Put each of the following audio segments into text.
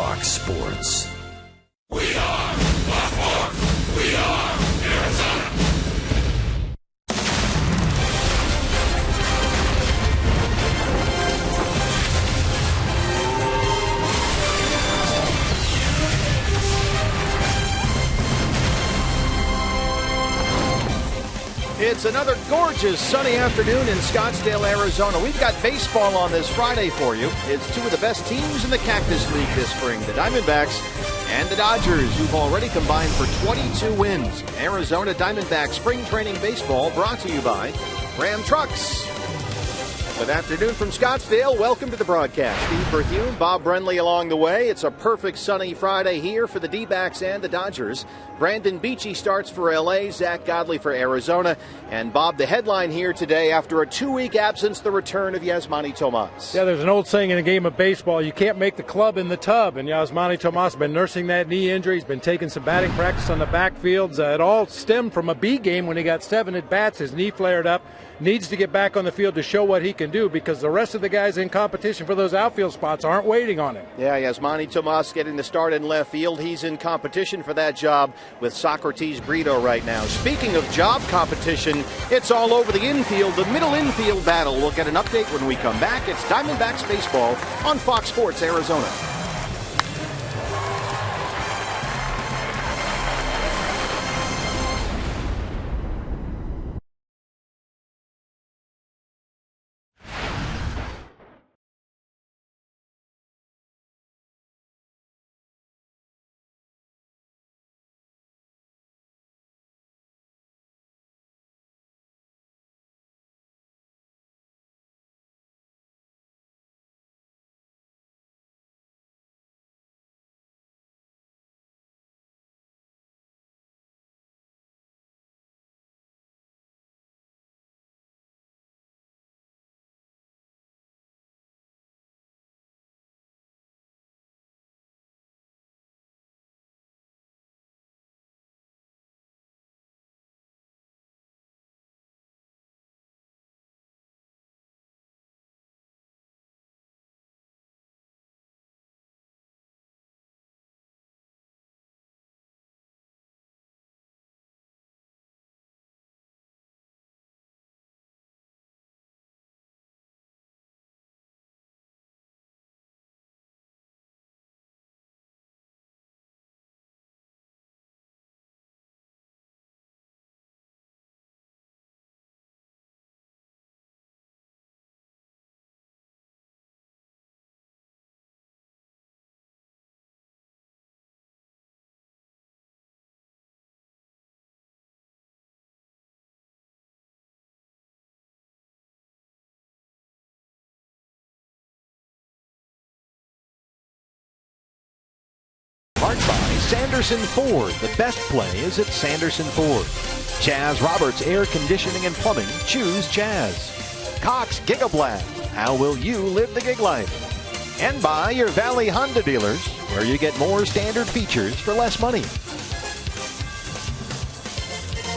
Fox Sports. We are Baltimore. We are Arizona. It's another gorgeous sunny afternoon in Scottsdale, Arizona. We've got baseball on this Friday for you. It's two of the best teams in the Cactus League this spring, the Diamondbacks and the Dodgers, who've already combined for 22 wins. Arizona Diamondbacks Spring Training Baseball brought to you by Ram Trucks. Good afternoon from Scottsdale. Welcome to the broadcast. Steve Berthume, Bob Brenly along the way. It's a perfect sunny Friday here for the D-backs and the Dodgers. Brandon Beachy starts for L.A., Zach Godley for Arizona. And Bob, the headline here today, after a 2-week absence, the return of Yasmani Tomas. Yeah, there's an old saying in a game of baseball, you can't make the club in the tub. And Yasmani Tomas has been nursing that knee injury. He's been taking some batting practice on the backfields. It all stemmed from a B game when he got 7 at-bats. His knee flared up. Needs to get back on the field to show what he can do because the rest of the guys in competition for those outfield spots aren't waiting on him. Yeah, Yasmani Tomas getting the start in left field. He's in competition for that job with Socrates Brito right now. Speaking of job competition, it's all over the infield, the middle infield battle. We'll get an update when we come back. It's Diamondbacks baseball on Fox Sports Arizona. Marked by Sanderson Ford. The best play is at Sanderson Ford. Chaz Roberts Air Conditioning and Plumbing. Choose Chaz. Cox Gigablast. How will you live the gig life? And by your Valley Honda dealers, where you get more standard features for less money.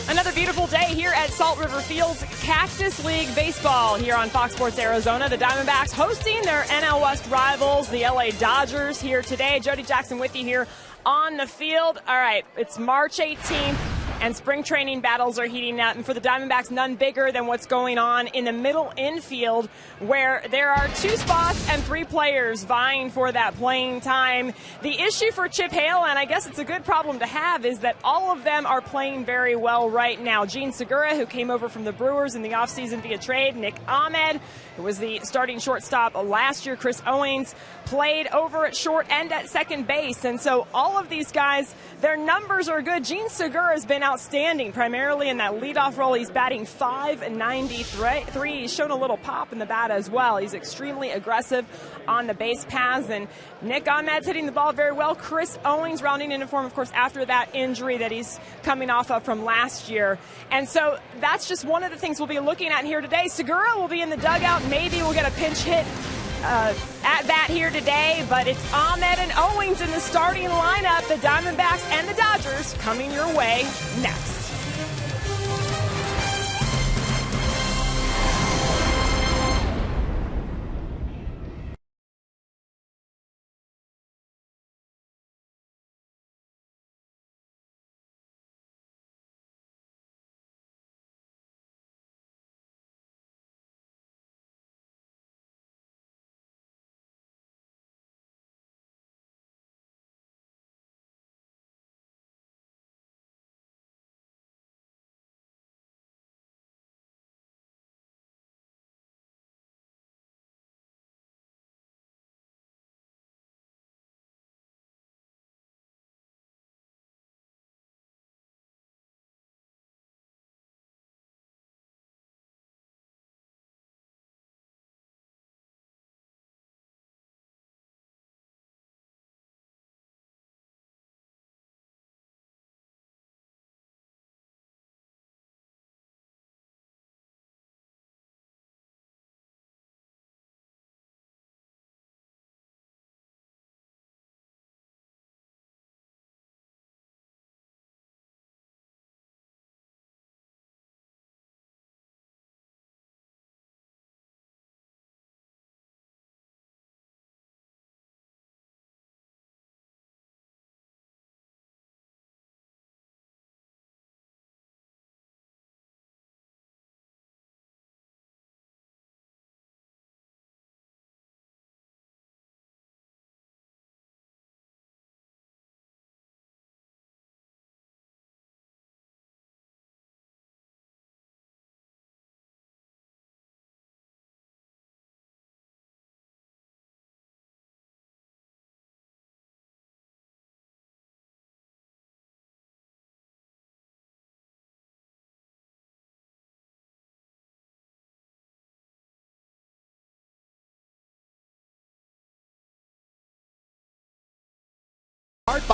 Another beautiful day here at Salt River Field's Cactus League Baseball here on Fox Sports Arizona. The Diamondbacks hosting their NL West rivals, the LA Dodgers, here today. Jody Jackson with you here on the field. All right, it's March 18th. And spring training battles are heating up. And for the Diamondbacks, none bigger than what's going on in the middle infield, where there are 2 spots and 3 players vying for that playing time. The issue for Chip Hale, and I guess it's a good problem to have, is that all of them are playing very well right now. Gene Segura, who came over from the Brewers in the offseason via trade. Nick Ahmed, who was the starting shortstop last year. Chris Owings played over at short and at second base. And so all of these guys, their numbers are good. Gene Segura has been outstanding, primarily in that leadoff role. He's batting .593. He's shown a little pop in the bat as well. He's extremely aggressive on the base paths. And Nick Ahmed's hitting the ball very well. Chris Owings rounding into form, of course, after that injury that he's coming off of from last year. And so that's just one of the things we'll be looking at here today. Segura will be in the dugout. Maybe we'll get a pinch hit at bat here today, but it's Ahmed and Owings in the starting lineup. The Diamondbacks and the Dodgers coming your way next.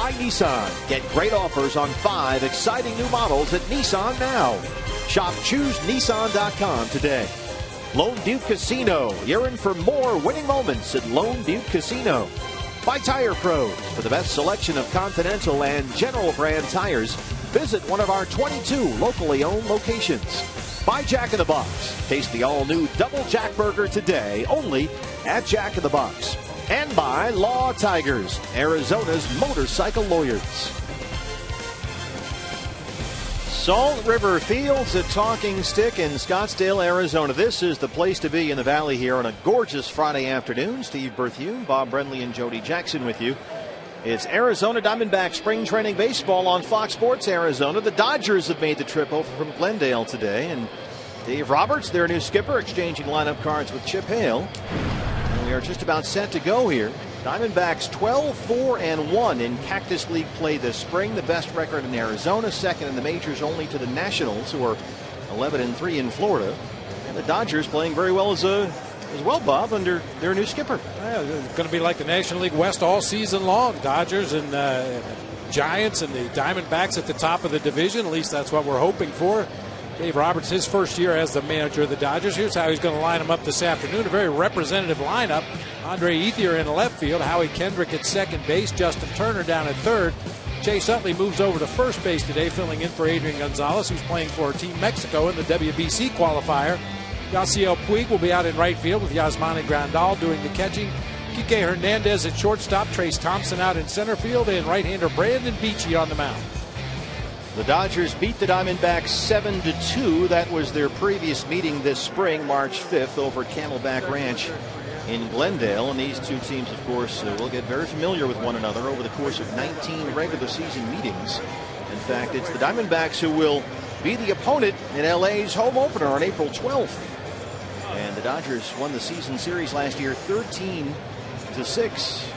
by Nissan. Get great offers on 5 exciting new models at Nissan now. Shop ChooseNissan.com today. Lone Butte Casino. You're in for more winning moments at Lone Butte Casino. By Tire Pros. For the best selection of Continental and General brand tires, visit one of our 22 locally owned locations. By Jack in the Box. Taste the all-new Double Jack Burger today, only at Jack in the Box. And by Law Tigers, Arizona's motorcycle lawyers. Salt River Fields at Talking Stick in Scottsdale, Arizona. This is the place to be in the Valley here on a gorgeous Friday afternoon. Steve Berthune, Bob Brenly, and Jody Jackson with you. It's Arizona Diamondbacks spring training baseball on Fox Sports Arizona. The Dodgers have made the trip over from Glendale today, and Dave Roberts, their new skipper, exchanging lineup cards with Chip Hale. And we are just about set to go here. Diamondbacks 12-4-1 in Cactus League play this spring. The best record in Arizona, second in the majors only to the Nationals, who are 11-3 in Florida. And the Dodgers playing very well as well, Bob, under their new skipper. Yeah, it's going to be like the National League West all season long. Dodgers and Giants and the Diamondbacks at the top of the division. At least that's what we're hoping for. Dave Roberts, his first year as the manager of the Dodgers. Here's how he's going to line them up this afternoon. A very representative lineup. Andre Ethier in left field. Howie Kendrick at second base. Justin Turner down at third. Chase Utley moves over to first base today, filling in for Adrian Gonzalez, who's playing for Team Mexico in the WBC qualifier. Yasiel Puig will be out in right field with Yasmani Grandal doing the catching. Kike Hernandez at shortstop. Trace Thompson out in center field. And right-hander Brandon Beachy on the mound. The Dodgers beat the Diamondbacks 7-2. That was their previous meeting this spring, March 5th, over at Camelback Ranch in Glendale. And these two teams, of course, will get very familiar with one another over the course of 19 regular season meetings. In fact, it's the Diamondbacks who will be the opponent in LA's home opener on April 12th. And the Dodgers won the season series last year 13-6.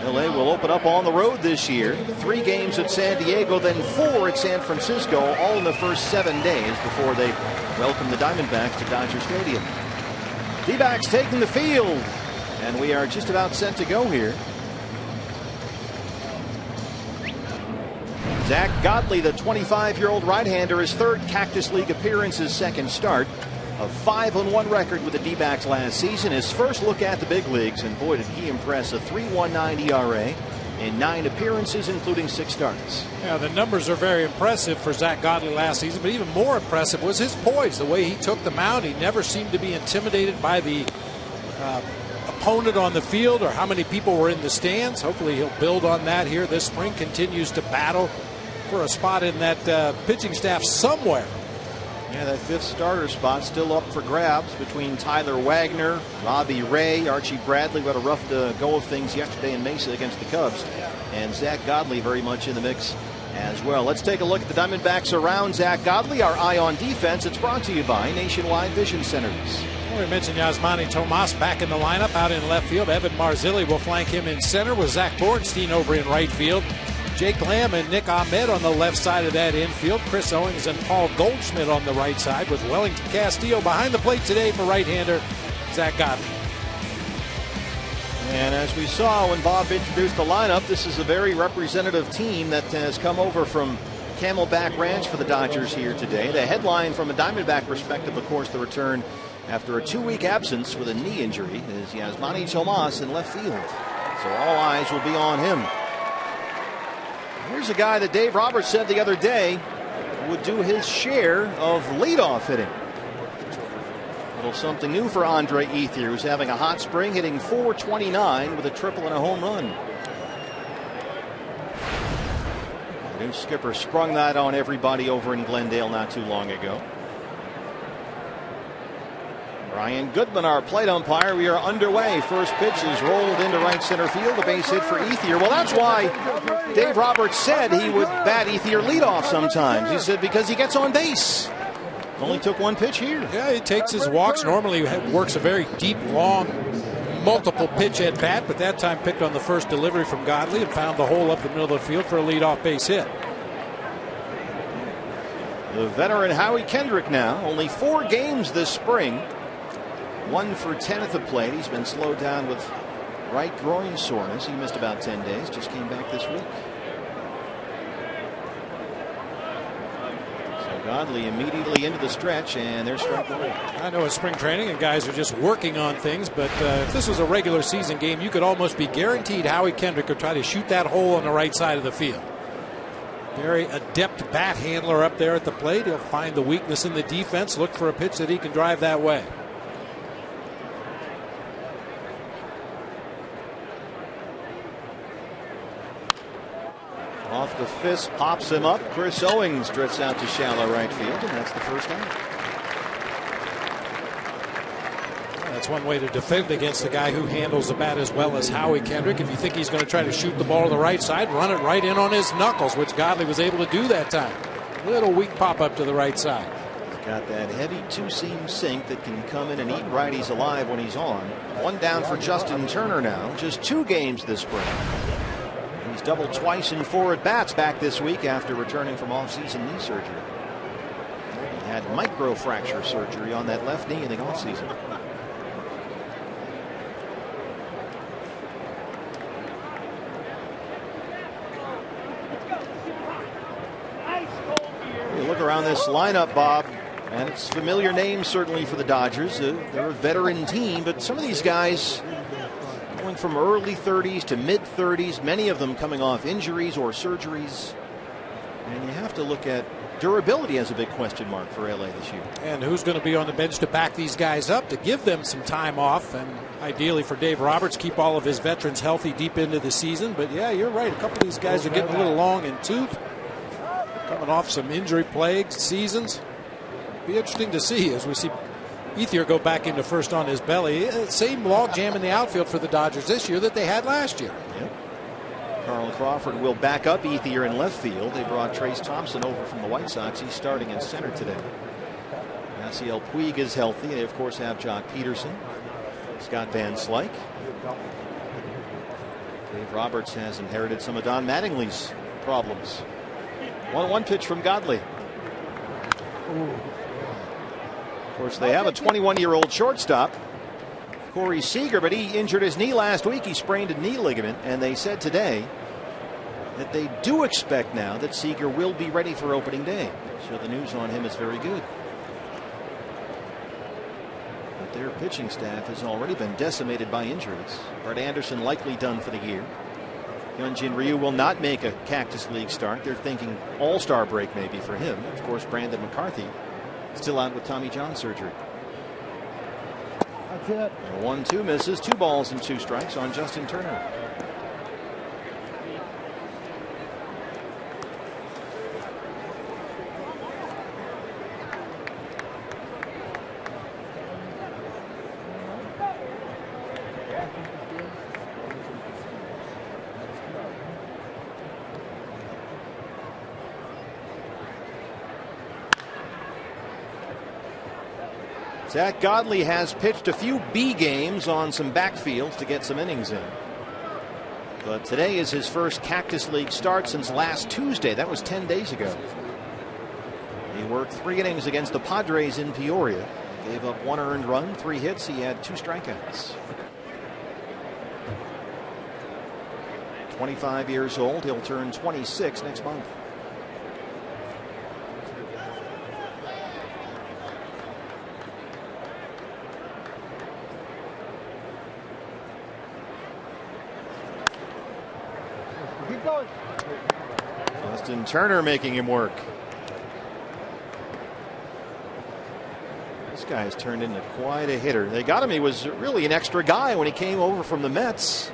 LA will open up on the road this year. 3 games at San Diego, then 4 at San Francisco, all in the first 7 days before they welcome the Diamondbacks to Dodger Stadium. D-backs taking the field, and we are just about set to go here. Zach Godley, the 25-year-old right-hander, his third Cactus League appearance, his second start. A 5-1 record with the D-backs last season. His first look at the big leagues, and boy did he impress. A 3.19 ERA in 9 appearances, including 6 starts. Yeah, the numbers are very impressive for Zach Godley last season, but even more impressive was his poise, the way he took the mound. He never seemed to be intimidated by the opponent on the field or how many people were in the stands. Hopefully he'll build on that here this spring, continues to battle for a spot in that pitching staff somewhere. Yeah, that 5th starter spot still up for grabs between Tyler Wagner, Robbie Ray, Archie Bradley, who had a rough go of things yesterday in Mesa against the Cubs, and Zach Godley very much in the mix as well. Let's take a look at the Diamondbacks around Zach Godley. Our eye on defense. It's brought to you by Nationwide Vision Centers. Well, we mentioned Yasmani Tomas back in the lineup out in left field. Evan Marzilli will flank him in center with Zach Bornstein over in right field. Jake Lamb and Nick Ahmed on the left side of that infield. Chris Owings and Paul Goldschmidt on the right side, with Wellington Castillo behind the plate today for right-hander Zach Godley. And as we saw when Bob introduced the lineup, this is a very representative team that has come over from Camelback Ranch for the Dodgers here today. The headline from a Diamondback perspective, of course, the return after a 2-week absence with a knee injury is Yasmani Tomas in left field. So all eyes will be on him. Here's a guy that Dave Roberts said the other day would do his share of leadoff hitting. A little something new for Andre Ethier, who's having a hot spring, hitting .429 with a triple and a home run. The new skipper sprung that on everybody over in Glendale not too long ago. Brian Goodman, our plate umpire. We are underway. First pitch is rolled into right center field. A base hit for Ethier. Well, that's why Dave Roberts said he would bat Ethier leadoff sometimes. He said because he gets on base. Only took 1 pitch here. Yeah, he takes his walks. Normally works a very deep, long, multiple pitch at bat, but that time picked on the first delivery from Godley and found the hole up the middle of the field for a leadoff base hit. The veteran Howie Kendrick now, only 4 games this spring. 1 for 10 at the plate. He's been slowed down with right groin soreness. He missed about 10 days. Just came back this week. So Godley immediately into the stretch, and there's strike one. I know it's spring training and guys are just working on things, but if this was a regular season game, you could almost be guaranteed Howie Kendrick would try to shoot that hole on the right side of the field. Very adept bat handler up there at the plate. He'll find the weakness in the defense, look for a pitch that he can drive that way. Off the fist, pops him up. Chris Owings drifts out to shallow right field, and that's the first out. That's one way to defend against a guy who handles the bat as well as Howie Kendrick. If you think he's going to try to shoot the ball to the right side, run it right in on his knuckles, which Godley was able to do that time. Little weak pop up to the right side. He's got that heavy two-seam sink that can come in and eat righties alive when he's on. One down for Justin Turner now. Just 2 games this spring. He's doubled twice in 4 at-bats back this week after returning from off-season knee surgery. He had microfracture surgery on that left knee in the offseason. You look around this lineup, Bob, and it's familiar names certainly for the Dodgers. They're a veteran team, but some of these guys going from early 30s to mid 30s, many of them coming off injuries or surgeries. And you have to look at durability as a big question mark for LA this year. And who's going to be on the bench to back these guys up to give them some time off, and ideally for Dave Roberts, keep all of his veterans healthy deep into the season. But yeah, you're right. A couple of these guys are getting a little long in tooth, coming off some injury-plagued seasons. Be interesting to see as we see Ethier go back into first on his belly. Same logjam in the outfield for the Dodgers this year that they had last year. Yep. Carl Crawford will back up Ethier in left field. They brought Trace Thompson over from the White Sox. He's starting in center today. Yasiel Puig is healthy. They, of course, have Jock Peterson, Scott Van Slyke. Dave Roberts has inherited some of Don Mattingly's problems. 1-1 pitch from Godley. Of course, they have a 21-year-old shortstop, Corey Seager, but he injured his knee last week. He sprained a knee ligament, and they said today that they do expect now that Seager will be ready for opening day. So the news on him is very good. But their pitching staff has already been decimated by injuries. Brett Anderson likely done for the year. Hyunjin Ryu will not make a Cactus League start. They're thinking all-star break maybe for him. Of course, Brandon McCarthy still out with Tommy John surgery. That's it. 1-2 misses. 2 balls and 2 strikes on Justin Turner. Zach Godley has pitched a few B games on some backfields to get some innings in. But today is his first Cactus League start since last Tuesday. That was 10 days ago. He worked 3 innings against the Padres in Peoria. Gave up 1 earned run, 3 hits. He had 2 strikeouts. 25 years old. He'll turn 26 next month. Justin Turner making him work. This guy has turned into quite a hitter. They got him. He was really an extra guy when he came over from the Mets.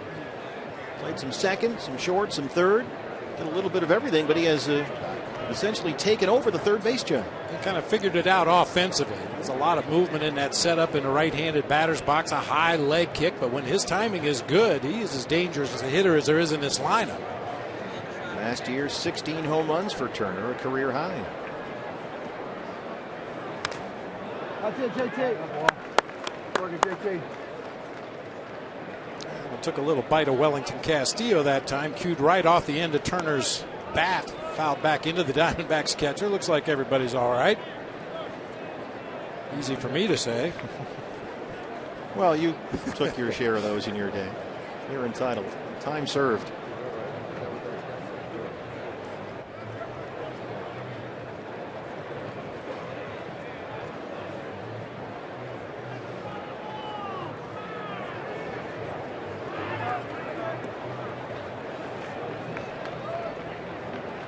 Played some second, some short, some third. Did a little bit of everything, but he has essentially taken over the third base job. He kind of figured it out offensively. There's a lot of movement in that setup in the right-handed batter's box, a high leg kick, but when his timing is good, he is as dangerous as a hitter as there is in this lineup. Last year, 16 home runs for Turner, a career high. That's it, JT. Working, JT. Took a little bite of Wellington Castillo that time, cued right off the end of Turner's bat, fouled back into the Diamondbacks catcher. Looks like everybody's all right. Easy for me to say. Well, you took your share of those in your day. You're entitled. Time served.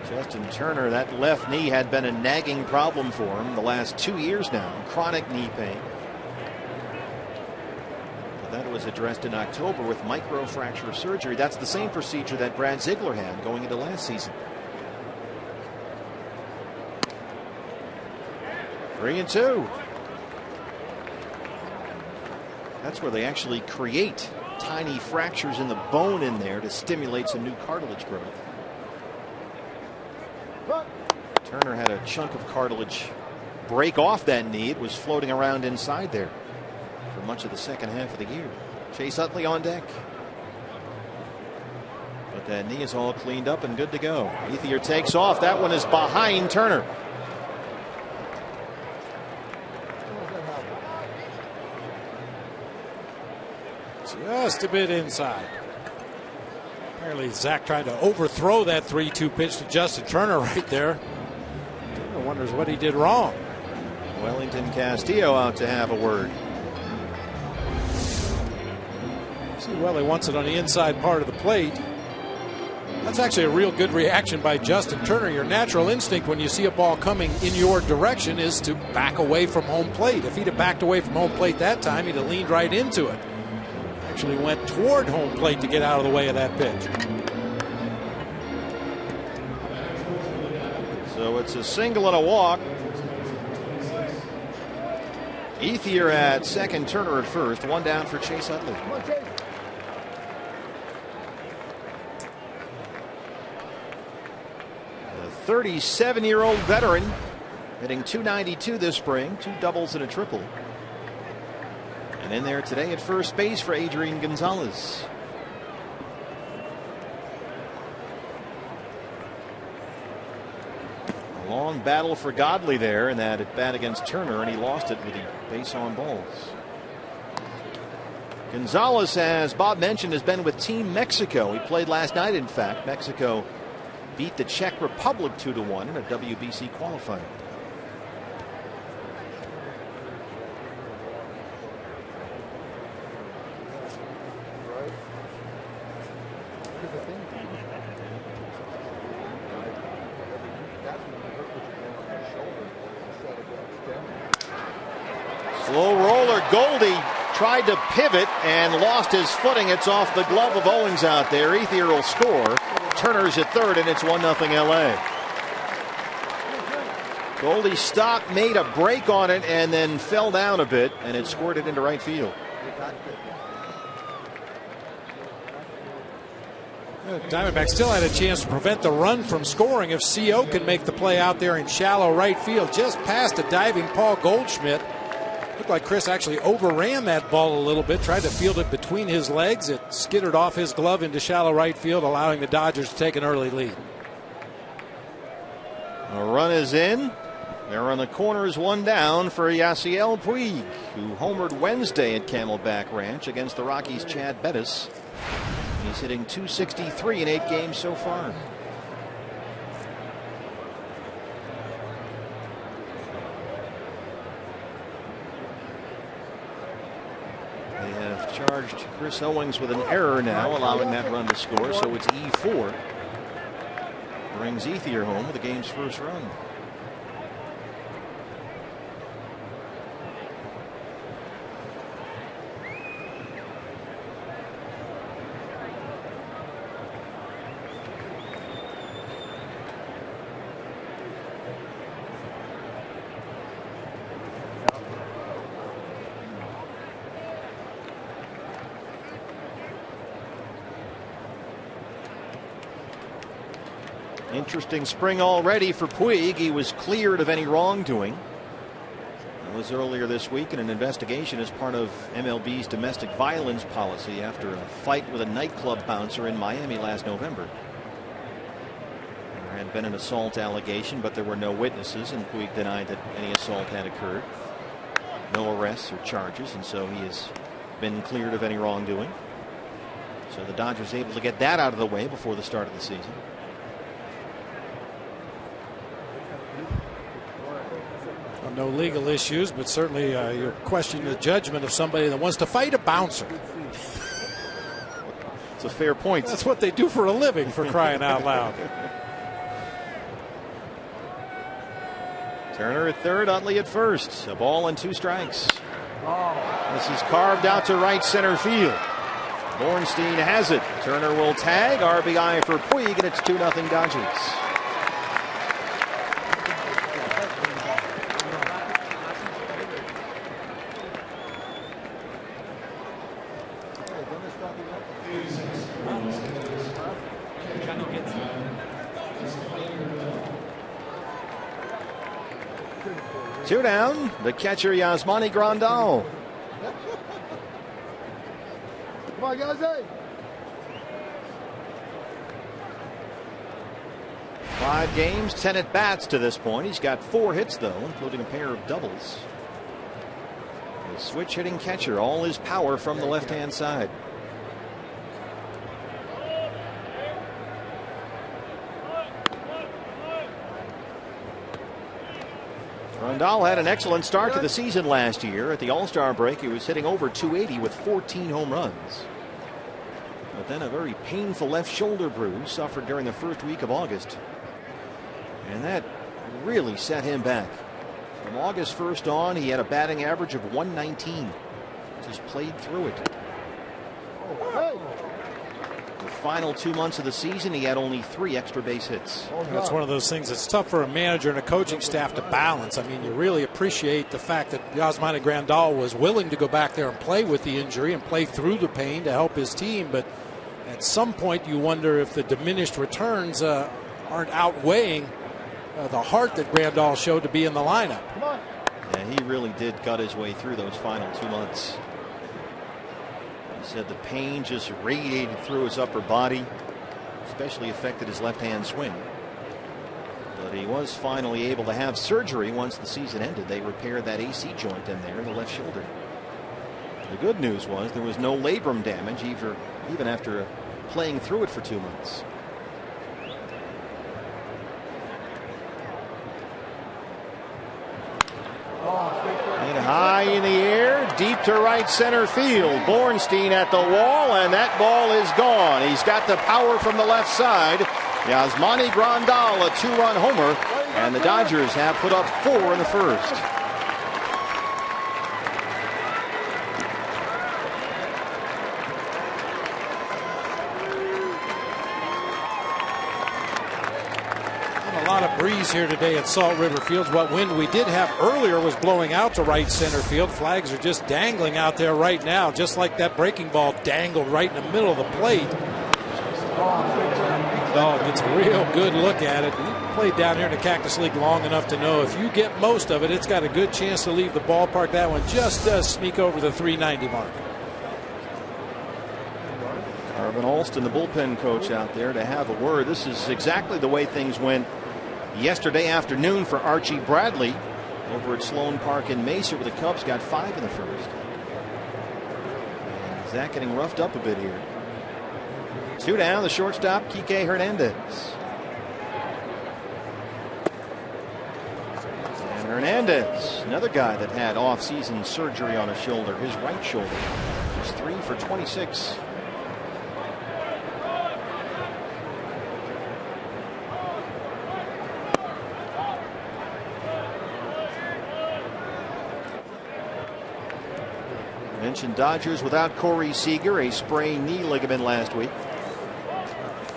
Justin Turner, that left knee had been a nagging problem for him the last 2 years now. Chronic knee pain. But that was addressed in October with microfracture surgery. That's the same procedure that Brad Ziegler had going into last season. 3-2. That's where they actually create tiny fractures in the bone in there to stimulate some new cartilage growth. Turner had a chunk of cartilage break off that knee. It was floating around inside there for much of the second half of the year. Chase Utley on deck. But that knee is all cleaned up and good to go. Ethier takes off. That one is behind Turner. Just a bit inside. Apparently Zach tried to overthrow that 3-2 pitch to Justin Turner right there. Turner wonders what he did wrong. Wellington Castillo out to have a word. See, well, he wants it on the inside part of the plate. That's actually a real good reaction by Justin Turner. Your natural instinct when you see a ball coming in your direction is to back away from home plate. If he'd have backed away from home plate that time, he'd have leaned right into it. Actually went toward home plate to get out of the way of that pitch. So it's a single and a walk. Ethier at second, Turner at first. One down for Chase Utley. The 37-year-old veteran hitting .292 this spring, 2 doubles and a triple. And in there today at first base for Adrian Gonzalez. A long battle for Godley there in that at bat against Turner, and he lost it with the base on balls. Gonzalez, as Bob mentioned, has been with Team Mexico. He played last night, in fact. Mexico beat the Czech Republic 2-1 in a WBC qualifier. Slow roller. Goldie tried to pivot and lost his footing. It's off the glove of Owings out there. Ethier will score. Turner's at third, and it's 1-0 LA. Goldie stopped, made a break on it, and then fell down a bit, and it squirted into right field. Diamondbacks still had a chance to prevent the run from scoring if CO can make the play out there in shallow right field, just past a diving Paul Goldschmidt. Looked like Chris actually overran that ball a little bit, tried to field it between his legs. It skittered off his glove into shallow right field, allowing the Dodgers to take an early lead. A run is in. They're on the corners, one down for Yasiel Puig, who homered Wednesday at Camelback Ranch against the Rockies' Chad Bettis. He's hitting .263 in 8 games so far. They have charged Chris Owings with an error now, allowing that run to score, so it's E4. Brings Ethier home with the game's first run. Interesting spring already for Puig. He was cleared of any wrongdoing. That was earlier this week in an investigation as part of MLB's domestic violence policy after a fight with a nightclub bouncer in Miami last November. There had been an assault allegation, but there were no witnesses, and Puig denied that any assault had occurred. No arrests or charges, and so he has been cleared of any wrongdoing. So the Dodgers able to get that out of the way before the start of the season. Well, no legal issues, but certainly you're questioning the judgment of somebody that wants to fight a bouncer. It's a fair point. That's what they do for a living, for crying out loud. Turner at third, Utley at first. A ball and 2 strikes. This is carved out to right center field. Bornstein has it. Turner will tag. RBI for Puig, and it's 2-0 Dodgers. Two down, the catcher Yasmani Grandal. Come on, guys, hey. 5 games, 10 at bats to this point. He's got 4 hits, though, including a pair of doubles. The switch hitting catcher, all his power from the left-hand side. Grandal had an excellent start to the season last year. At the All-Star break, he was hitting over 280 with 14 home runs. But then a very painful left shoulder bruise suffered during the first week of August. And that really set him back. From August 1st on, he had a batting average of 119. Just played through it. The final 2 months of the season, he had only 3 extra base hits. That's one of those things that's tough for a manager and a coaching staff to balance. I mean, you really appreciate the fact that Yasmani Grandal was willing to go back there and play with the injury and play through the pain to help his team. But at some point, you wonder if the diminished returns aren't outweighing the heart that Grandal showed to be in the lineup. Yeah, he really did gut his way through those final 2 months. He said the pain just radiated through his upper body, especially affected his left-hand swing. But he was finally able to have surgery once the season ended. They repaired that AC joint in there in the left shoulder. The good news was there was no labrum damage even after playing through it for 2 months. And high in the air, deep to right center field. Bornstein at the wall, and that ball is gone. He's got the power from the left side. Yasmani Grandal, a 2-run homer, and the Dodgers have put up 4 in the first. A lot of breeze here today at Salt River Fields. What wind we did have earlier was blowing out to right center field. Flags are just dangling out there right now, just like that breaking ball dangled right in the middle of the plate. Oh, gets a real good look at it. He played down here in the Cactus League long enough to know if you get most of it, it's got a good chance to leave the ballpark. That one just does sneak over the 390 mark. Arvin Alston, the bullpen coach out there, to have a word. This is exactly the way things went yesterday afternoon for Archie Bradley over at Sloan Park in Mesa, where the Cubs got 5 in the first. And Zach getting roughed up a bit here. 2 down, the shortstop, Kike Hernandez. And Hernandez, another guy that had off-season surgery on his shoulder, his right shoulder. He's 3 for 26. Mentioned Dodgers without Corey Seager, a sprained knee ligament last week.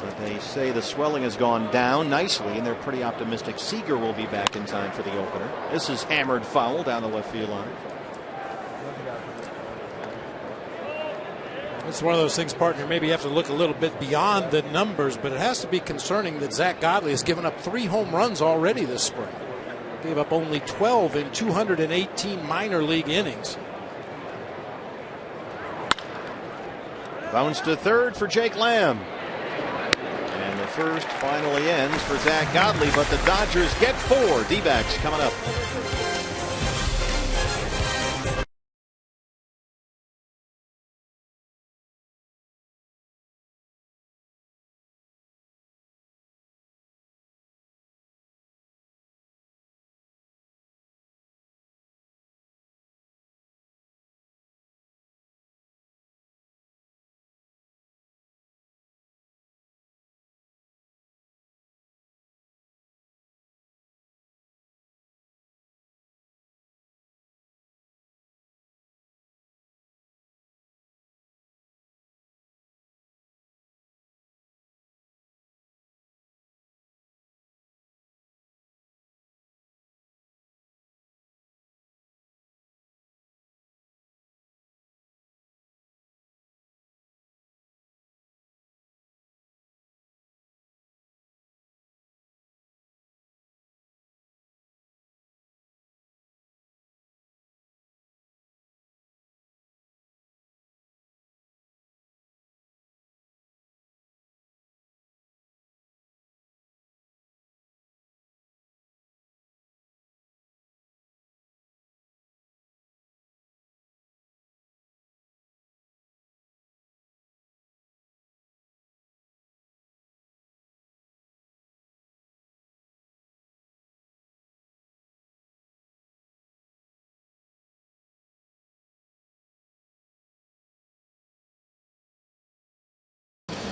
But they say the swelling has gone down nicely, and they're pretty optimistic Seager will be back in time for the opener. This is hammered foul down the left field line. It's one of those things, partner, maybe you have to look a little bit beyond the numbers, but it has to be concerning that Zach Godley has given up 3 home runs already this spring. Gave up only 12 in 218 minor league innings. Bounce to third for Jake Lamb. And the first finally ends for Zach Godley, but the Dodgers get 4. D-backs coming up.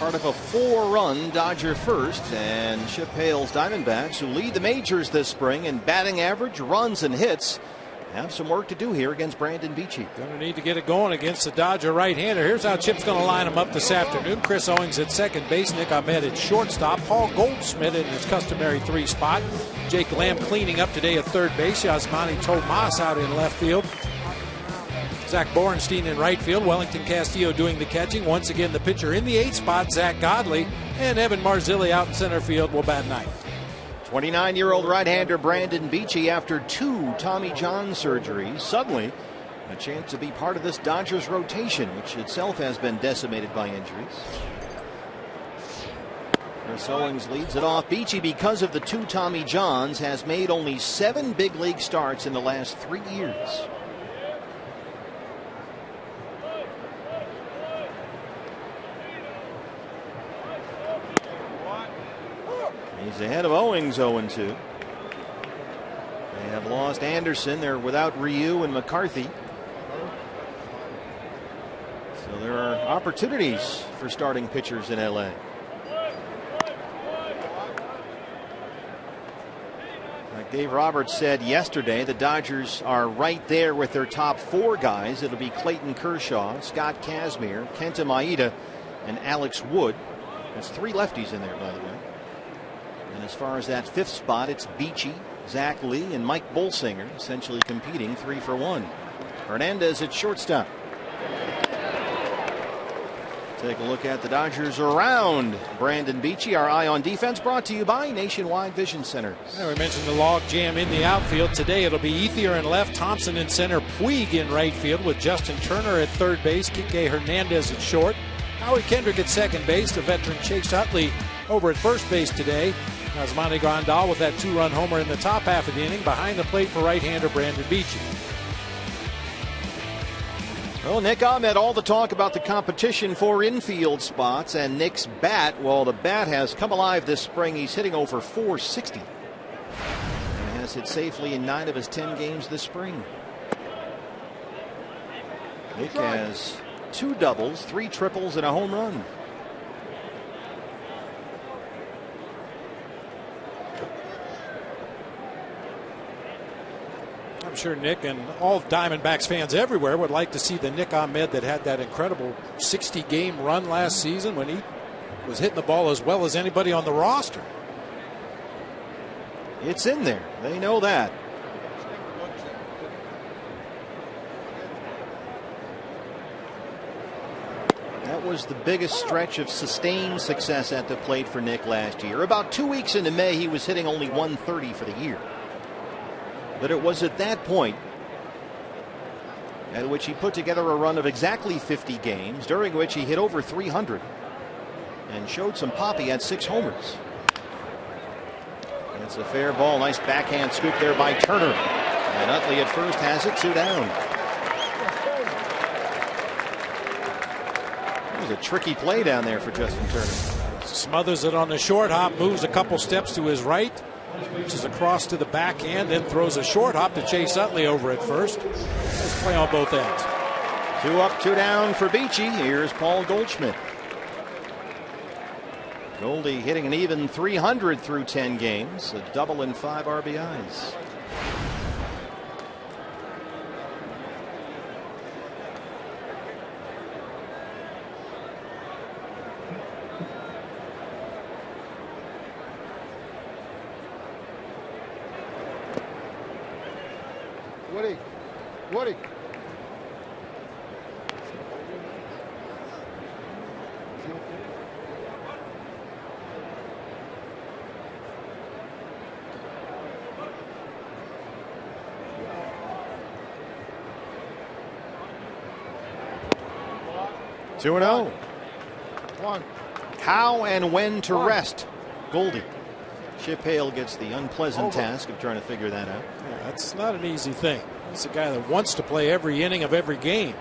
part of a 4-run Dodger first, and Chip Hale's Diamondbacks, who lead the majors this spring in batting average, runs, and hits, have some work to do here against Brandon Beachy. Going to need to get it going against the Dodger right-hander. Here's how Chip's going to line them up this afternoon. Chris Owings at second base, Nick Ahmed at shortstop, Paul Goldschmidt in his customary 3 spot, Jake Lamb cleaning up today at third base, Yasmani Tomas out in left field, Zach Borenstein in right field, Wellington Castillo doing the catching. Once again, the pitcher in the 8th spot, Zach Godley, and Evan Marzilli out in center field will bat 9th. 29-year-old right-hander Brandon Beachy, after 2 Tommy John surgeries, suddenly a chance to be part of this Dodgers rotation, which itself has been decimated by injuries. Chris Owings leads it off. Beachy, because of the 2 Tommy Johns, has made only 7 big league starts in the last 3 years. He's ahead of Owings, 0-2. They have lost Anderson. They're without Ryu and McCarthy. So there are opportunities for starting pitchers in LA. Like Dave Roberts said yesterday, the Dodgers are right there with their top 4 guys. It'll be Clayton Kershaw, Scott Kazmir, Kenta Maeda, and Alex Wood. There's 3 lefties in there, by the way. And as far as that 5th spot, it's Beachy, Zach Lee, and Mike Bolsinger, essentially competing 3 for 1. Hernandez at shortstop. Take a look at the Dodgers around Brandon Beachy. Our Eye on Defense brought to you by Nationwide Vision Centers. Yeah, we mentioned the log jam in the outfield. Today it'll be Ethier in left, Thompson in center, Puig in right field with Justin Turner at third base, Kike Hernandez at short, Howie Kendrick at second base, the veteran Chase Utley over at first base today. Yasmani Grandal with that 2-run homer in the top half of the inning. Behind the plate for right-hander Brandon Beachy. Well, Nick Ahmed, all the talk about the competition for infield spots, and Nick's bat, well, the bat has come alive this spring. He's hitting over .460 and has hit safely in 9 of his 10 games this spring. Nick has 2 doubles, 3 triples, and a home run. I'm sure Nick and all Diamondbacks fans everywhere would like to see the Nick Ahmed that had that incredible 60-game run last season when he was hitting the ball as well as anybody on the roster. It's in there. They know that. That was the biggest stretch of sustained success at the plate for Nick last year. About 2 weeks into May, he was hitting only .130 for the year. But it was at that point at which he put together a run of exactly 50 games, during which he hit over 300 and showed some pop. He had 6 homers. That's a fair ball. Nice backhand scoop there by Turner. And Utley at first has it, 2 down. It was a tricky play down there for Justin Turner. Smothers it on the short hop, moves a couple steps to his right, reaches across to the backhand, then throws a short hop to Chase Utley over at first. Let's play on both ends. 2 up, 2 down for Beachy. Here's Paul Goldschmidt. Goldie hitting an even 300 through 10 games, a double and 5 RBIs. Woody. Two and 0. How and when to rest Goldie. Chip Hale gets the unpleasant task of trying to figure that out. Yeah, that's not an easy thing. He's a guy that wants to play every inning of every game.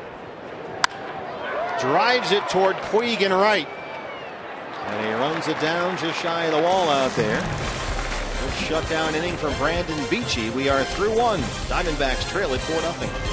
Drives it toward Puig in right. And he runs it down just shy of the wall out there. Good shutdown inning from Brandon Beachy. We are through 1. Diamondbacks trail it 4-0.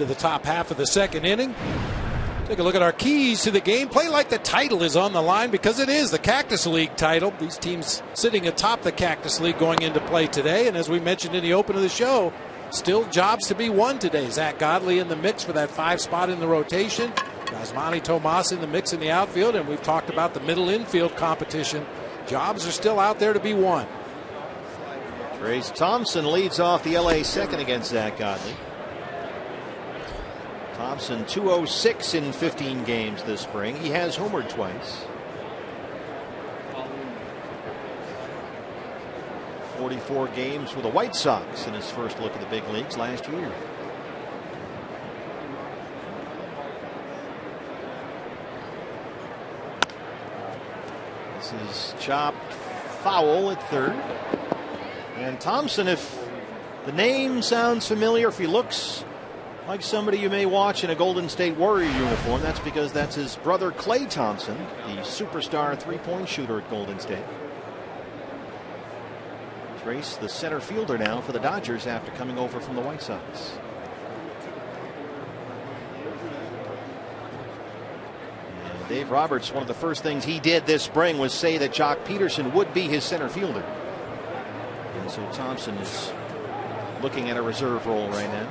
to the top half of the second inning. Take a look at our keys to the game. Play like the title is on the line, because it is the Cactus League title. These teams sitting atop the Cactus League going into play today. And as we mentioned in the open of the show, still jobs to be won today. Zach Godley in the mix for that 5 spot in the rotation. Yasmani Tomas in the mix in the outfield. And we've talked about the middle infield competition. Jobs are still out there to be won. Trace Thompson leads off the LA second against Zach Godley. Thompson 206 in 15 games this spring. He has homered twice. 44 games for the White Sox in his first look at the big leagues last year. This is chopped foul at third. And Thompson, if the name sounds familiar, if he looks like somebody you may watch in a Golden State Warrior uniform, that's because that's his brother Klay Thompson, the superstar three-point shooter at Golden State. Trace, the center fielder now for the Dodgers after coming over from the White Sox. And Dave Roberts, one of the first things he did this spring was say that Jock Peterson would be his center fielder. And so Thompson is looking at a reserve role right now.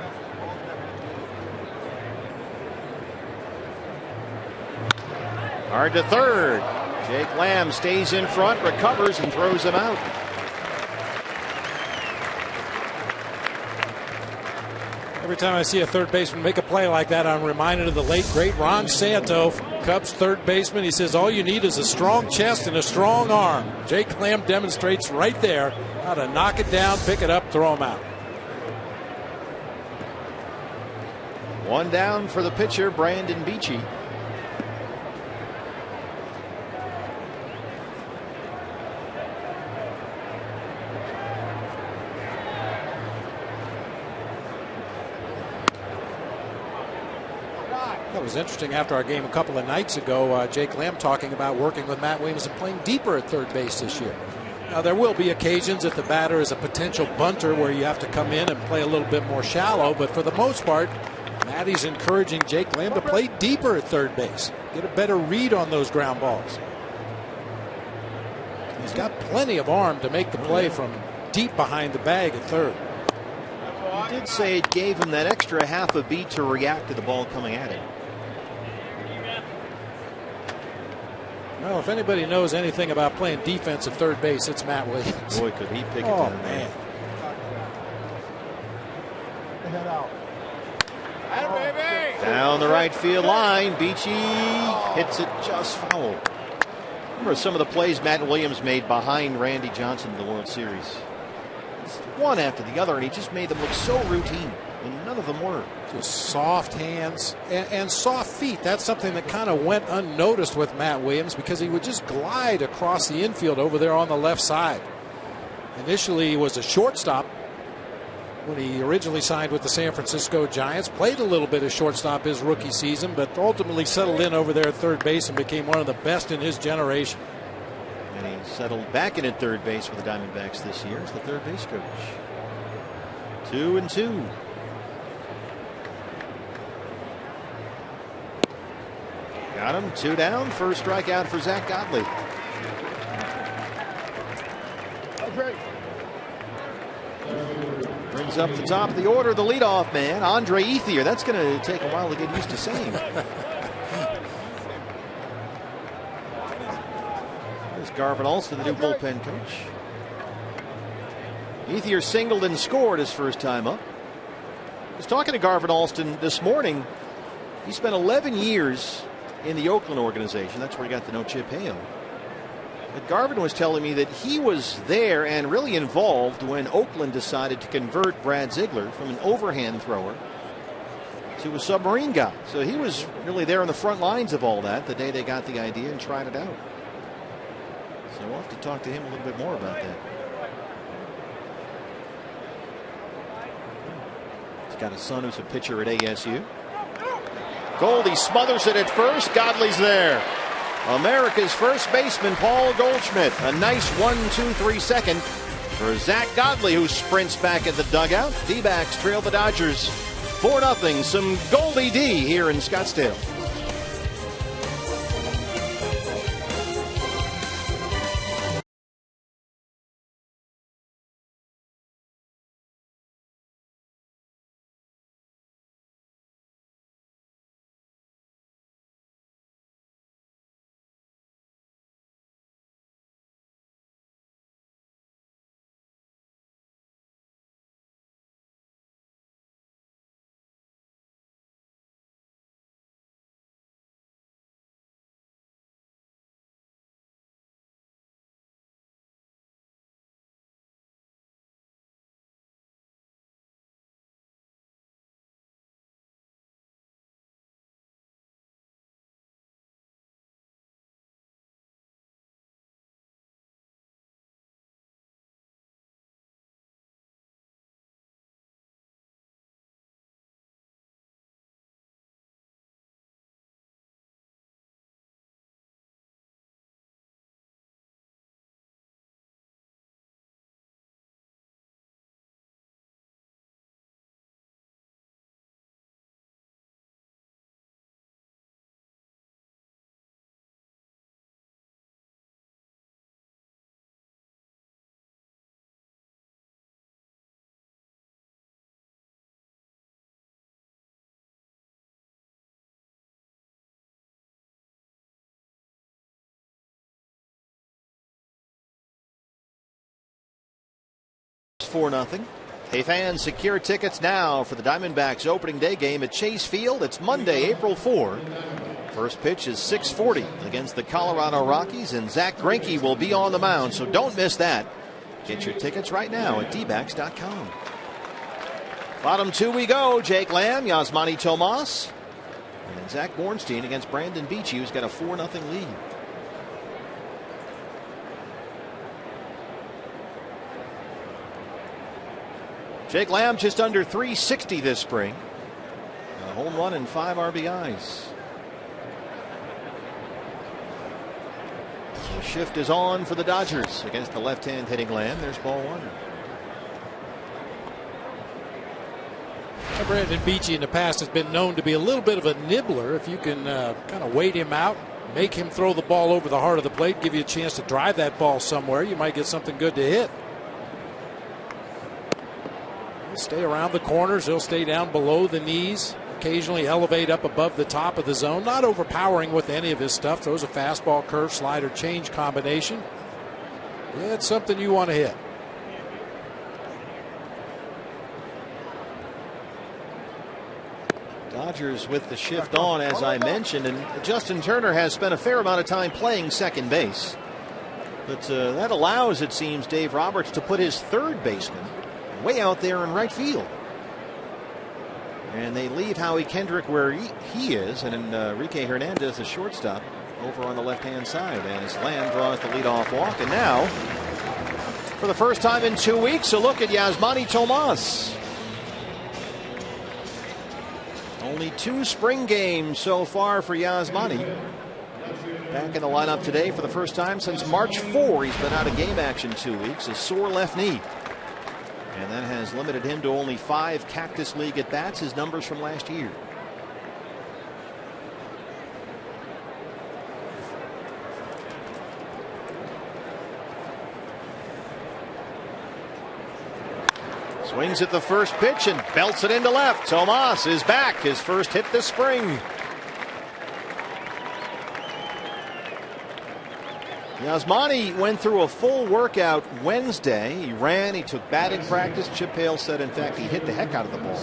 Hard to third. Jake Lamb stays in front, recovers, and throws him out. Every time I see a third baseman make a play like that, I'm reminded of the late, great Ron Santo, Cubs third baseman. He says all you need is a strong chest and a strong arm. Jake Lamb demonstrates right there how to knock it down, pick it up, throw him out. One down for the pitcher, Brandon Beachy. That was interesting after our game a couple of nights ago. Jake Lamb talking about working with Matt Williams and playing deeper at third base this year. Now, there will be occasions if the batter is a potential bunter where you have to come in and play a little bit more shallow, but for the most part, Matty's encouraging Jake Lamb to play deeper at third base, get a better read on those ground balls. He's got plenty of arm to make the play from deep behind the bag at third. He did say it gave him that extra half a beat to react to the ball coming at him. Well, if anybody knows anything about playing defense at third base, it's Matt Williams. Boy, could he pick it Oh, down. man. Head out. Down the right field line, Beachy hits it just foul. Remember some of the plays Matt Williams made behind Randy Johnson in the World Series. One after the other, and he just made them look so routine, and none of them were. Just soft hands and soft feet. That's something that kind of went unnoticed with Matt Williams, because he would just glide across the infield over there on the left side. Initially, he was a shortstop when he originally signed with the San Francisco Giants. Played a little bit of shortstop his rookie season, but ultimately settled in over there at third base and became one of the best in his generation. And he settled back in at third base for the Diamondbacks this year as the third base coach. 2-2. Got him. 2 down. First strikeout for Zach Godley. Okay. Brings up the top of the order, the leadoff man, Andre Ethier. That's going to take a while to get used to saying. There's Garvin Alston, the new bullpen coach. Ethier singled and scored his first time up. I was talking to Garvin Alston this morning. He spent 11 years in the Oakland organization. That's where he got to know Chip Hale. But Garvin was telling me that he was there and really involved when Oakland decided to convert Brad Ziegler from an overhand thrower to a submarine guy. So he was really there on the front lines of all that the day they got the idea and tried it out. So we'll have to talk to him a little bit more about that. He's got a son who's a pitcher at ASU. Goldie smothers it at first. Godley's there. America's first baseman, Paul Goldschmidt. A nice 1-2-3 second for Zach Godley, who sprints back at the dugout. D-backs trail the Dodgers 4-0. Some Goldie D here in Scottsdale. It's 4-0. Hey fans, secure tickets now for the Diamondbacks opening day game at Chase Field. It's Monday, April 4. First pitch is 6:40 against the Colorado Rockies, and Zach Greinke will be on the mound, so don't miss that. Get your tickets right now at dbacks.com. Bottom two we go. Jake Lamb, Yasmani Tomas, and Zach Bornstein against Brandon Beachy, who's got a 4-0 lead. Jake Lamb just under 360 this spring. A home run and 5 RBIs. The shift is on for the Dodgers against the left-hand hitting Lamb. There's ball one. Brandon Beachy in the past has been known to be a little bit of a nibbler. If you can kind of wait him out, make him throw the ball over the heart of the plate, give you a chance to drive that ball somewhere, you might get something good to hit. He'll stay around the corners. He'll stay down below the knees. Occasionally elevate up above the top of the zone. Not overpowering with any of his stuff. Throws a fastball, curve, slider, change combination. Yeah, it's something you want to hit. Dodgers with the shift on, as I mentioned, and Justin Turner has spent a fair amount of time playing second base. But that allows, it seems, Dave Roberts to put his third baseman way out there in right field. And they leave Howie Kendrick where he is, and Enrique Hernandez, the shortstop, over on the left-hand side as Lamb draws the leadoff walk. And now, for the first time in 2 weeks, a look at Yasmani Tomas. Only 2 spring games so far for Yasmani. Back in the lineup today for the first time since March 4. He's been out of game action 2 weeks, a sore left knee. And that has limited him to only 5 Cactus League at-bats, his numbers from last year. Swings at the first pitch and belts it into left. Tomas is back, his first hit this spring. Yasmani went through a full workout Wednesday. He ran, he took batting practice. Chip Hale said, in fact, he hit the heck out of the ball.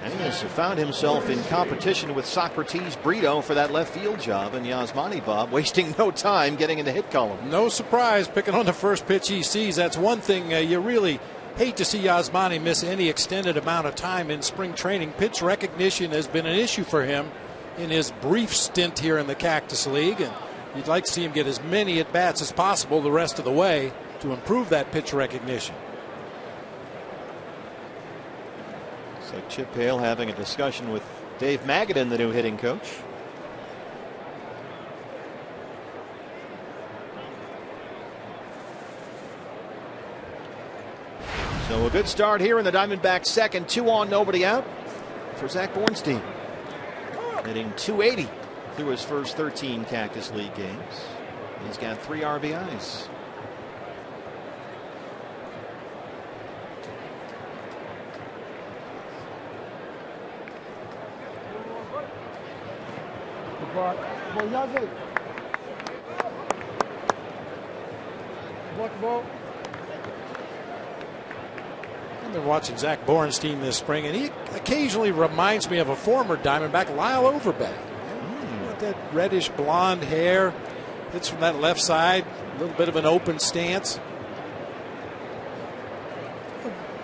And he has found himself in competition with Socrates Brito for that left field job. And Yasmani, Bob, wasting no time getting in the hit column. No surprise, picking on the first pitch he sees. That's one thing you really hate to see Yasmani miss any extended amount of time in spring training. Pitch recognition has been an issue for him in his brief stint here in the Cactus League. And you'd like to see him get as many at-bats as possible the rest of the way to improve that pitch recognition. It's like Chip Hale having a discussion with Dave Magadan, the new hitting coach. So a good start here in the Diamondbacks second. 2 on, nobody out. for Zach Bornstein, hitting .280 through his first 13 Cactus League games. He's got 3 RBIs. I've been watching Zach Bornstein this spring, and he occasionally reminds me of a former Diamondback, Lyle Overbay. With that reddish blonde hair, hits from that left side, a little bit of an open stance.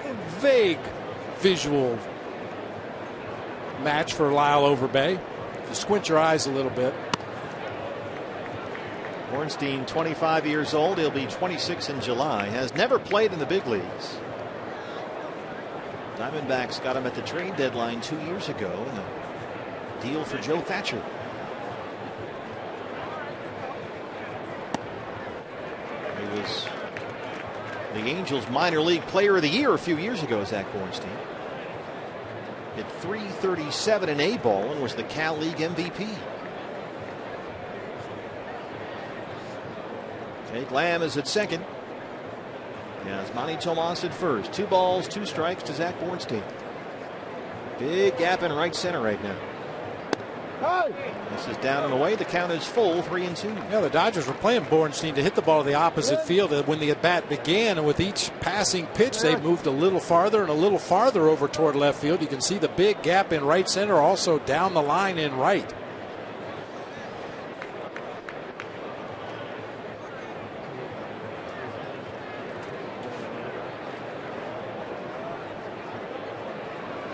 A vague visual match for Lyle Overbay. If you squint your eyes a little bit. Bornstein, 25 years old. He'll be 26 in July. Has never played in the big leagues. Diamondbacks got him at the trade deadline 2 years ago in a deal for Joe Thatcher. He was the Angels minor league player of the year a few years ago, Zach Bornstein. Hit .337 in A ball and was the Cal League MVP. Jake Lamb is at second. Yasmani Tomas at first. 2 balls, 2 strikes to Zach Bornstein. Big gap in right center right now. This is down and away. The count is full, 3-2. Yeah, the Dodgers were playing Bornstein to hit the ball to the opposite field when the at-bat began, and with each passing pitch, they moved a little farther and a little farther over toward left field. You can see the big gap in right center, also down the line in right.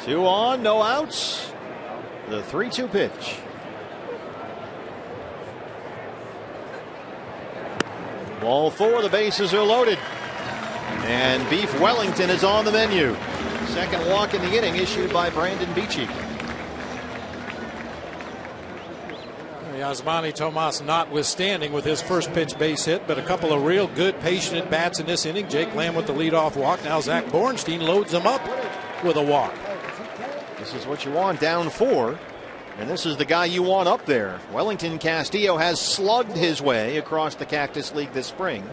Two on, no outs. The 3-2 pitch. Ball 4, the bases are loaded. And Beef Wellington is on the menu. Second walk in the inning issued by Brandon Beachy. Yasmani Tomas notwithstanding with his first pitch base hit, but a couple of real good patient at bats in this inning. Jake Lamb with the leadoff walk. Now Zach Bornstein loads him up with a walk. This is what you want, down 4. And this is the guy you want up there. Wellington Castillo has slugged his way across the Cactus League this spring.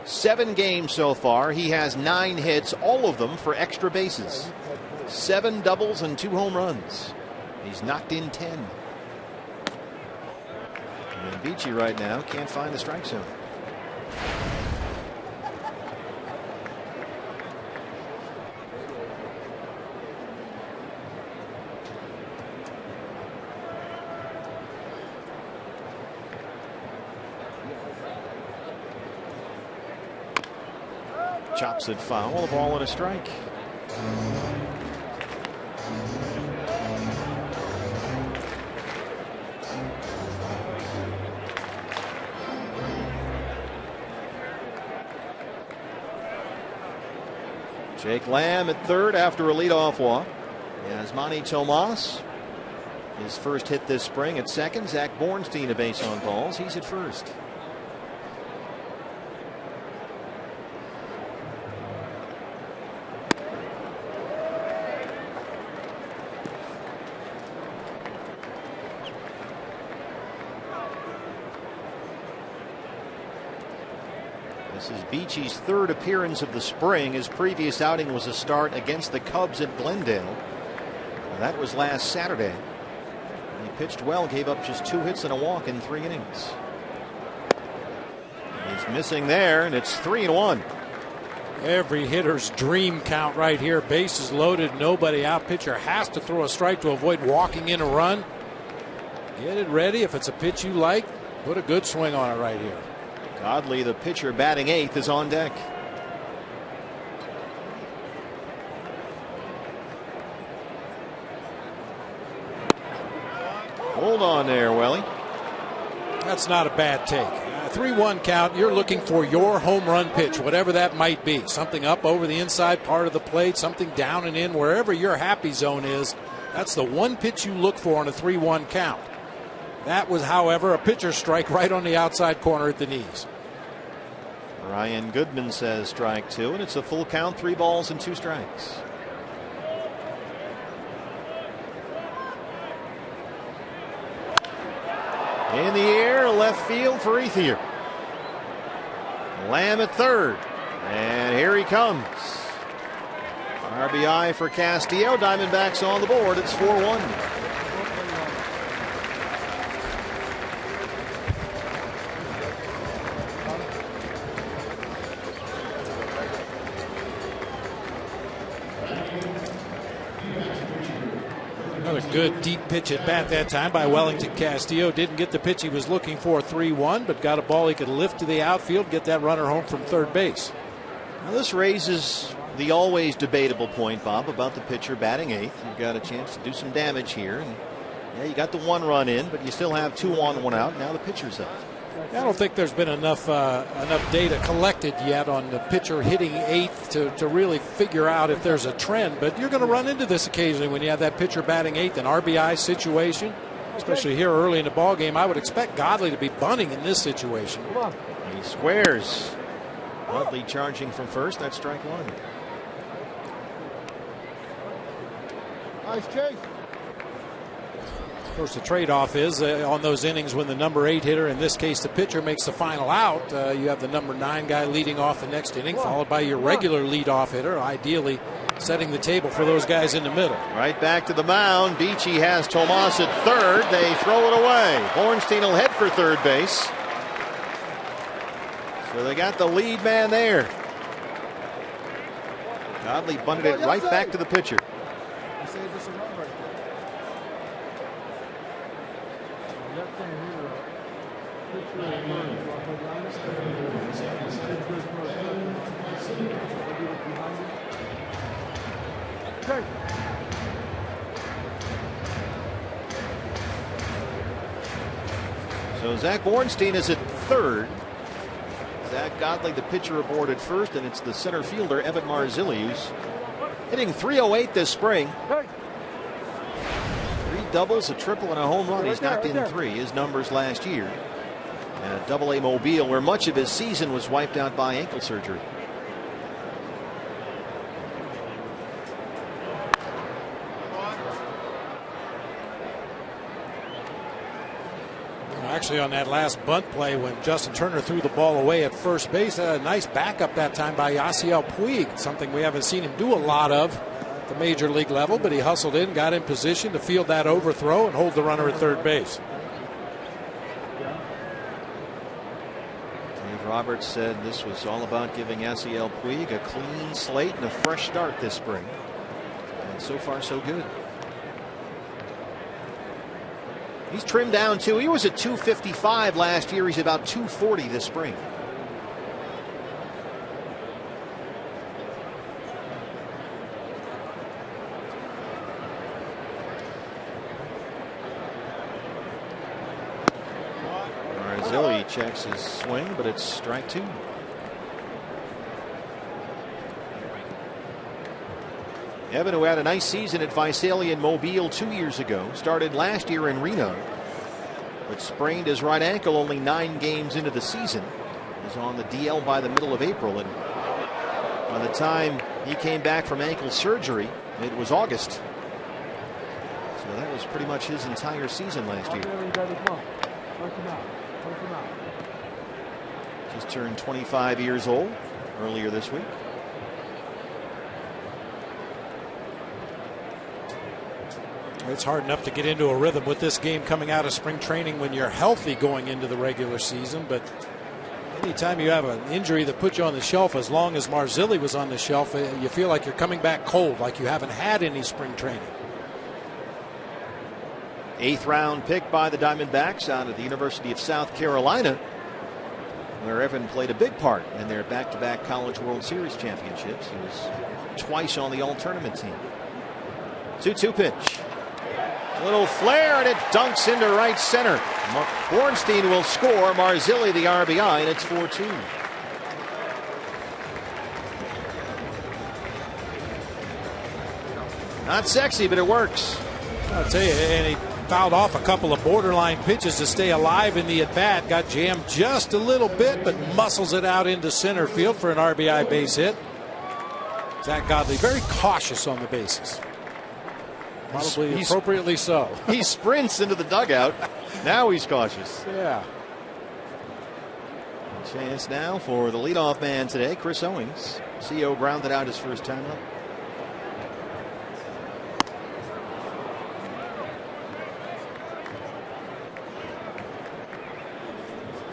7 games so far. He has 9 hits, all of them for extra bases. 7 doubles and 2 home runs. He's knocked in 10. And Beachy right now can't find the strike zone. Chops it foul, a ball and a strike. Jake Lamb at third after a leadoff walk. Yasmani Tomas, his first hit this spring, at second. Zach Bornstein a base on balls. He's at first. This is Beachy's third appearance of the spring. His previous outing was a start against the Cubs at Glendale. That was last Saturday. He pitched well, gave up just 2 hits and a walk in 3 innings. He's missing there, and it's 3-1. Every hitter's dream count right here. Bases loaded, nobody out. Pitcher has to throw a strike to avoid walking in a run. Get it ready. If it's a pitch you like, put a good swing on it right here. Godley, the pitcher batting 8th, is on deck. Hold on there, Welly. That's not a bad take. 3-1 count. You're looking for your home run pitch, whatever that might be. Something up over the inside part of the plate, something down and in, wherever your happy zone is. That's the one pitch you look for on a 3-1 count. That was, however, a pitcher's strike right on the outside corner at the knees. Ryan Goodman says strike 2, and it's a full count, 3 balls and 2 strikes. In the air, left field for Ethier. Lamb at third. And here he comes. RBI for Castillo. Diamondbacks on the board. It's 4-1. Another good deep pitch at bat that time by Wellington Castillo. Didn't get the pitch he was looking for, 3-1, but got a ball he could lift to the outfield, get that runner home from third base. Now this raises the always debatable point, Bob, about the pitcher batting eighth. You've got a chance to do some damage here. And yeah, you got the 1 run in, but you still have 2 on, 1 out. Now the pitcher's up. I don't think there's been enough data collected yet on the pitcher hitting eighth to really figure out if there's a trend. But you're going to run into this occasionally when you have that pitcher batting eighth, an RBI situation, especially here early in the ball game. I would expect Godley to be bunting in this situation. He squares. Godley charging from first. That's strike 1. Nice chase. Of course, the trade-off is on those innings when the number 8 hitter, in this case the pitcher, makes the final out, you have the number 9 guy leading off the next inning, followed by your regular leadoff hitter, ideally setting the table for those guys in the middle. Right back to the mound. Beachy has Tomas at third. They throw it away. Bornstein will head for third base. So they got the lead man there. Godley bunted it right back to the pitcher. So Zach Bornstein is at third. Zach Godley, the pitcher, aboard at first, and it's the center fielder, Evan Marzilli, who's hitting .308 this spring. 3 doubles, a triple, and a home run. He's knocked in 3, his numbers last year. And a Double-A Mobile, where much of his season was wiped out by ankle surgery. Actually, on that last bunt play when Justin Turner threw the ball away at first base, a nice backup that time by Yasiel Puig, something we haven't seen him do a lot of at the major league level, but he hustled in, got in position to field that overthrow and hold the runner at third base. Dave Roberts said this was all about giving Yasiel Puig a clean slate and a fresh start this spring. And so far, so good. He's trimmed down too. He was at 255 last year. He's about 240 this spring. Marzilli checks his swing, but it's strike 2. Evan, who had a nice season at Visalia and Mobile 2 years ago, started last year in Reno, but sprained his right ankle only 9 games into the season. He's on the DL by the middle of April, and by the time he came back from ankle surgery, it was August. So that was pretty much his entire season last year. Just turned 25 years old earlier this week. It's hard enough to get into a rhythm with this game coming out of spring training when you're healthy going into the regular season. But anytime you have an injury that puts you on the shelf, as long as Marzilli was on the shelf, you feel like you're coming back cold, like you haven't had any spring training. 8th round pick by the Diamondbacks out of the University of South Carolina, where Evan played a big part in their back-to-back College World Series championships. He was twice on the All-Tournament team. 2-2 pitch. Little flare, and it dunks into right center. Bornstein will score. Marzilli the RBI, and it's 4-2. Not sexy, but it works. I'll tell you, and he fouled off a couple of borderline pitches to stay alive in the at-bat. Got jammed just a little bit, but muscles it out into center field for an RBI base hit. Zach Godley very cautious on the bases. Probably appropriately so. He sprints into the dugout. Now he's cautious. Yeah. Chance now for the leadoff man today, Chris Owings. CO grounded out his first time up.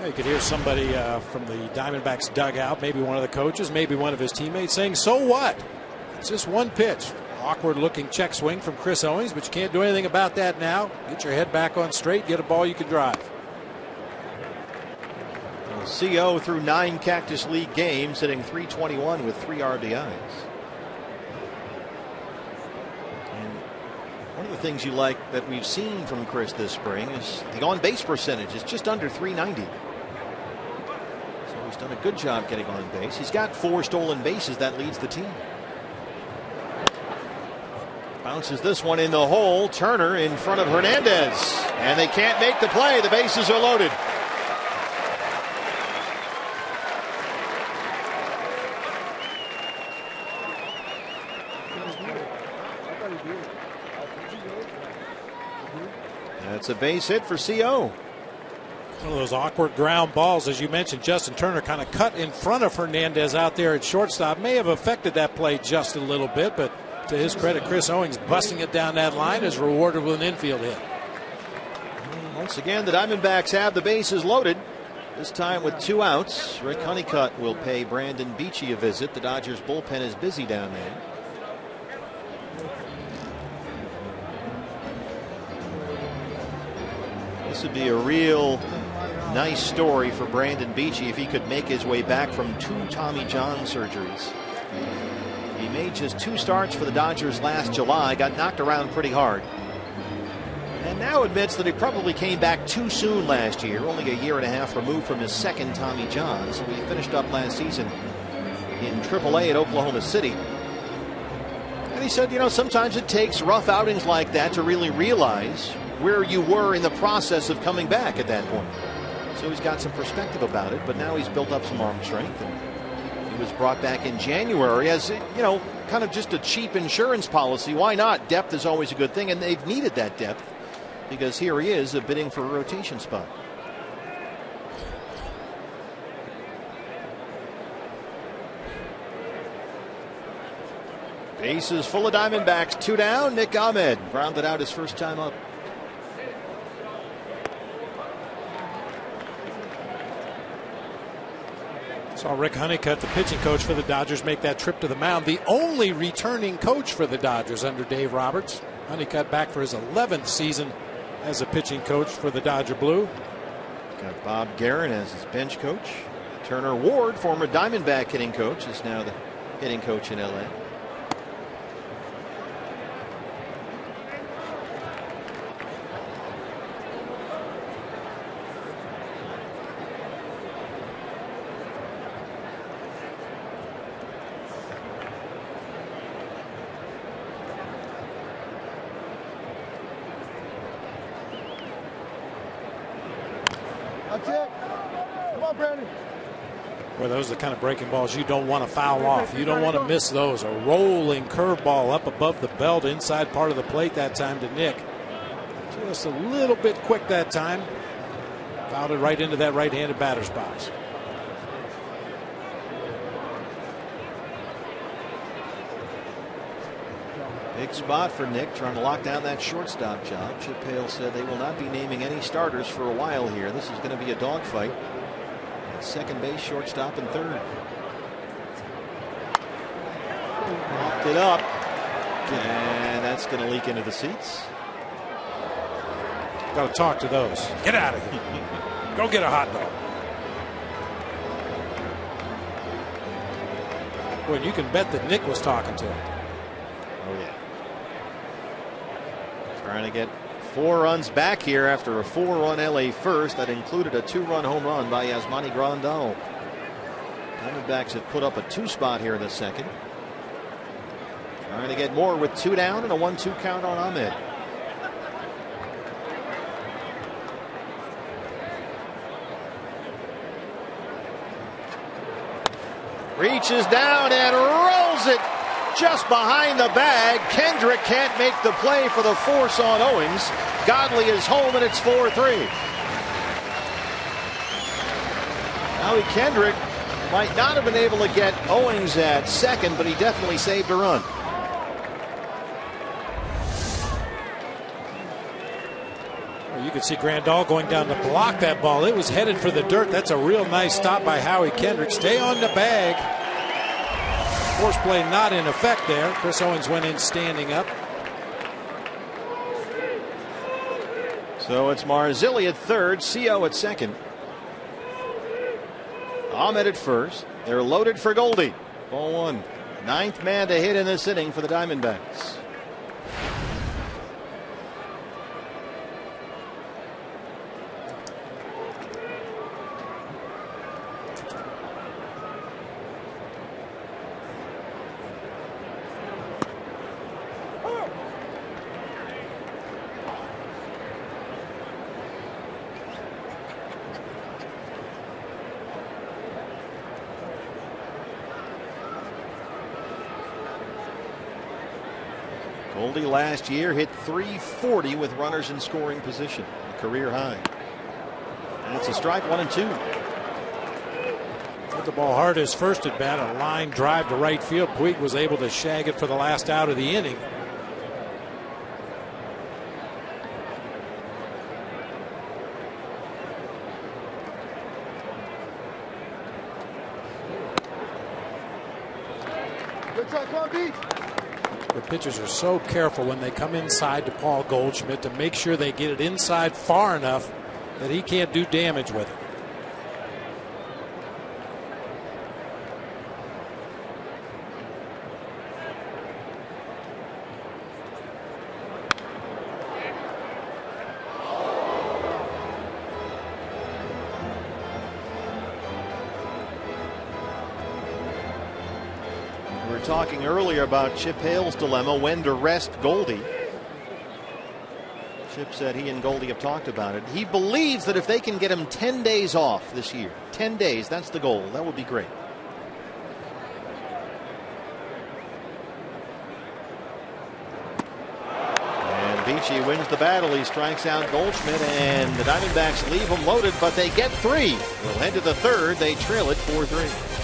You could hear somebody from the Diamondbacks dugout, maybe one of the coaches, maybe one of his teammates, saying, "So what? It's just one pitch." Awkward looking check swing from Chris Owings, but you can't do anything about that now. Get your head back on straight, get a ball you can drive. Well, CO through 9 Cactus League games, hitting .321 with 3 RBIs. And one of the things you like that we've seen from Chris this spring is the on-base percentage. It's just under .390. So he's done a good job getting on base. He's got 4 stolen bases. That leads the team. Bounces this one in the hole. Turner in front of Hernandez. And they can't make the play. The bases are loaded. That's a base hit for CO. One of those awkward ground balls, as you mentioned. Justin Turner kind of cut in front of Hernandez out there at shortstop. May have affected that play just a little bit, but to his credit, Chris Owings busting it down that line is rewarded with an infield hit. Once again, the Diamondbacks have the bases loaded. This time with 2 outs. Rick Honeycutt will pay Brandon Beachy a visit. The Dodgers bullpen is busy down there. This would be a real nice story for Brandon Beachy if he could make his way back from 2 Tommy John surgeries. He made just 2 starts for the Dodgers last July, got knocked around pretty hard, and now admits that he probably came back too soon last year, only a year and a half removed from his 2nd Tommy John. So he finished up last season in AAA at Oklahoma City. And he said, sometimes it takes rough outings like that to really realize where you were in the process of coming back at that point. So he's got some perspective about it, but now he's built up some arm strength, and he was brought back in January as, kind of just a cheap insurance policy. Why not? Depth is always a good thing, and they've needed that depth because here he is bidding for a rotation spot. Bases full of Diamondbacks, 2 down. Nick Ahmed grounded out his first time up. Saw Rick Honeycutt, the pitching coach for the Dodgers, make that trip to the mound. The only returning coach for the Dodgers under Dave Roberts. Honeycutt back for his 11th season as a pitching coach for the Dodger Blue. Got Bob Guerin as his bench coach. Turner Ward, former Diamondback hitting coach, is now the hitting coach in LA. That's it. Come on, Brandon. Well, those are the kind of breaking balls you don't want to foul off. You don't want to miss those. A rolling curveball up above the belt, inside part of the plate that time to Nick. Just a little bit quick that time. Fouled it right into that right-handed batter's box. Big spot for Nick, trying to lock down that shortstop job. Chip Hale said they will not be naming any starters for a while here. This is going to be a dogfight. Second base, shortstop, and third. Locked it up, and that's going to leak into the seats. Go talk to those. Get out of here. Go get a hot dog. Well, you can bet that Nick was talking to him. Oh, yeah. Trying to get 4 runs back here after a 4-run LA first. That included a 2-run home run by Yasmani Grandal. Diamondbacks have put up a 2 spot here in the second. Trying to get more with 2 down and a 1-2 count on Ahmed. Reaches down and rolls it just behind the bag. Kendrick can't make the play for the force on Owings. Godley is home, and it's 4-3. Howie Kendrick might not have been able to get Owings at second, but he definitely saved a run. You can see Grandal going down to block that ball. It was headed for the dirt. That's a real nice stop by Howie Kendrick. Stay on the bag. Force play not in effect there. Chris Owings went in standing up. So it's Marzilli at third, CO at second. Ahmed at first. They're loaded for Goldie. Ball one. Ninth man to hit in this inning for the Diamondbacks. Goldie last year hit .340 with runners in scoring position, a career high. And it's a strike, 1-2. Hit the ball hard his first at bat, a line drive to right field. Puig was able to shag it for the last out of the inning. Good try, come on, Beach. The pitchers are so careful when they come inside to Paul Goldschmidt to make sure they get it inside far enough that he can't do damage with it. Talking earlier about Chip Hale's dilemma, when to rest Goldie. Chip said he and Goldie have talked about it. He believes that if they can get him 10 days off this year, 10 days, that's the goal. That would be great. And Beachy wins the battle. He strikes out Goldschmidt, and the Diamondbacks leave him loaded, but they get three. They'll head to the third. They trail it 4-3.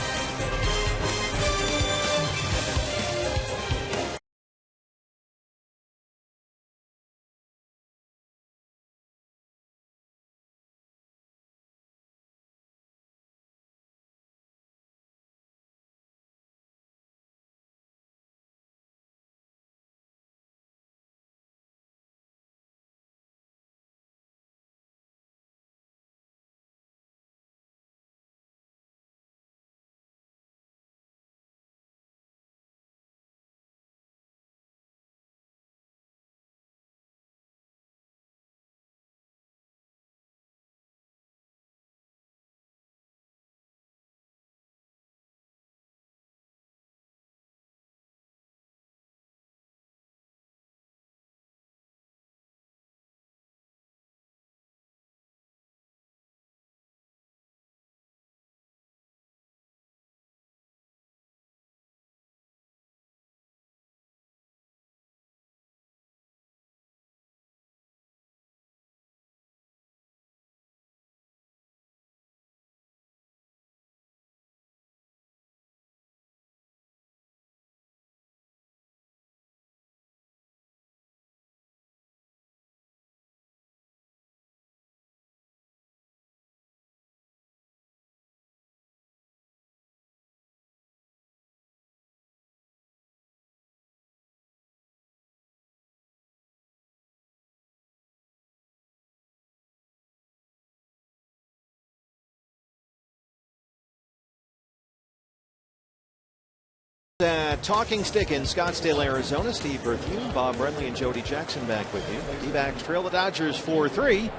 Talking Stick in Scottsdale, Arizona. Steve Berthune, Bob Brenly, and Jody Jackson back with you. D-backs trail the Dodgers 4-3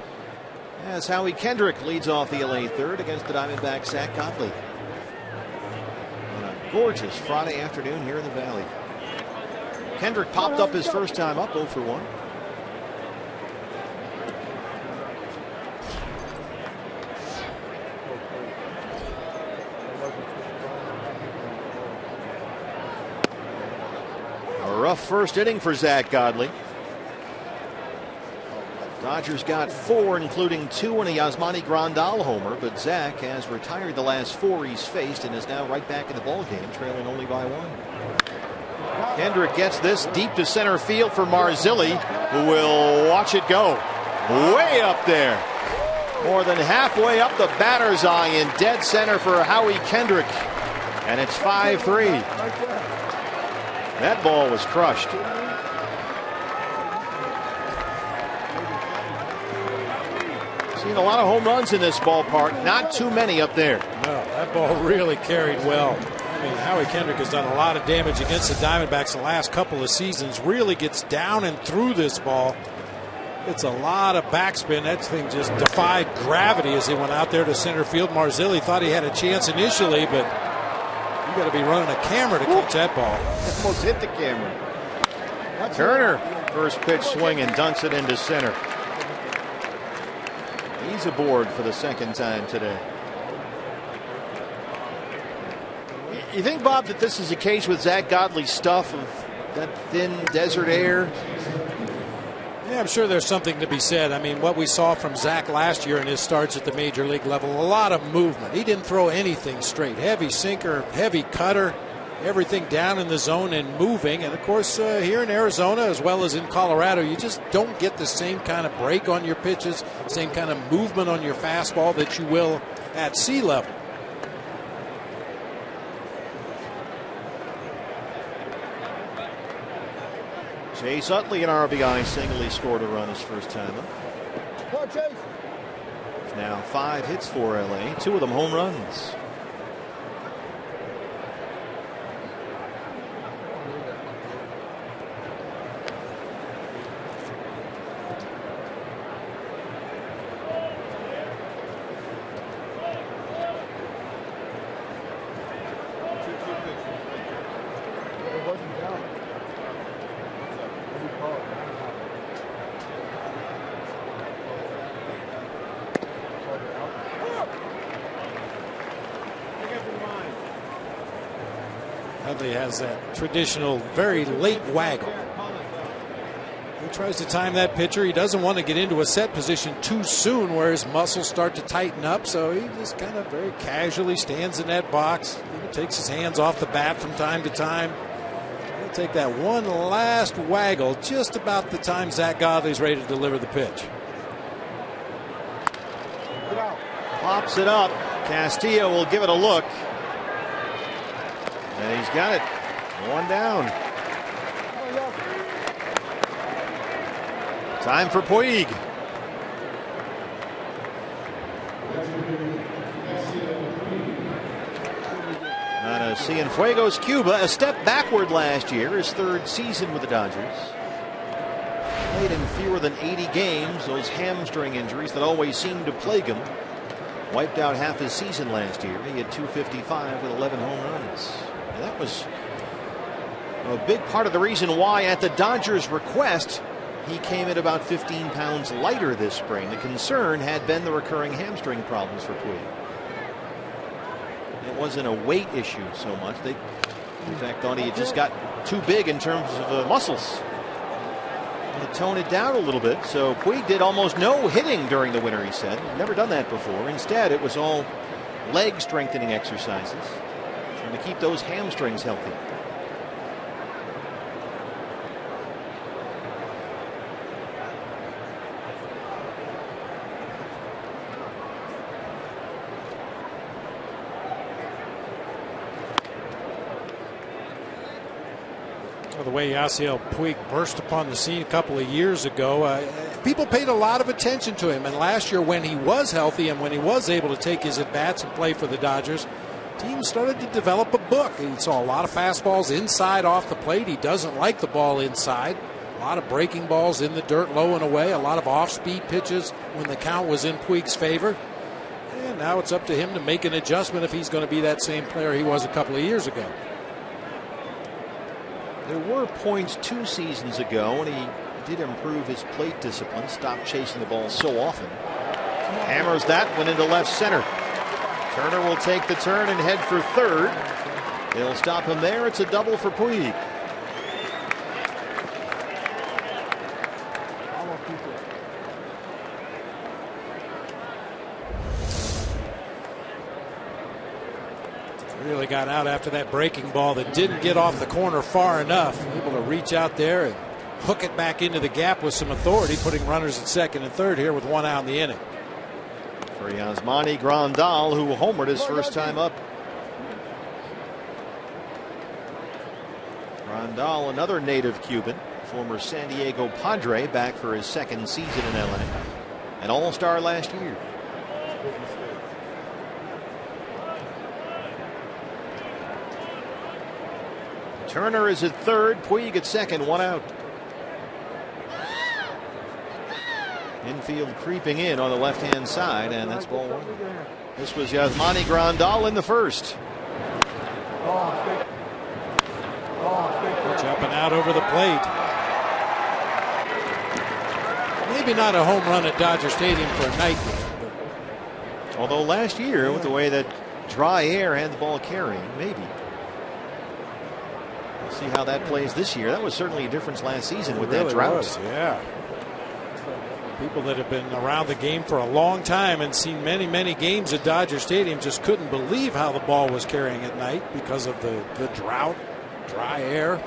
as Howie Kendrick leads off the LA third against the Diamondbacks' Zach Godley on a gorgeous Friday afternoon here in the Valley. Kendrick popped up his first time up, 0-for-1. Rough first inning for Zach Godley. Dodgers got 4, including 2 in a Yasmani Grandal homer, but Zach has retired the last 4 he's faced and is now right back in the ballgame, trailing only by 1. Kendrick gets this deep to center field for Marzilli, who will watch it go way up there. More than halfway up the batter's eye in dead center for Howie Kendrick. And it's 5-3. That ball was crushed. Seen a lot of home runs in this ballpark. Not too many up there. No, that ball really carried well. I mean, Howie Kendrick has done a lot of damage against the Diamondbacks the last couple of seasons. Really gets down and through this ball. It's a lot of backspin. That thing just defied gravity as he went out there to center field. Marzilli thought he had a chance initially, but you got to be running a camera to catch that ball. Almost hit the camera. Turner, first pitch swing and dunks it into center. He's aboard for the second time today. You think, Bob, that this is a case with Zach Godley's stuff of that thin desert air? Yeah, I'm sure there's something to be said. I mean, what we saw from Zach last year in his starts at the major league level, a lot of movement. He didn't throw anything straight. Heavy sinker, heavy cutter, everything down in the zone and moving. And, of course, here in Arizona as well as in Colorado, you just don't get the same kind of break on your pitches, same kind of movement on your fastball that you will at sea level. Chase Utley, an RBI single. He scored a run his first time up. Now 5 hits for LA, 2 of them home runs. Utley has that traditional very late waggle. He tries to time that pitcher. He doesn't want to get into a set position too soon where his muscles start to tighten up, so he just kind of very casually stands in that box. He takes his hands off the bat from time to time. He'll take that one last waggle just about the time Zach Godley's ready to deliver the pitch. Pops it up. Castillo will give it a look. And he's got it. 1 down. Time for Puig. On a Cienfuegos Cuba, a step backward last year, his 3rd season with the Dodgers. Played in fewer than 80 games. Those hamstring injuries that always seem to plague him wiped out half his season last year. He had 255 with 11 home runs. And that was a big part of the reason why, at the Dodgers' request, he came in about 15 pounds lighter this spring. The concern had been the recurring hamstring problems for Puig. It wasn't a weight issue so much. They, in fact, thought he had just got too big in terms of muscles. To tone it down a little bit. So Puig did almost no hitting during the winter, he said. Never done that before. Instead, it was all leg strengthening exercises, trying to keep those hamstrings healthy. The way Yasiel Puig burst upon the scene a couple of years ago, people paid a lot of attention to him. And last year, when he was healthy and when he was able to take his at-bats and play for the Dodgers, teams started to develop a book. He saw a lot of fastballs inside off the plate. He doesn't like the ball inside. A lot of breaking balls in the dirt low and away. A lot of off-speed pitches when the count was in Puig's favor. And now it's up to him to make an adjustment if he's going to be that same player he was a couple of years ago. There were points 2 seasons ago when he did improve his plate discipline, stopped chasing the ball so often. Hammers that one into left center. Turner will take the turn and head for third. They'll stop him there. It's a double for Puig. Really got out after that breaking ball that didn't get off the corner far enough. Able to reach out there and hook it back into the gap with some authority, putting runners at second and third here with 1 out in the inning. For Yasmani Grandal, who homered his first time up. Grandal, another native Cuban, former San Diego Padre, back for his second season in LA. An all-star last year. Turner is at third, Puig at second, 1 out. Infield creeping in on the left-hand side, and that's ball 1. This was Yasmani Grandal in the first. Pitch up and out over the plate. Maybe not a home run at Dodger Stadium for a night game. Although last year, with the way that dry air had the ball carrying, maybe. We'll see how that plays this year. That was certainly a difference last season with that drought. Was, yeah. People that have been around the game for a long time and seen many, many games at Dodger Stadium just couldn't believe how the ball was carrying at night because of the drought, dry air.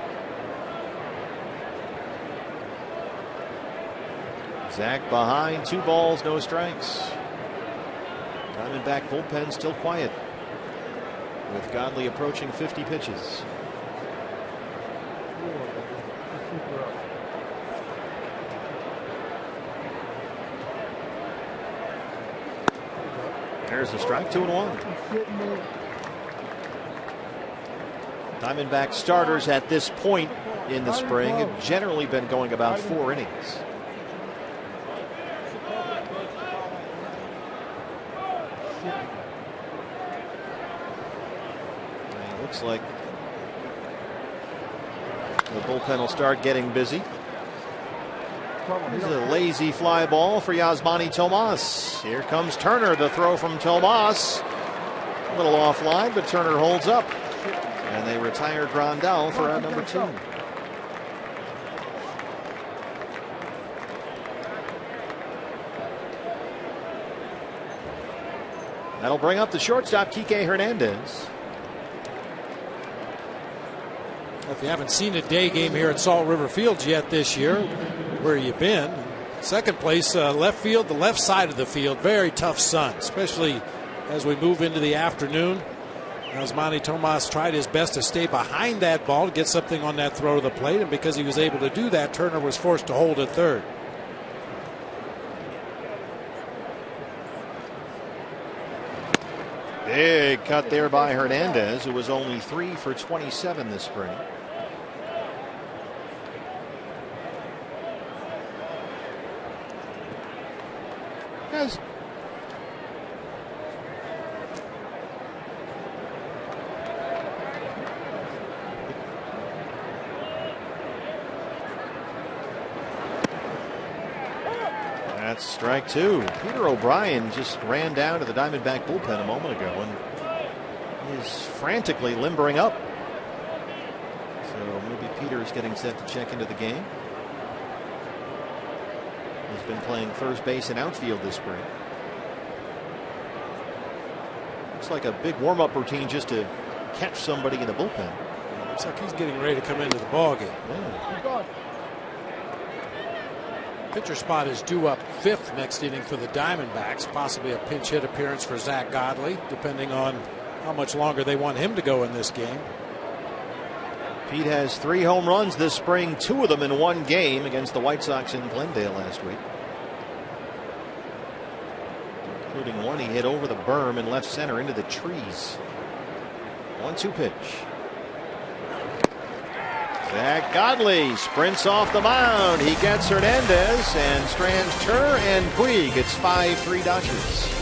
Zach behind, 2 balls, no strikes. Diamondback bullpen still quiet, with Godley approaching 50 pitches. There's a strike, 2-1. Diamondback starters at this point in the spring have generally been going about 4 innings. It looks like the bullpen will start getting busy. Here's a lazy fly ball for Yasmani Tomas. Here comes Turner, the throw from Tomas. A little offline, but Turner holds up. And they retire Grandal for out number 2. That'll bring up the shortstop, Kike Hernandez. If you haven't seen a day game here at Salt River Fields yet this year, where you been? Second place, left field, the left side of the field. Very tough sun, especially as we move into the afternoon. Yasmani Tomas tried his best to stay behind that ball to get something on that throw to the plate, and because he was able to do that, Turner was forced to hold at third. Big cut there by Hernandez, who was only 3 for 27 this spring. Yes. That's strike 2. Peter O'Brien just ran down to the Diamondback bullpen a moment ago and is frantically limbering up. So maybe Peter's getting set to check into the game. He's been playing first base and outfield this spring. Looks like a big warm-up routine just to catch somebody in the bullpen. Looks like he's getting ready to come into the ballgame. Yeah. Pitcher spot is due up 5th next inning for the Diamondbacks. Possibly a pinch hit appearance for Zach Godley, depending on how much longer they want him to go in this game. Pete has 3 home runs this spring, 2 of them in 1 game against the White Sox in Glendale last week, including one he hit over the berm in left center into the trees. 1-2 pitch. Zach Godley sprints off the mound. He gets Hernandez and strands Turner and Puig. It's 5-3 Dodgers.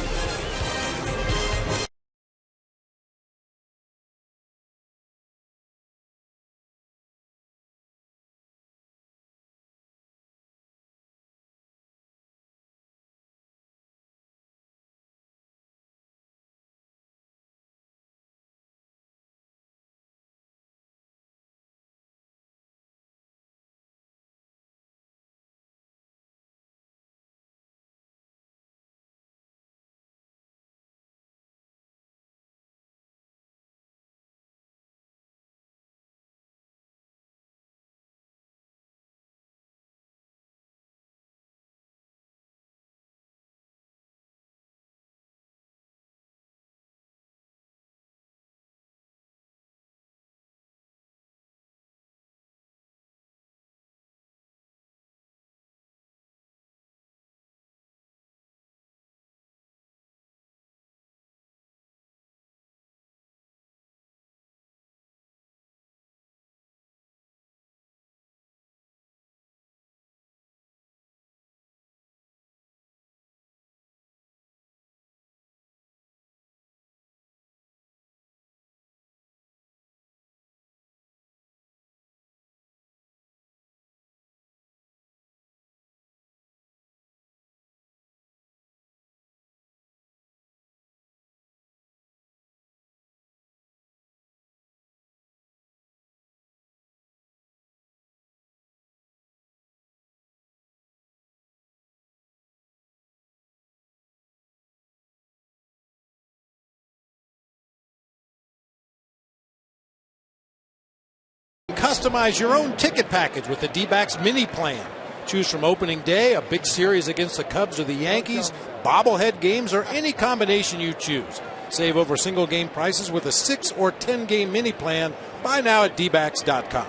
customize your own ticket package with the D-backs mini plan. Choose from opening day, a big series against the Cubs or the Yankees, bobblehead games, or any combination you choose. Save over single game prices with a 6 or 10 game mini plan. Buy now at dbacks.com.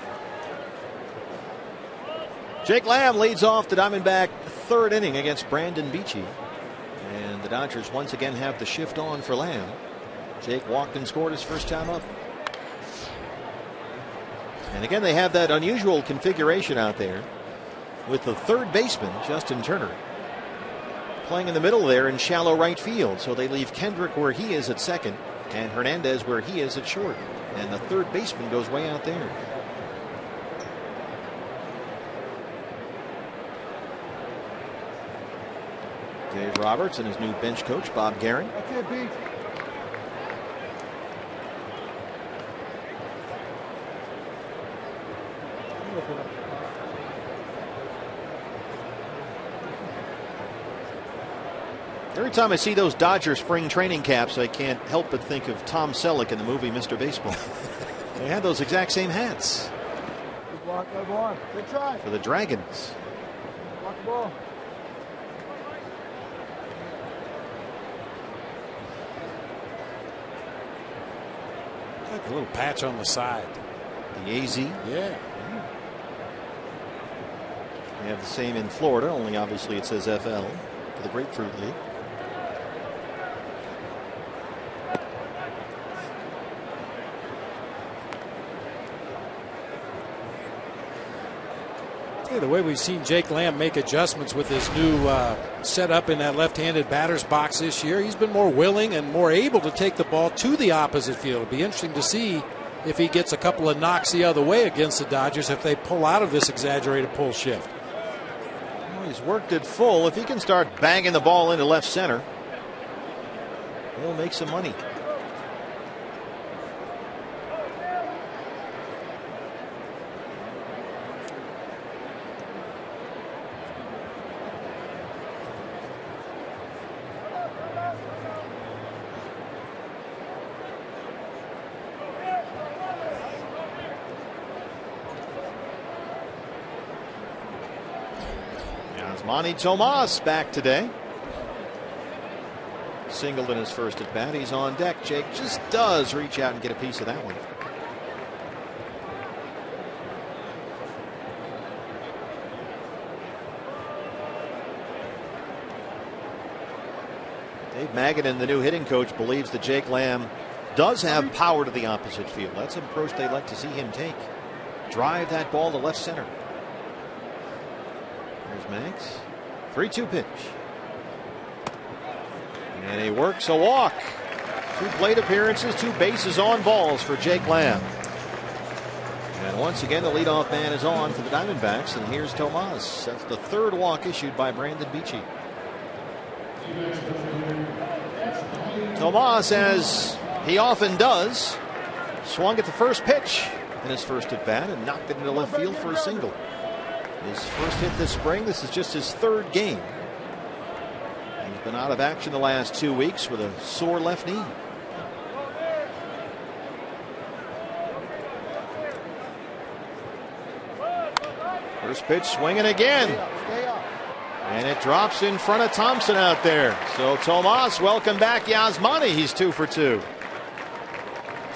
Jake Lamb leads off the Diamondback third inning against Brandon Beachy. And the Dodgers once again have the shift on for Lamb. Jake walked and scored his first time up. And again, they have that unusual configuration out there with the third baseman, Justin Turner, playing in the middle there in shallow right field. So they leave Kendrick where he is at second and Hernandez where he is at short. And the third baseman goes way out there. Dave Roberts and his new bench coach, Bob Guerin. That's it, Beach. Every time I see those Dodger spring training caps, I can't help but think of Tom Selleck in the movie Mr. Baseball. They had those exact same hats. Good block, good ball. Good try. For the Dragons. Block the ball. Like a little patch on the side. The AZ. Yeah. They have the same in Florida, only obviously it says FL for the Grapefruit League. Yeah, the way we've seen Jake Lamb make adjustments with his new setup in that left-handed batter's box this year, he's been more willing and more able to take the ball to the opposite field. It'll be interesting to see if he gets a couple of knocks the other way against the Dodgers if they pull out of this exaggerated pull shift. Well, he's worked it full. If he can start banging the ball into left center, he'll make some money. Manny Tomas back today. Singled in his first at bat. He's on deck. Jake just does reach out and get a piece of that one. Dave Magadan, the new hitting coach, believes that Jake Lamb does have power to the opposite field. That's an approach they'd like to see him take. Drive that ball to left center. There's Max. 3-2 pitch. And he works a walk. 2 plate appearances, 2 bases on balls for Jake Lamb. And once again, the leadoff man is on for the Diamondbacks. And here's Tomas. That's the 3rd walk issued by Brandon Beachy. Tomas, as he often does, swung at the first pitch in his first at bat and knocked it into left field for a single. His first hit this spring. This is just his 3rd game. He's been out of action the last 2 weeks with a sore left knee. First pitch swinging again. And it drops in front of Thompson out there. So Tomas, welcome back Yasmani. He's 2 for 2.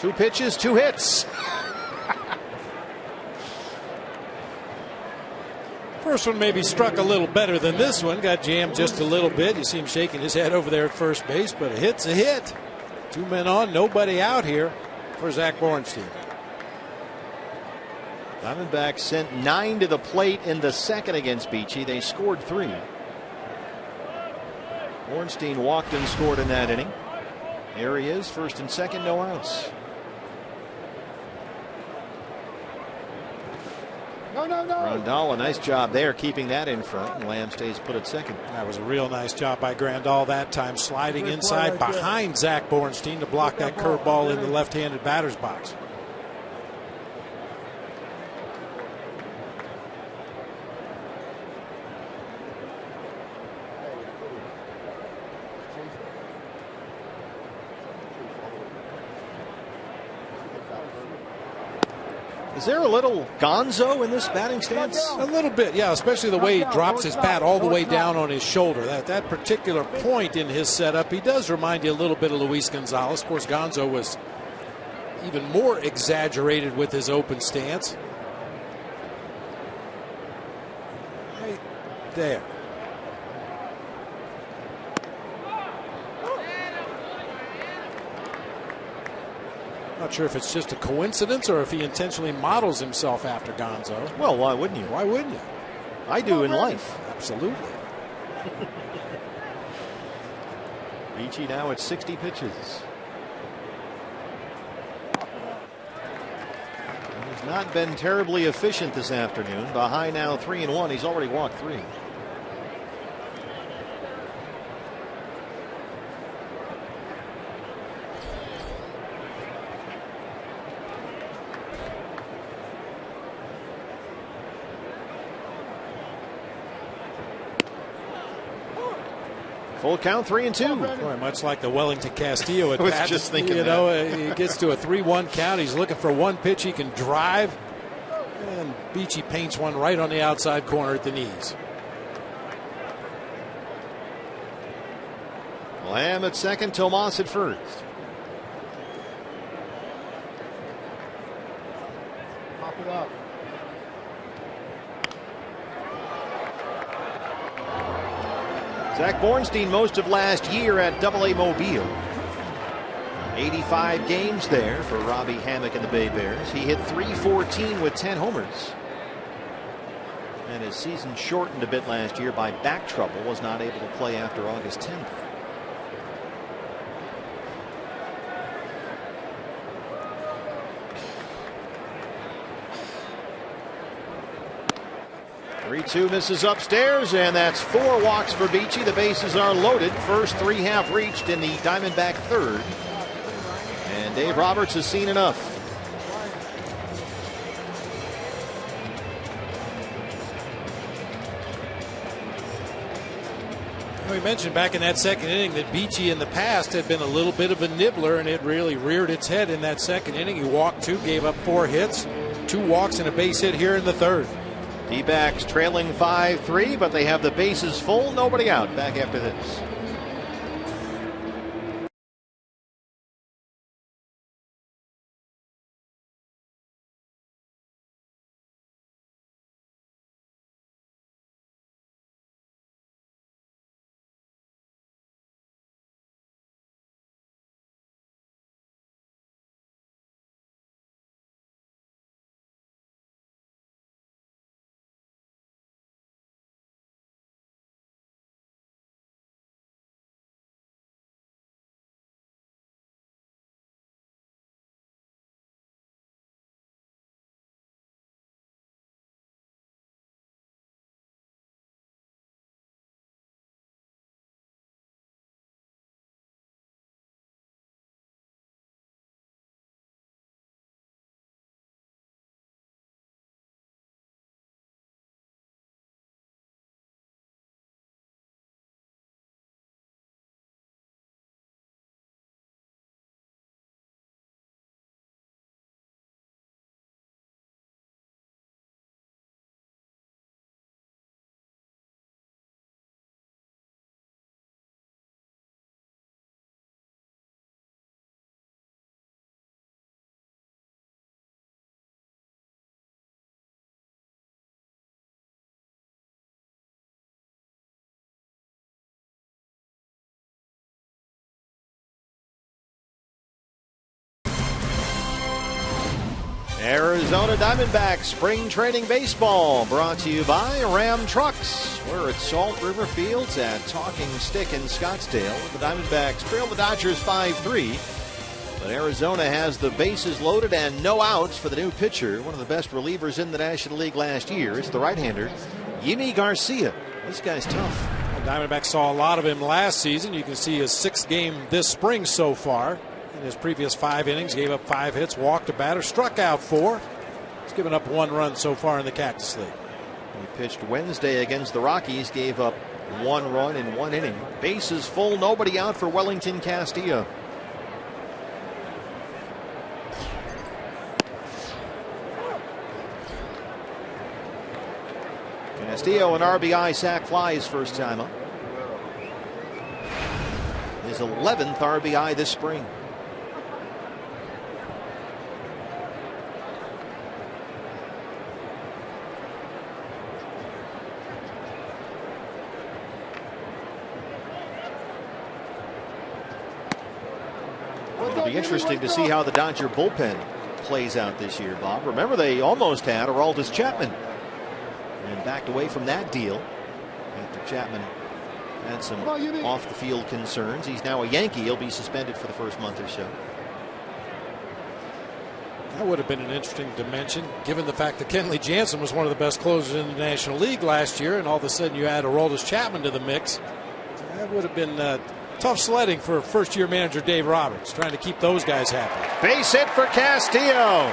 2 pitches, 2 hits. First one maybe struck a little better than this one. Got jammed just a little bit. You see him shaking his head over there at first base, but a hit's a hit. 2 men on, nobody out here for Zach Borenstein. Diamondbacks sent 9 to the plate in the second against Beachy. They scored 3. Borenstein walked and scored in that inning. There he is, first and second, no outs. No. Grandal, a nice job there keeping that in front, and Lamb stays put at second. That was a real nice job by Grandal that time, sliding inside behind Zach Borenstein to block that curveball in the left-handed batter's box. Is there a little gonzo in this batting stance? A little bit, yeah, especially the way he drops his bat all the way down on his shoulder. That particular point in his setup, he does remind you a little bit of Luis Gonzalez. Of course, Gonzo was even more exaggerated with his open stance. Right there. Not sure if it's just a coincidence or if he intentionally models himself after Gonzo. Well, why wouldn't you? Why wouldn't you? I do in life. Absolutely. Beachy now at 60 pitches. He's not been terribly efficient this afternoon. Behind now 3-1. He's already walked 3. Full count, 3-2. Boy, much like the Wellington Castillo at I was bat. just thinking you know, he gets to a 3-1 count. He's looking for one pitch he can drive. And Beachy paints one right on the outside corner at the knees. Lamb at second, Tomas at first. Pop it up. Zach Bornstein most of last year at AA Mobile. 85 games there for Robbie Hammock and the Bay Bears. He hit .314 with 10 homers. And his season shortened a bit last year by back trouble. Was not able to play after August 10th. Three-two misses upstairs, and that's 4 walks for Beachy. The bases are loaded. First 3 have reached in the Diamondback third. And Dave Roberts has seen enough. We mentioned back in that second inning that Beachy in the past had been a little bit of a nibbler, and it really reared its head in that second inning. He walked 2, gave up 4 hits, 2 walks and a base hit here in the third. D-backs trailing 5-3, but they have the bases full, nobody out. Back after this. Arizona Diamondbacks spring training baseball brought to you by Ram Trucks. We're at Salt River Fields at Talking Stick in Scottsdale. The Diamondbacks trail the Dodgers 5-3. But Arizona has the bases loaded and no outs for the new pitcher, one of the best relievers in the National League last year. It's the right-hander, Yimi Garcia. This guy's tough. Well, Diamondbacks saw a lot of him last season. You can see his 6th game this spring so far. In his previous 5 innings, gave up 5 hits, walked a batter, struck out 4. He's given up 1 run so far in the Cactus League. He pitched Wednesday against the Rockies, gave up 1 run in 1 inning. Bases full, nobody out for Wellington Castillo. Castillo, an RBI sac fly his first time up. His 11th RBI this spring. It'll be interesting to see how the Dodger bullpen plays out this year, Bob. Remember, they almost had Aroldis Chapman and backed away from that deal after Chapman had some off the field concerns. He's now a Yankee. He'll be suspended for the first month or so. That would have been an interesting dimension, given the fact that Kenley Jansen was one of the best closers in the National League last year, and all of a sudden you add Aroldis Chapman to the mix. That would have been tough sledding for first-year manager Dave Roberts, trying to keep those guys happy. Base hit for Castillo.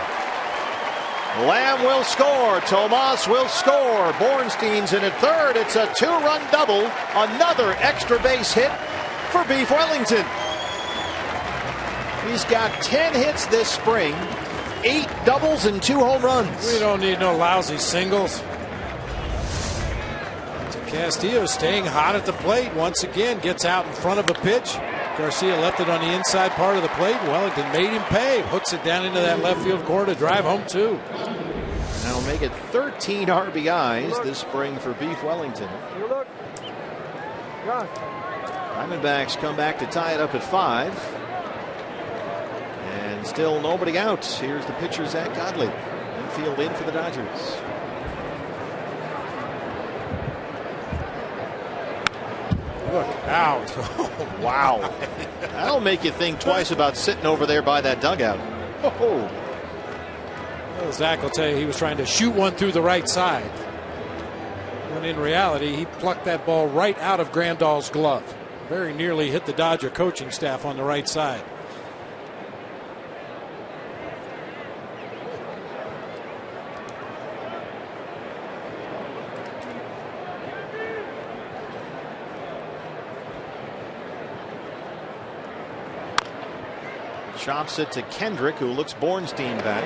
Lamb will score. Tomas will score. Bornstein's in at third. It's a 2-run double. Another extra base hit for Beef Wellington. He's got 10 hits this spring, 8 doubles and 2 home runs. We don't need no lousy singles. Castillo staying hot at the plate once again, gets out in front of a pitch. Garcia left it on the inside part of the plate. Wellington made him pay. Hooks it down into that left field corner to drive home 2. That'll make it 13 RBIs this spring for Beef Wellington. Diamondbacks come back to tie it up at 5. And still nobody out. Here's the pitcher, Zach Godley. Infield in for the Dodgers. Look out. Wow. That'll make you think twice about sitting over there by that dugout. Oh. Well, Zach will tell you he was trying to shoot one through the right side, when in reality he plucked that ball right out of Grandal's glove. Very nearly hit the Dodger coaching staff on the right side. Chops it to Kendrick, who looks Bornstein back.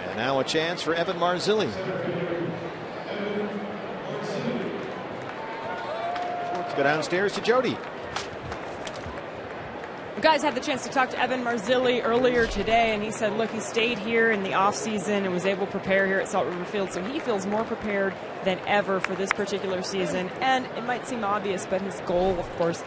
And now a chance for Evan Marzilli. Let's go downstairs to Jody. You guys had the chance to talk to Evan Marzilli earlier today, and he said, look, he stayed here in the offseason and was able to prepare here at Salt River Field, so he feels more prepared than ever for this particular season. And it might seem obvious, but his goal, of course,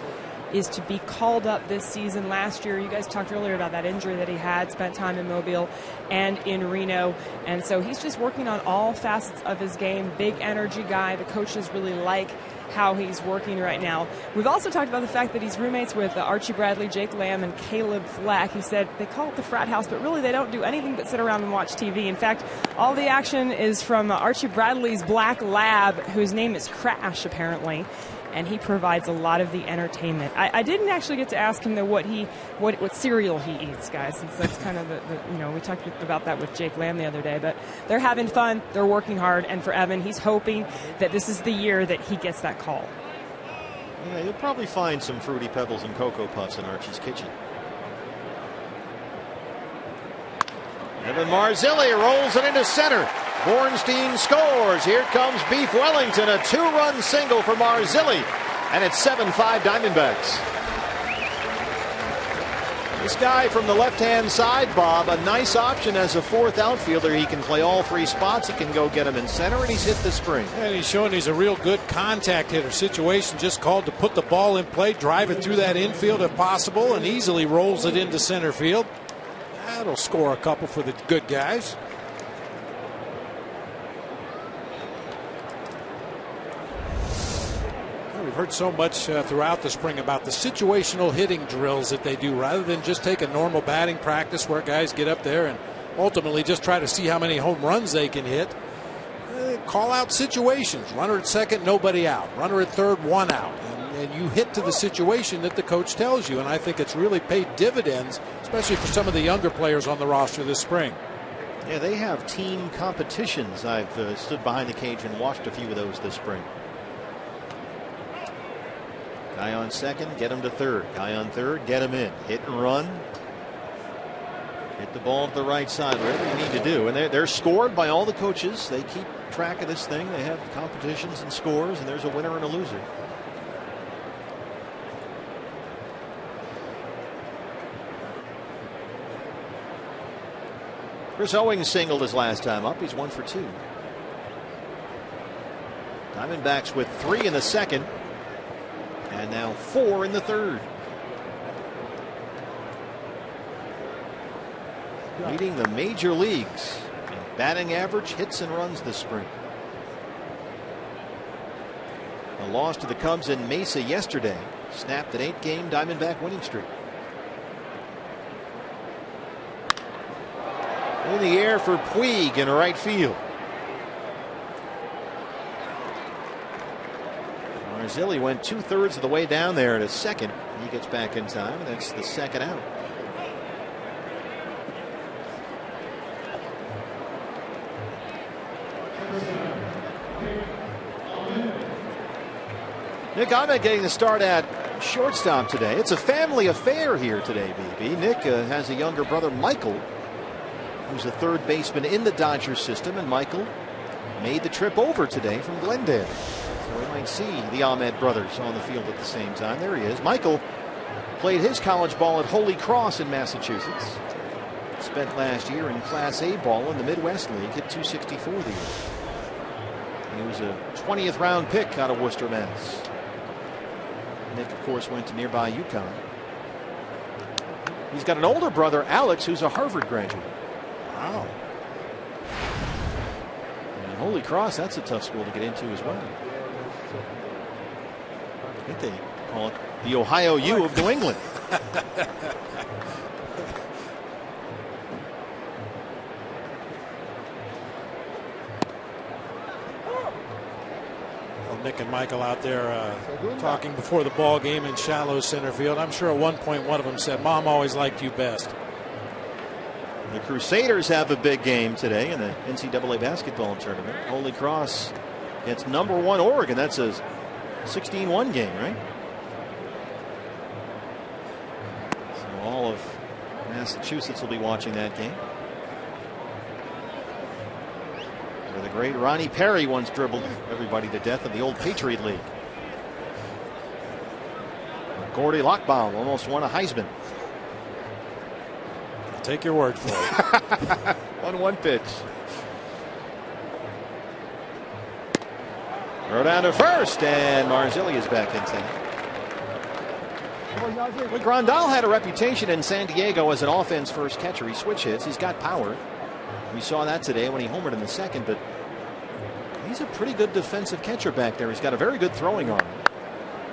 is to be called up this season. Last year, you guys talked earlier about that injury that he had, spent time in Mobile and in Reno. And so he's just working on all facets of his game. Big energy guy. The coaches really like how he's working right now. We've also talked about the fact that he's roommates with Archie Bradley, Jake Lamb, and Caleb Fleck. He said they call it the frat house, but really they don't do anything but sit around and watch TV. In fact, all the action is from Archie Bradley's black lab, whose name is Crash, apparently. And he provides a lot of the entertainment. I didn't actually get to ask him though what cereal he eats, guys, since that's kind of the we talked about that with Jake Lamb the other day. But they're having fun, they're working hard, and for Evan, he's hoping that this is the year that he gets that call. Yeah, you'll probably find some Fruity Pebbles and Cocoa Puffs in Archie's kitchen. Evan Marzilli rolls it into center. Bornstein scores. Here comes Beef Wellington. A 2-run single for Marzilli. And it's 7-5 Diamondbacks. This guy from the left-hand side, Bob, a nice option as a fourth outfielder. He can play all 3 spots. He can go get him in center, and he's hit this spring. And he's showing he's a real good contact hitter. Situation just called to put the ball in play, drive it through that infield if possible, and easily rolls it into center field. That'll score a couple for the good guys. We've heard so much throughout the spring about the situational hitting drills that they do, rather than just take a normal batting practice where guys get up there and ultimately just try to see how many home runs they can hit. Call out situations. Runner at second, nobody out. Runner at third, 1 out. And you hit to the situation that the coach tells you. And I think it's really paid dividends, especially for some of the younger players on the roster this spring. Yeah, they have team competitions. I've stood behind the cage and watched a few of those this spring. Guy on second, get him to third. Guy on third, get him in. Hit and run. Hit the ball to the right side, whatever you need to do. And they're scored by all the coaches. They keep track of this thing. They have competitions and scores, and there's a winner and a loser. Chris Owings singled his last time up. He's 1 for 2. Diamondbacks with 3 in the second, and now 4 in the third. Leading the major leagues in batting average, hits, and runs this spring. A loss to the Cubs in Mesa yesterday snapped an 8-game Diamondback winning streak. In the air for Puig in right field. Marzilli went 2/3 of the way down there to second. He gets back in time, and that's the second out. Nick Ahmed getting the start at shortstop today. It's a family affair here today, BB. Nick has a younger brother, Michael, who's a third baseman in the Dodgers system, and Michael made the trip over today from Glendale. So we might see the Ahmed brothers on the field at the same time. There he is. Michael played his college ball at Holy Cross in Massachusetts. Spent last year in Class A ball in the Midwest League, hit .264 the year. He was a 20th round pick out of Worcester, Mass. Nick, of course, went to nearby UConn. He's got an older brother, Alex, who's a Harvard graduate. Wow. And Holy Cross, that's a tough school to get into as well. I think they call it the Ohio U of New England. Nick and Michael out there talking before the ball game in shallow center field. I'm sure at one point one of them said, "Mom always liked you best." The Crusaders have a big game today in the NCAA basketball tournament. Holy Cross gets #1 Oregon. That's a 16-1 game, right? So all of Massachusetts will be watching that game. Where the great Ronnie Perry once dribbled everybody to death in the old Patriot League. Gordy Lockbaum almost won a Heisman. I'll take your word for it. 1-1 pitch. Throw down to first, and Marzilli is back in town. Well, Grandal had a reputation in San Diego as an offense-first catcher. He switch hits. He's got power. We saw that today when he homered in the second, but he's a pretty good defensive catcher back there. He's got a very good throwing arm.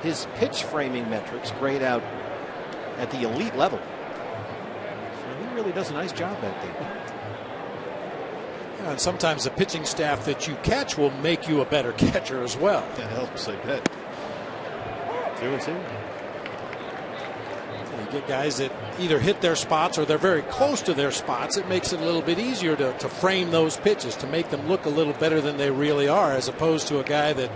His pitch framing metrics grade out at the elite level. So he really does a nice job back there. Yeah, and sometimes the pitching staff that you catch will make you a better catcher as well. That helps, I bet. 2-2. You get guys that either hit their spots or they're very close to their spots. It makes it a little bit easier to frame those pitches, to make them look a little better than they really are, as opposed to a guy that,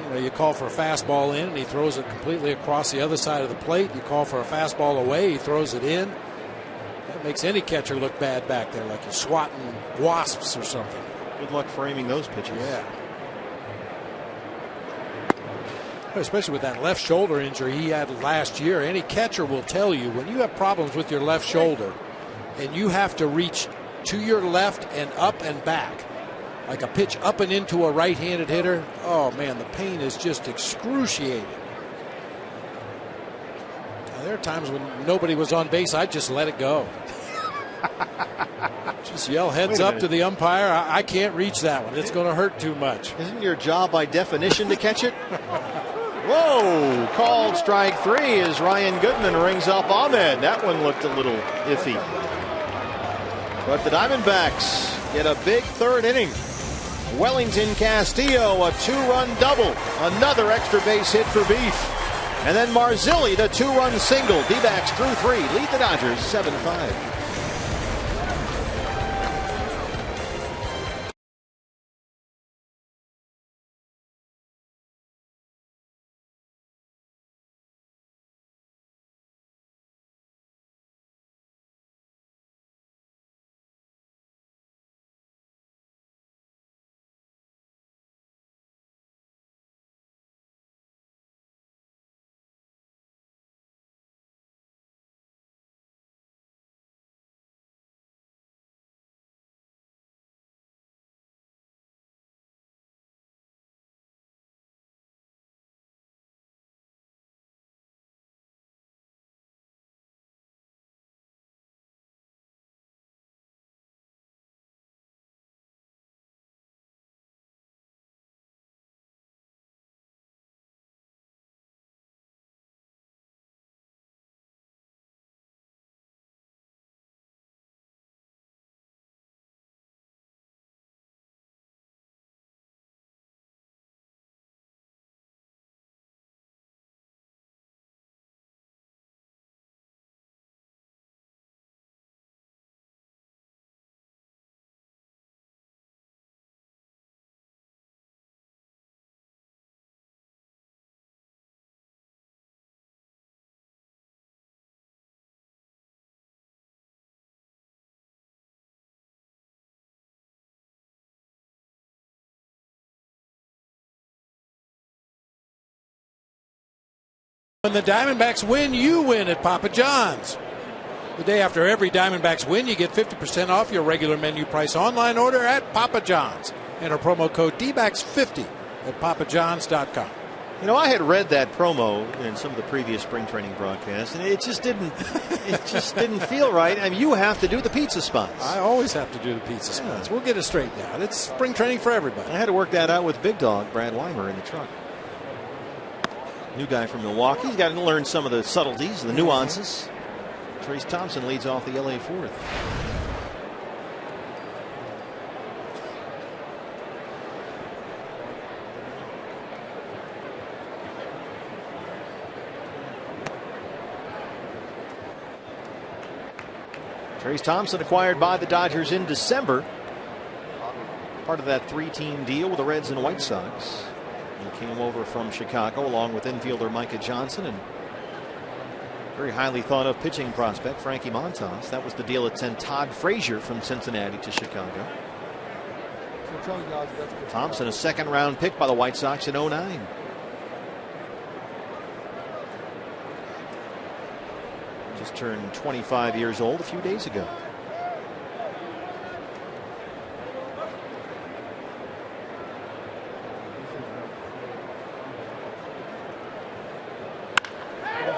you know, you call for a fastball in and he throws it completely across the other side of the plate. You call for a fastball away, he throws it in. That makes any catcher look bad back there, like you're swatting wasps or something. Good luck framing those pitches. Yeah. Especially with that left shoulder injury he had last year. Any catcher will tell you when you have problems with your left shoulder and you have to reach to your left and up and back, like a pitch up and into a right-handed hitter. Oh man, the pain is just excruciating. Now, there are times when nobody was on base, I'd just let it go. Just yell heads up to the umpire. I can't reach that one. It's going to hurt too much. Isn't your job by definition to catch it? Whoa, called strike 3 as Ryan Goodman rings up Ahmed. That one looked a little iffy. But the Diamondbacks get a big third inning. Wellington Castillo, a 2-run double. Another extra base hit for Beef. And then Marzilli, the 2-run single. D-backs through 3, lead the Dodgers 7-5. When the Diamondbacks win, you win at Papa John's. The day after every Diamondbacks win, you get 50% off your regular menu price online order at Papa John's. Enter promo code DBACKS50 at papajohns.com. You know, I had read that promo in some of the previous spring training broadcasts, and it just didn't feel right. I mean, you have to do the pizza spots. I always have to do the pizza spots. We'll get it straightened out. It's spring training for everybody. I had to work that out with Big Dog, Brad Weimer, in the truck. New guy from Milwaukee. He's got to learn some of the subtleties, the nuances. Trace Thompson leads off the LA fourth. Trace Thompson acquired by the Dodgers in December. Part of that three-team deal with the Reds and White Sox. He came over from Chicago along with infielder Micah Johnson and very highly thought of pitching prospect Frankie Montas. That was the deal that sent Todd Frazier from Cincinnati to Chicago. Thompson, a second-round pick by the White Sox in 2009. Just turned 25 years old a few days ago.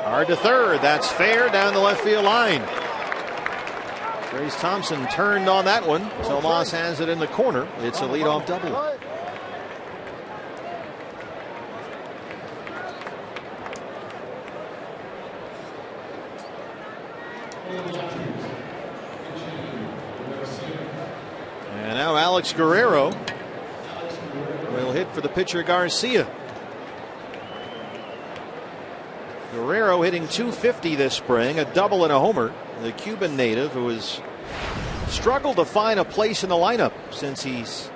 Hard to third. That's fair down the left field line. Trace Thompson turned on that one. Tomas has it in the corner. It's a leadoff double. And now Alex Guerrero will hit for the pitcher Garcia. Guerrero hitting .250 this spring, a double and a homer. The Cuban native who has struggled to find a place in the lineup since he's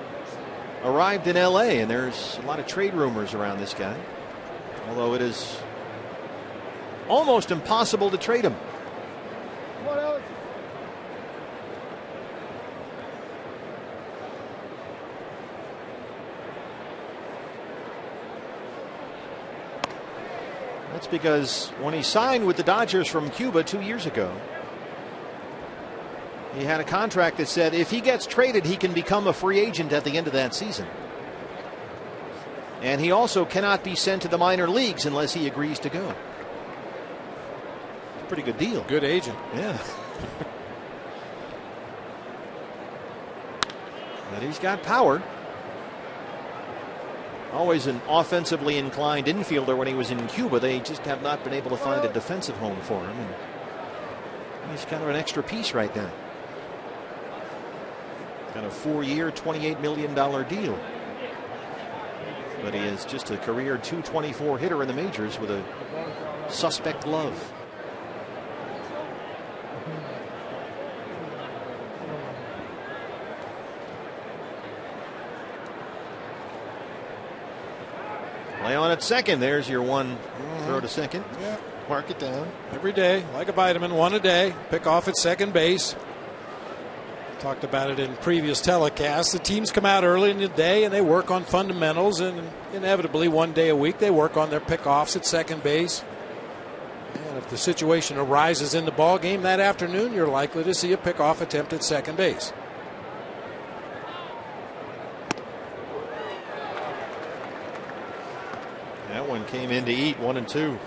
arrived in LA, and there's a lot of trade rumors around this guy. Although it is almost impossible to trade him. That's because when he signed with the Dodgers from Cuba 2 years ago, he had a contract that said if he gets traded, he can become a free agent at the end of that season. And he also cannot be sent to the minor leagues unless he agrees to go. It's a pretty good deal. Good agent. Yeah. But he's got power. Always an offensively inclined infielder when he was in Cuba. They just have not been able to find a defensive home for him. And he's kind of an extra piece right now. Got a 4-year, $28 million deal. But he is just a career .224 hitter in the majors with a suspect glove. Play on at second. There's your one throw to second. Yeah. Mark it down. Every day, like a vitamin, one a day. Pick off at second base. Talked about it in previous telecasts. The teams come out early in the day and they work on fundamentals, and inevitably one day a week they work on their pickoffs at second base. And if the situation arises in the ball game that afternoon, you're likely to see a pickoff attempt at second base. That one came in to eat, 1-2.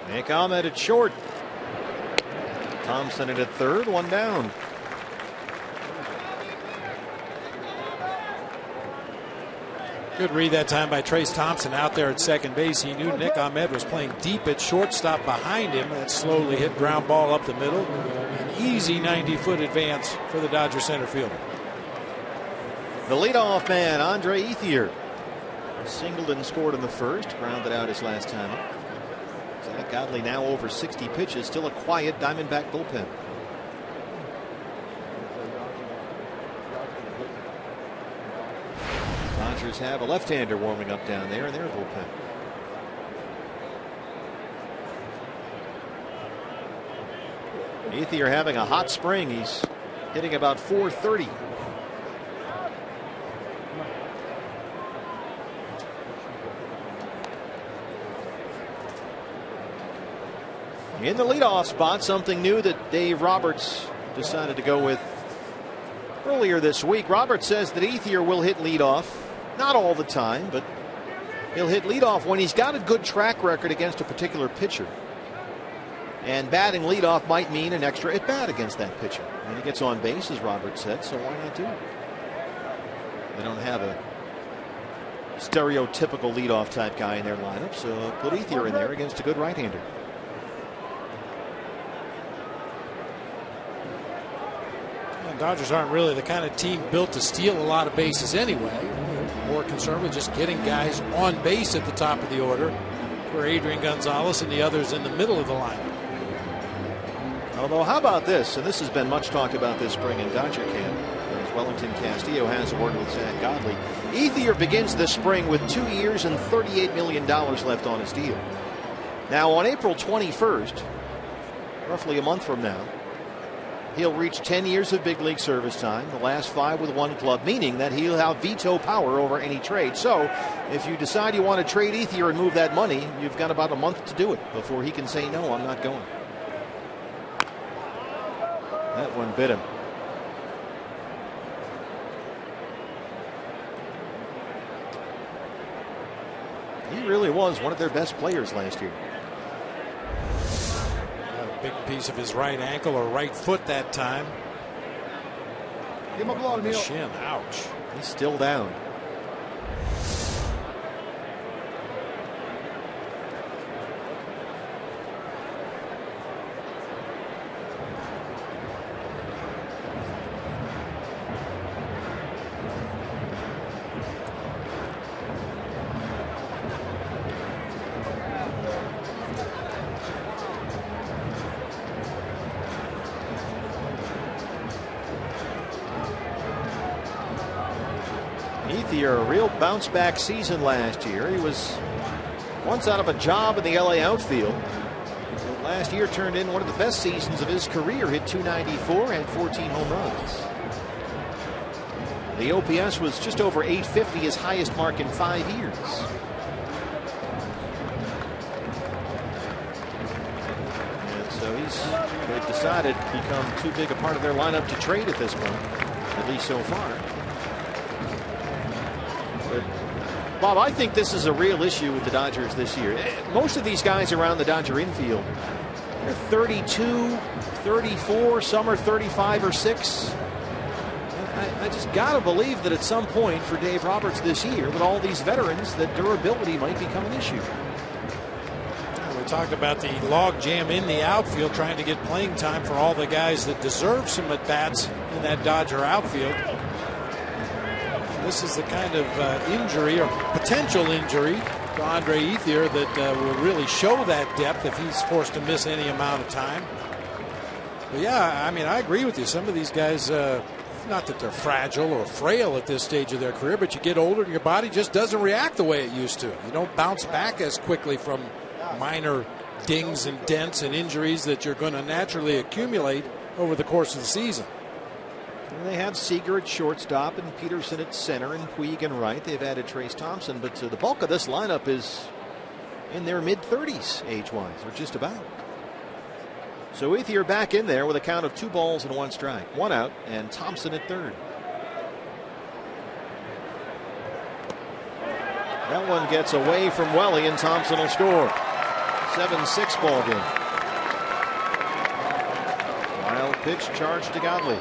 Nick Ahmed at short. Thompson at third, one down. Good read that time by Trace Thompson out there at second base. He knew Nick Ahmed was playing deep at shortstop behind him. That slowly hit ground ball up the middle. An easy 90-foot advance for the Dodger center fielder. The leadoff man, Andre Ethier, singled and scored in the first. Grounded out his last time up. Zach Godley now over 60 pitches. Still a quiet Diamondback bullpen. Dodgers have a left-hander warming up down there in their bullpen. Ethier having a hot spring. He's hitting about .430. In the leadoff spot, something new that Dave Roberts decided to go with earlier this week. Roberts says that Ethier will hit leadoff, not all the time, but he'll hit leadoff when he's got a good track record against a particular pitcher. And batting leadoff might mean an extra at bat against that pitcher. And he gets on base, as Roberts said, so why not do it? They don't have a stereotypical leadoff type guy in their lineup, so put Ethier in there against a good right-hander. Dodgers aren't really the kind of team built to steal a lot of bases anyway. They're more concerned with just getting guys on base at the top of the order, for Adrian Gonzalez and the others in the middle of the lineup. Although, how about this? And this has been much talked about this spring in Dodger camp, as Wellington Castillo has a word with Zach Godley. Ethier begins this spring with 2 years and $38 million left on his deal. Now, on April 21st, roughly a month from now, he'll reach 10 years of big league service time, the last 5 with one club, meaning that he'll have veto power over any trade. So if you decide you want to trade Ethier and move that money, you've got about a month to do it before he can say, no, I'm not going. That one bit him. He really was one of their best players last year. Big piece of his right ankle or right foot that time. Give him a blow, Neil. Shin, ouch. He's still down. A real bounce back season last year. He was once out of a job in the LA outfield. But last year turned in one of the best seasons of his career. Hit .294 and 14 home runs. The OPS was just over .850, his highest mark in 5 years. And so they've decided to become too big a part of their lineup to trade at this point, at least so far. Bob, I think this is a real issue with the Dodgers this year. Most of these guys around the Dodger infield, they're 32, 34, some are 35 or 6. I just got to believe that at some point for Dave Roberts this year, with all these veterans, that durability might become an issue. We talked about the log jam in the outfield, trying to get playing time for all the guys that deserve some at-bats in that Dodger outfield. This is the kind of injury or potential injury to Andre Ethier that will really show that depth if he's forced to miss any amount of time. But yeah, I mean, I agree with you. Some of these guys, not that they're fragile or frail at this stage of their career, but you get older and your body just doesn't react the way it used to. You don't bounce back as quickly from minor dings and dents and injuries that you're going to naturally accumulate over the course of the season. And they have Seager at shortstop and Peterson at center and Puig and right. They've added Trace Thompson, but the bulk of this lineup is in their mid-30s age-wise, or just about. So Ethier back in there with a count of 2 balls and 1 strike. 1 out, and Thompson at third. That one gets away from Welly, and Thompson will score. 7-6 ball game. Wild pitch charged to Godley.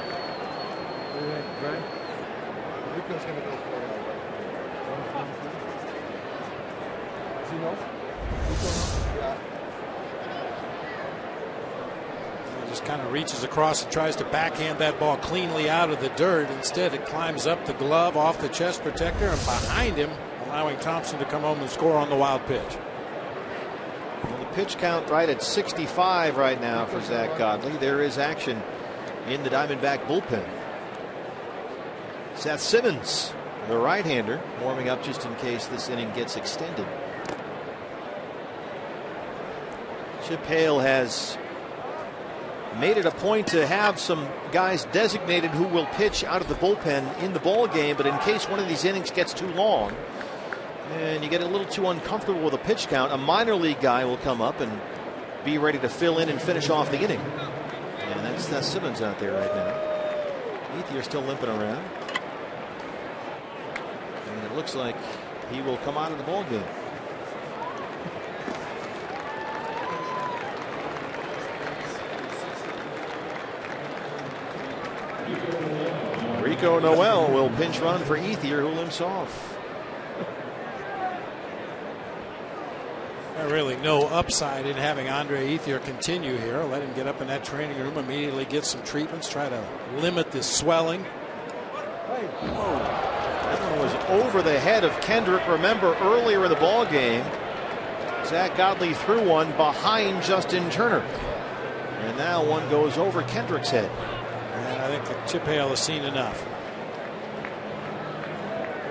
Just kind of reaches across and tries to backhand that ball cleanly out of the dirt. Instead, it climbs up the glove off the chest protector and behind him, allowing Thompson to come home and score on the wild pitch. Well, the pitch count right at 65 right now for Zach Godley. There is action in the Diamondback bullpen. Seth Simmons, the right-hander, warming up just in case this inning gets extended. Chip Hale has made it a point to have some guys designated who will pitch out of the bullpen in the ball game, but in case one of these innings gets too long and you get a little too uncomfortable with a pitch count, a minor league guy will come up and be ready to fill in and finish off the inning. And that's Seth Simmons out there right now. Ethier still limping around. And it looks like he will come out of the ball game. Rico Noel will pinch run for Ethier, who limps off. Really no upside in having Andre Ethier continue here. Let him get up in that training room, immediately get some treatments, try to limit the swelling. That one was over the head of Kendrick. Remember earlier in the ball game, Zach Godley threw one behind Justin Turner. And now one goes over Kendrick's head. And I think that Chip Hale has seen enough.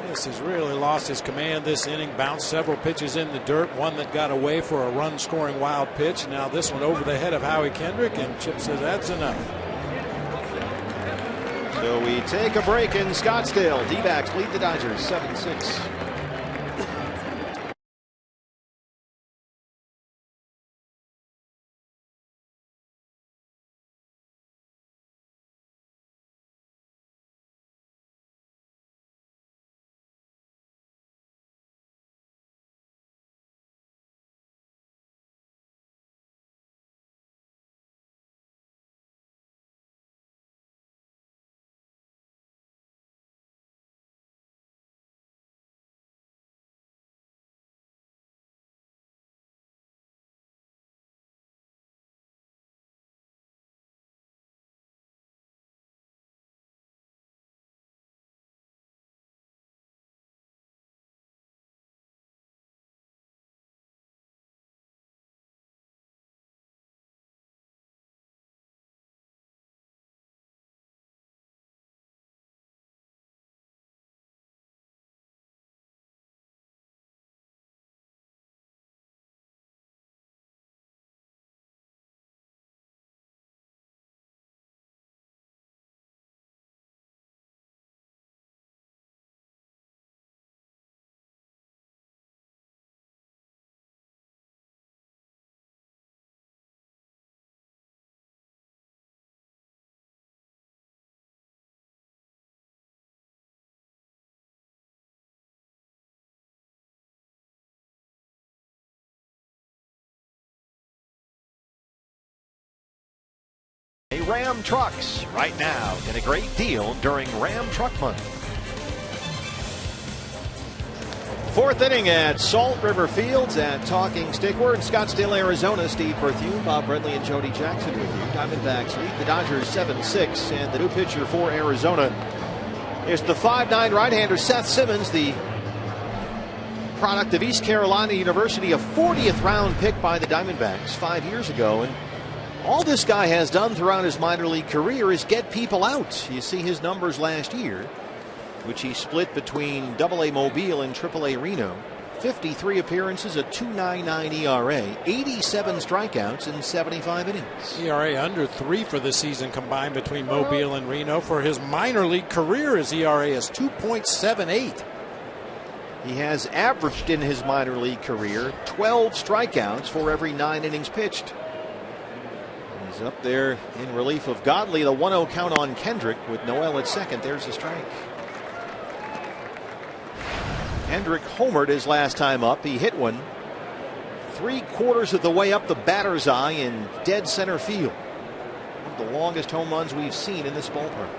This has really lost his command this inning. Bounced several pitches in the dirt. One that got away for a run-scoring wild pitch. Now this one over the head of Howie Kendrick, and Chip says that's enough. So we take a break in Scottsdale. D-backs lead the Dodgers 7-6. Ram trucks right now. Get a great deal during Ram Truck Month. Fourth inning at Salt River Fields at Talking Stick. We're in Scottsdale, Arizona. Steve Berthune, Bob Brentley, and Jody Jackson with you. Diamondbacks lead the Dodgers 7-6, and the new pitcher for Arizona is the 5'9" right-hander Seth Simmons, the product of East Carolina University, a 40th round pick by the Diamondbacks 5 years ago. And all this guy has done throughout his minor league career is get people out. You see his numbers last year, which he split between AA Mobile and AAA Reno. 53 appearances, a 2.99 ERA, 87 strikeouts in 75 innings. ERA under 3 for the season combined between Mobile and Reno. For his minor league career, his ERA is 2.78. He has averaged in his minor league career 12 strikeouts for every 9 innings pitched. He's up there in relief of Godley. The 1-0 count on Kendrick with Noel at second. There's the strike. Kendrick homered his last time up. He hit one 3/4 of the way up the batter's eye in dead center field. One of the longest home runs we've seen in this ballpark.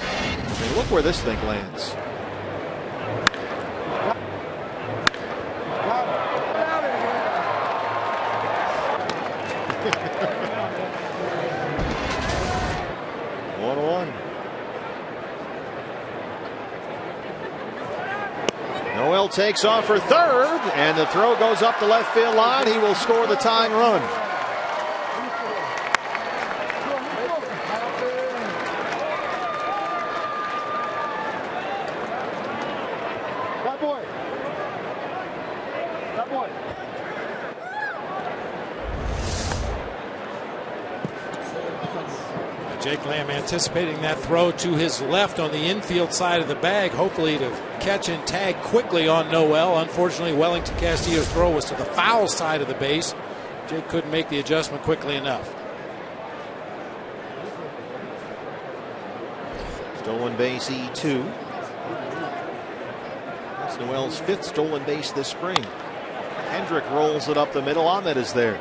And look where this thing lands. takes off for third, and the throw goes up the left field line. He will score the tying run. Jake Lamb anticipating that throw to his left on the infield side of the bag, hopefully to catch and tag quickly on Noel. Unfortunately, Wellington Castillo's throw was to the foul side of the base. Jake couldn't make the adjustment quickly enough. Stolen base E2. That's Noel's 5th stolen base this spring. Hendrick rolls it up the middle. Ahmed is there.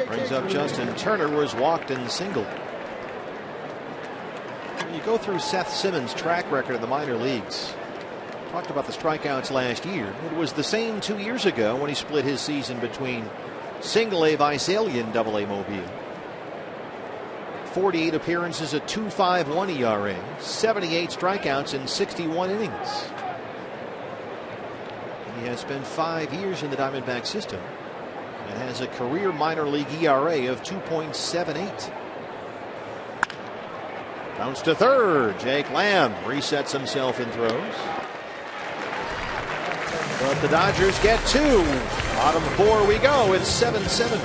Brings up Justin Turner, who was walked and singled. When you go through Seth Simmons' track record in the minor leagues, talked about the strikeouts last year. It was the same 2 years ago when he split his season between Single-A Visalia and Double-A Mobile. 48 appearances, a 2.51 ERA, 78 strikeouts in 61 innings. He has spent 5 years in the Diamondback system and has a career minor league ERA of 2.78. Bounce to third. Jake Lamb resets himself and throws. But the Dodgers get 2. Bottom 4 we go. It's 7-7.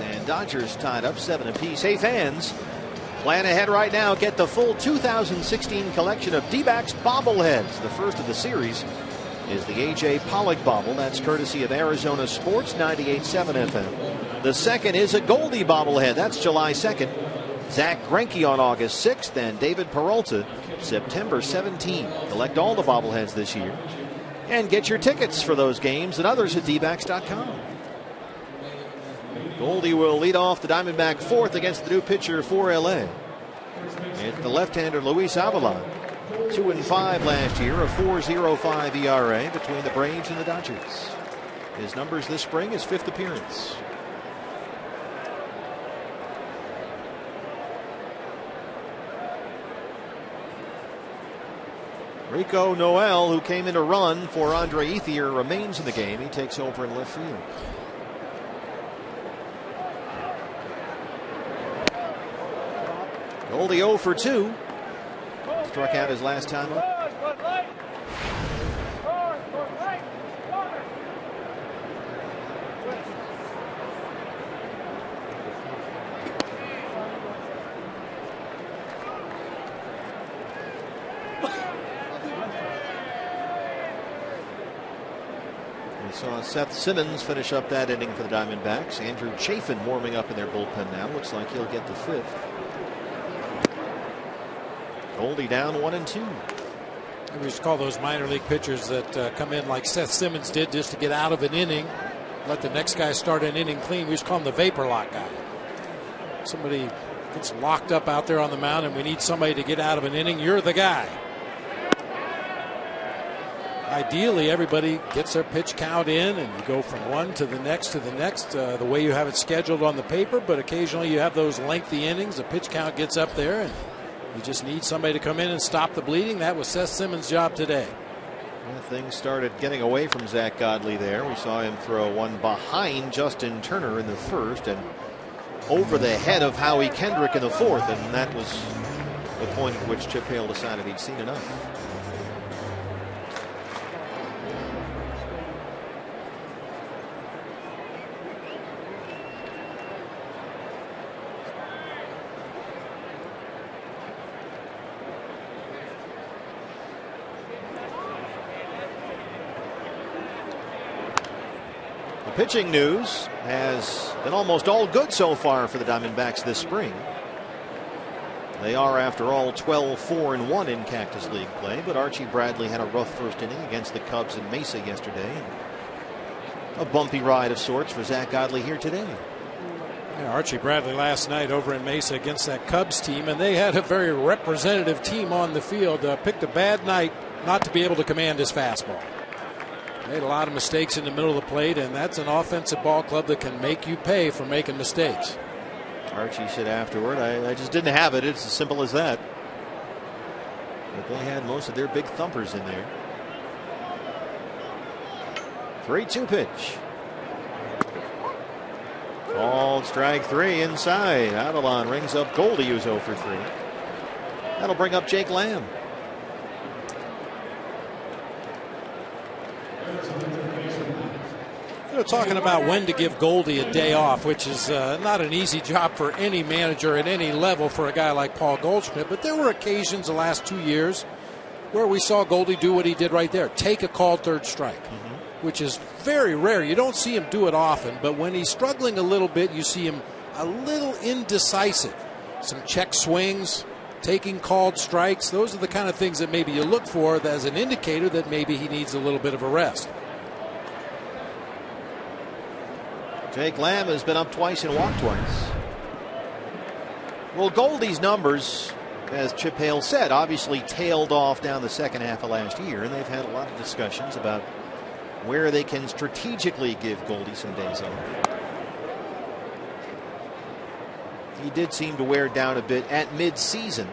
And Dodgers tied up 7 apiece. Hey fans, plan ahead right now. Get the full 2016 collection of D-backs bobbleheads. The first of the series is the A.J. Pollock bobble. That's courtesy of Arizona Sports 98.7 FM. The second is a Goldie bobblehead. That's July 2nd. Zach Greinke on August 6th and David Peralta September 17th. Collect all the bobbleheads this year and get your tickets for those games and others at dbacks.com. Goldie will lead off the Diamondback 4th against the new pitcher for LA. It's the left-hander Luis Avila. 2-5 last year, a 4.05 ERA between the Braves and the Dodgers. His numbers this spring, his 5th appearance. Rico Noel, who came in to run for Andre Ethier, remains in the game. He takes over in left field. Goldie 0 for 2. Struck out his last time up. We saw Seth Simmons finish up that inning for the Diamondbacks. Andrew Chafin warming up in their bullpen now. Looks like he'll get the 5th. Goldie down 1-2. We used to call those minor league pitchers that come in like Seth Simmons did just to get out of an inning, let the next guy start an inning clean. We used to call him the vapor lock guy. Somebody gets locked up out there on the mound and we need somebody to get out of an inning. You're the guy. Ideally, everybody gets their pitch count in and you go from one to the next the way you have it scheduled on the paper, but occasionally you have those lengthy innings. The pitch count gets up there and you just need somebody to come in and stop the bleeding. That was Seth Simmons' job today. Well, things started getting away from Zach Godley there. We saw him throw one behind Justin Turner in the first and over the head of Howie Kendrick in the fourth, and that was the point at which Chip Hale decided he'd seen enough. Pitching news has been almost all good so far for the Diamondbacks this spring. They are, after all, 12-4-1 in Cactus League play, but Archie Bradley had a rough first inning against the Cubs in Mesa yesterday. A bumpy ride of sorts for Zach Godley here today. Yeah, Archie Bradley last night over in Mesa against that Cubs team, and they had a very representative team on the field. Picked a bad night not to be able to command his fastball. Made a lot of mistakes in the middle of the plate, and that's an offensive ball club that can make you pay for making mistakes. Archie said afterward, I just didn't have it. It's as simple as that. But they had most of their big thumpers in there. 3-2 pitch. Called strike three inside. Adelon rings up Goldie, who's 0 for 3. That'll bring up Jake Lamb. Talking about when to give Goldie a day off, which is not an easy job for any manager at any level for a guy like Paul Goldschmidt. But there were occasions the last 2 years where we saw Goldie do what he did right there, take a called third strike, which is very rare. You don't see him do it often, but when he's struggling a little bit, you see him a little indecisive. Some check swings, taking called strikes. Those are the kind of things that maybe you look for as an indicator that maybe he needs a little bit of a rest. Jake Lamb has been up twice and walked twice. Well, Goldie's numbers, as Chip Hale said, obviously tailed off down the second half of last year, and they've had a lot of discussions about where they can strategically give Goldie some days off. He did seem to wear down a bit at mid-season.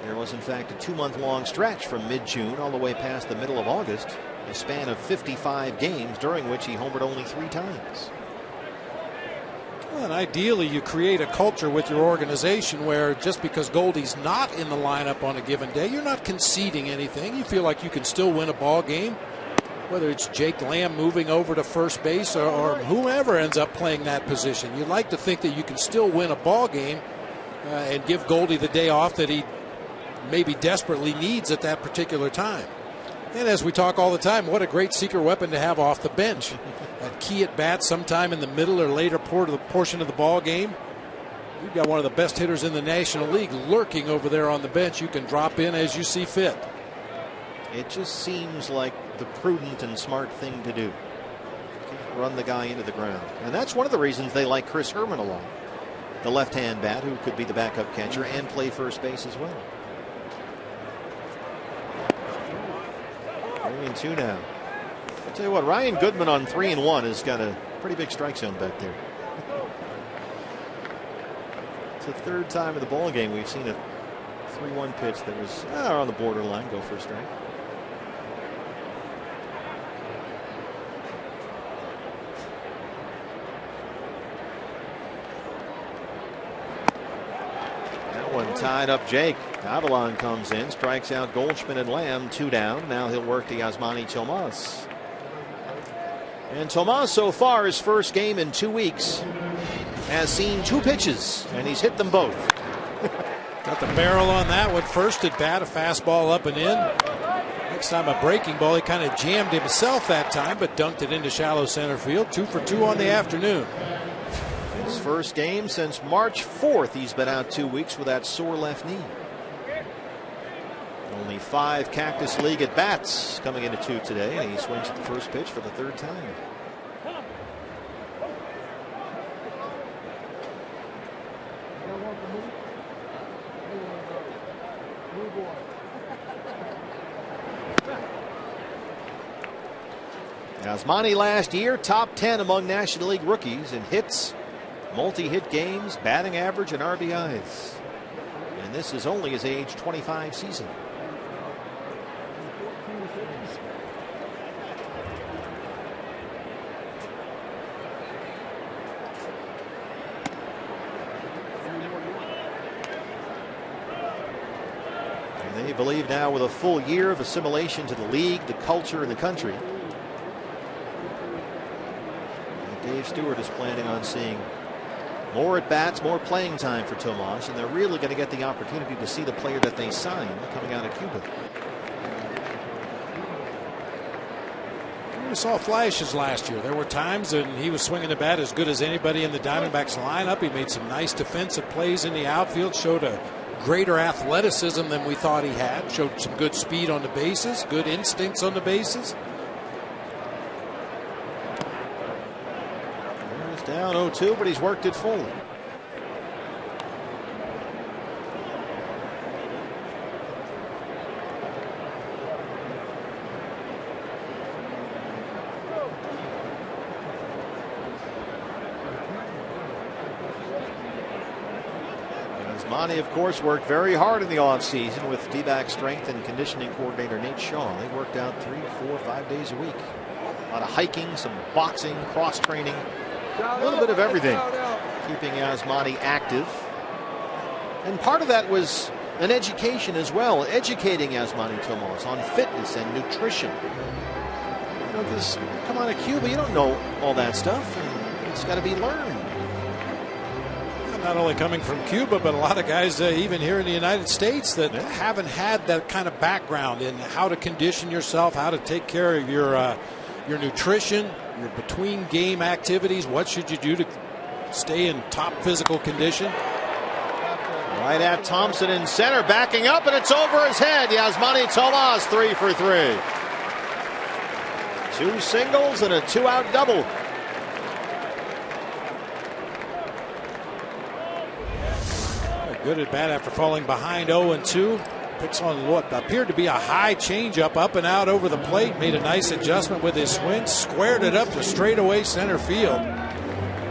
There was, in fact, a 2-month-long stretch from mid-June all the way past the middle of August. A span of 55 games during which he homered only 3 times. Well, and ideally you create a culture with your organization where just because Goldie's not in the lineup on a given day, you're not conceding anything. You feel like you can still win a ball game, whether it's Jake Lamb moving over to first base or whomever ends up playing that position. You'd like to think that you can still win a ball game and give Goldie the day off that he maybe desperately needs at that particular time. And as we talk all the time, what a great secret weapon to have off the bench. That key at bat sometime in the middle or later portion of the ball game. You've got one of the best hitters in the National League lurking over there on the bench. You can drop in as you see fit. It just seems like the prudent and smart thing to do. Run the guy into the ground. And that's one of the reasons they like Chris Herman along. The left-hand bat who could be the backup catcher and play first base as well. 3-2 now. I'll tell you what, Ryan Goodman on 3-1 has got a pretty big strike zone back there. It's the third time in the ball game we've seen a 3-1 pitch that was on the borderline, go for a strike. That one tied up Jake. Adelon comes in, strikes out Goldschmidt and Lamb, 2 down. Now he'll work to Yasmani Tomas. And Tomas, so far, his first game in 2 weeks, has seen 2 pitches, and he's hit them both. Got the barrel on that one. First at bat, a fastball up and in. Next time a breaking ball. He kind of jammed himself that time, but dunked it into shallow center field. 2 for 2 on the afternoon. His first game since March 4th. He's been out 2 weeks with that sore left knee. Only 5 Cactus League at bats coming into 2 today, and he swings at the first pitch for the 3rd time. Yasmani last year top 10 among National League rookies in hits, multi-hit games, batting average, and RBIs. And this is only his age 25 season. And they believe now, with a full year of assimilation to the league, the culture, and the country, Dave Stewart is planning on seeing more at bats, more playing time for Tomas, and they're really going to get the opportunity to see the player that they signed coming out of Cuba. We saw flashes last year. There were times when he was swinging the bat as good as anybody in the Diamondbacks lineup. He made some nice defensive plays in the outfield, showed a greater athleticism than we thought he had, showed some good speed on the bases, good instincts on the bases. Down 0-2, but he's worked it full. Yasmani, of course, worked very hard in the offseason with D-back strength and conditioning coordinator Nate Shaw. They worked out 3, 4, 5 days a week. A lot of hiking, some boxing, cross-training. A little bit of everything, keeping Yasmani active. And part of that was an education as well, educating Yasmani Tomas on fitness and nutrition. You know, because come out of Cuba, you don't know all that stuff, and it's got to be learned. Not only coming from Cuba, but a lot of guys even here in the United States that haven't had that kind of background in how to condition yourself, how to take care of your nutrition, your between game activities. What should you do to stay in top physical condition? Right at Thompson in center, backing up, and it's over his head. Yasmani Tomas 3 for 3. 2 singles and a 2-out double. Good at bat after falling behind 0-2. Picks on what appeared to be a high changeup up and out over the plate. Made a nice adjustment with his swing. Squared it up to straightaway center field.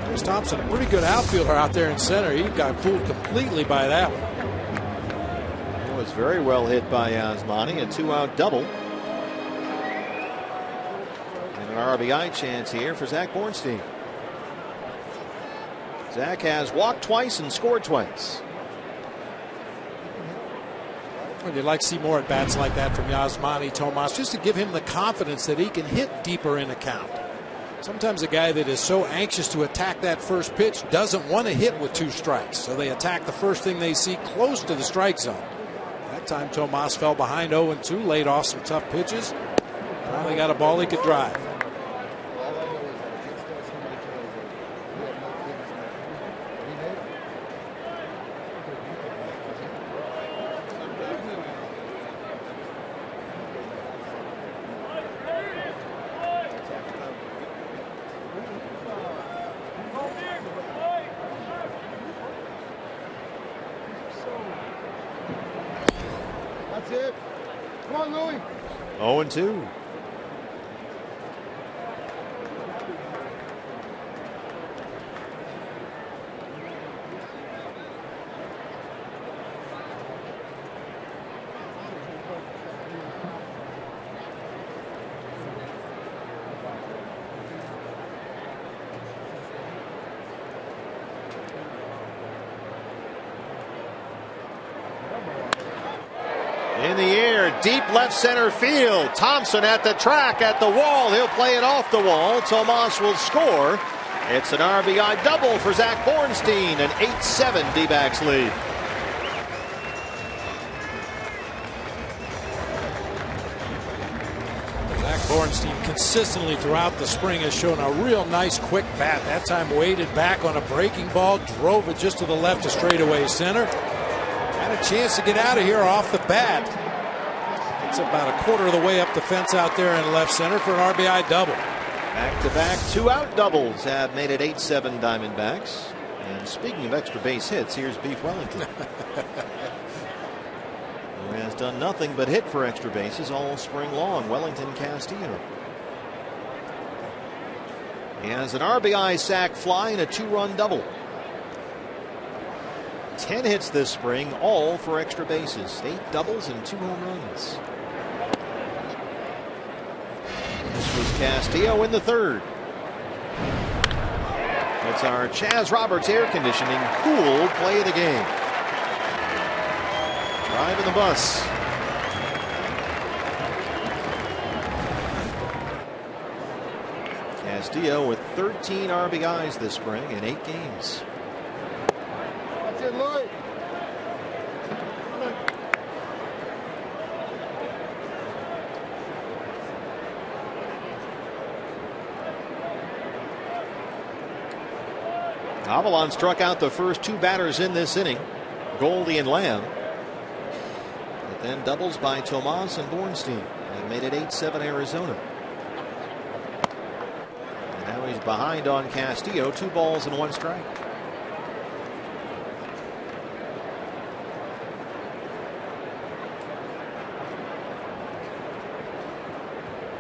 Chris Thompson, a pretty good outfielder out there in center. He got fooled completely by that one. It was very well hit by Yasmani. A 2-out double. And an RBI chance here for Zach Bornstein. Zach has walked twice and scored twice. You'd like to see more at bats like that from Yasmani Tomas, just to give him the confidence that he can hit deeper in a count. Sometimes a guy that is so anxious to attack that first pitch doesn't want to hit with 2 strikes, so they attack the first thing they see close to the strike zone. That time Tomas fell behind 0-2, laid off some tough pitches, finally got a ball he could drive. That's it. Come on, Louie. 0-2. In the air, deep left center field. Thompson at the track, at the wall. He'll play it off the wall. Tomas will score. It's an RBI double for Zach Bornstein, an 8-7 D-backs lead. Zach Bornstein consistently throughout the spring has shown a real nice quick bat. That time weighted back on a breaking ball, drove it just to the left to straightaway center. Had a chance to get out of here off the bat. That's about a quarter of the way up the fence out there in left center for an RBI double. Back-to-back two-out doubles have made it 8-7 Diamondbacks. And speaking of extra base hits, here's Beef Wellington, who has done nothing but hit for extra bases all spring long. Wellington Castillo. He has an RBI sac fly and a 2-run double. 10 hits this spring, all for extra bases. 8 doubles and 2 home runs. This was Castillo in the third. It's our Chaz Roberts air conditioning cool play of the game. Driving the bus. Castillo with 13 RBIs this spring in 8 games. That's it, Lloyd. Avalon struck out the first 2 batters in this inning, Goldie and Lamb. But then doubles by Tomas and Bornstein and made it 8-7 Arizona. And now he's behind on Castillo, 2 balls and 1 strike.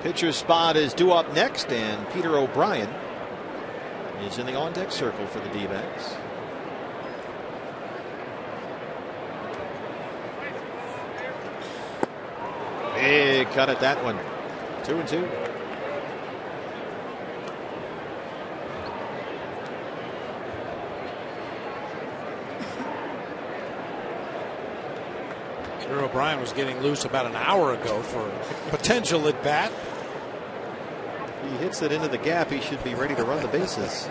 Pitcher's spot is due up next, and Peter O'Brien is in the on-deck circle for the D-backs. Big cut at that one. 2-2. Peter O'Brien was getting loose about an hour ago for a potential at bat. He hits it into the gap. He should be ready to run the bases.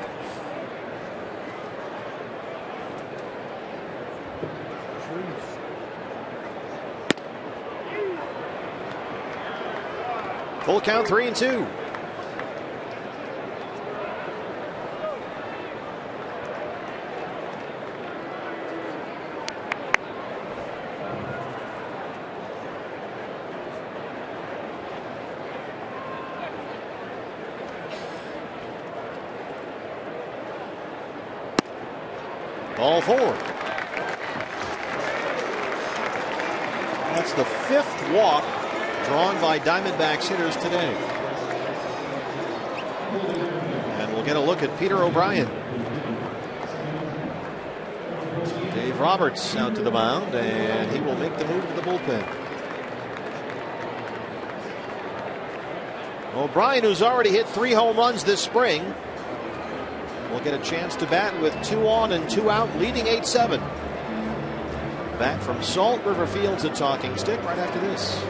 Full count, 3-2. Ball 4. That's the 5th walk drawn by Diamondbacks hitters today. And we'll get a look at Peter O'Brien. Dave Roberts out to the mound, and he will make the move to the bullpen. O'Brien, who's already hit 3 home runs this spring, will get a chance to bat with 2 on and 2 out, leading 8-7. Back from Salt River Fields at Talking Stick right after this.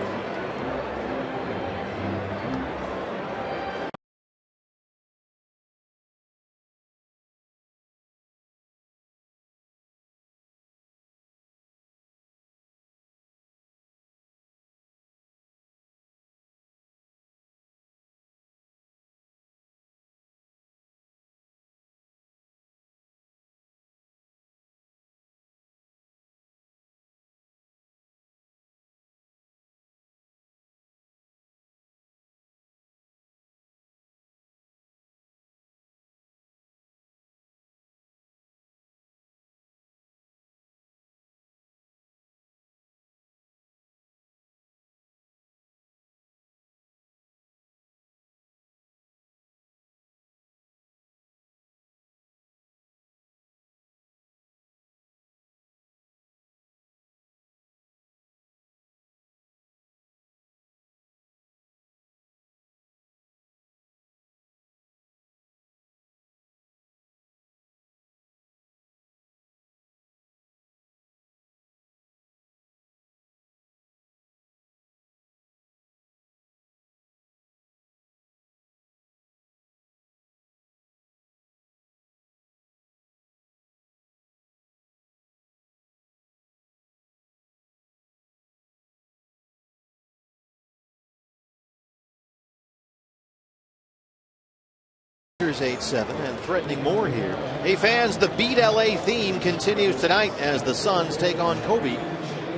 Here's 8-7 and threatening more here. Hey fans, the Beat LA theme continues tonight as the Suns take on Kobe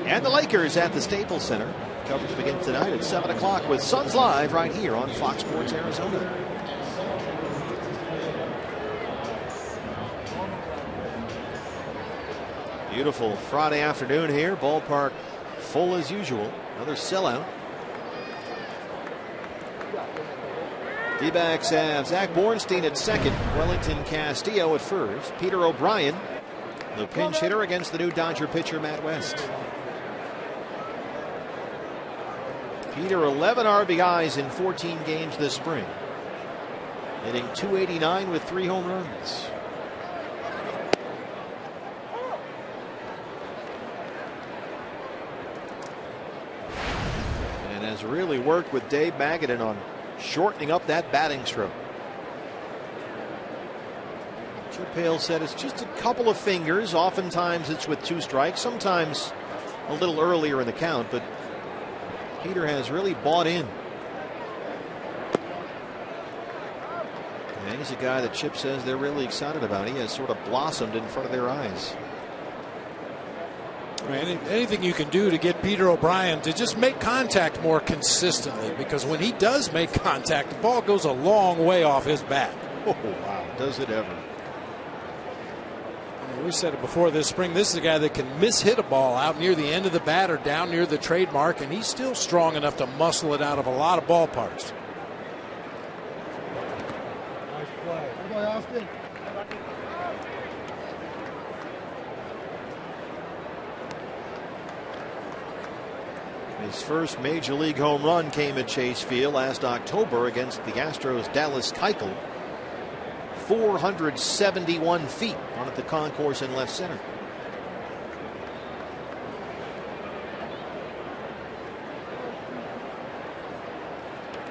and the Lakers at the Staples Center. Coverage begins tonight at 7 o'clock with Suns Live right here on Fox Sports Arizona. Beautiful Friday afternoon here. Ballpark full as usual. Another sellout. D-backs have Zach Bornstein at second, Wellington Castillo at first, Peter O'Brien, the pinch hitter against the new Dodger pitcher Matt West. Peter 11 RBIs in 14 games this spring, hitting .289 with 3 home runs. And has really worked with Dave Magadan on shortening up that batting stroke. Chip Hale said it's just a couple of fingers. Oftentimes it's with 2 strikes, sometimes a little earlier in the count, but Peter has really bought in. And he's a guy that Chip says they're really excited about. He has sort of blossomed in front of their eyes. Anything you can do to get Peter O'Brien to just make contact more consistently, because when he does make contact, the ball goes a long way off his bat. Oh, wow. Does it ever. We said it before this spring. This is a guy that can mishit a ball out near the end of the bat or down near the trademark, and he's still strong enough to muscle it out of a lot of ballparks. Nice play. Good boy, Austin. His first major league home run came at Chase Field last October against the Astros' Dallas Keuchel. 471 feet on at the concourse in left center.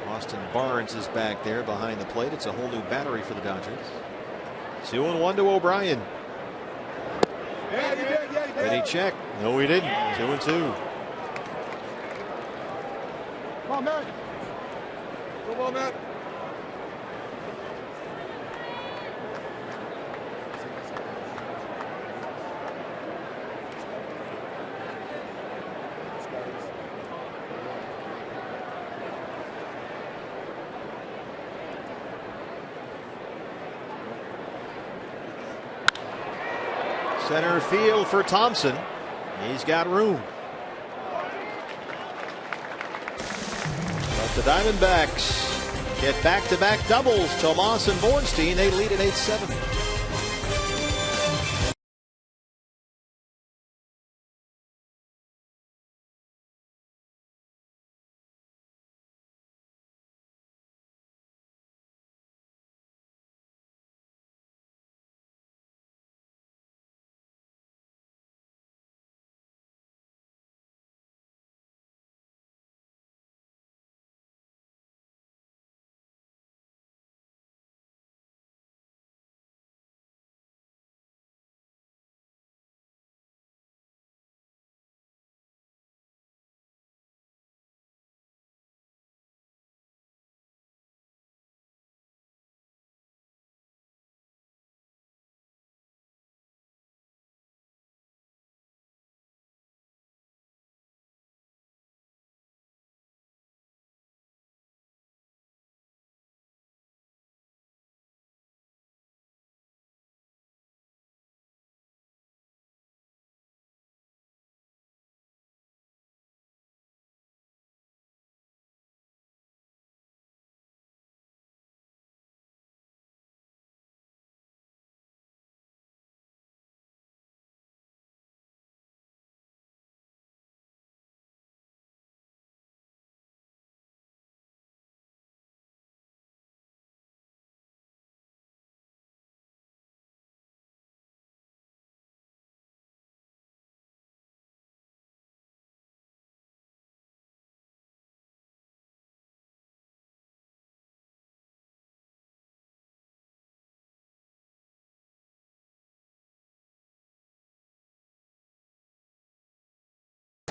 Austin Barnes is back there behind the plate. It's a whole new battery for the Dodgers. 2-1 to O'Brien. Did he check? No, he didn't. 2-2. Come on, Matt. Come on, Matt. Center field for Thompson. He's got room. But the Diamondbacks get back-to-back doubles. Tomas and Bornstein, they lead at 8-7.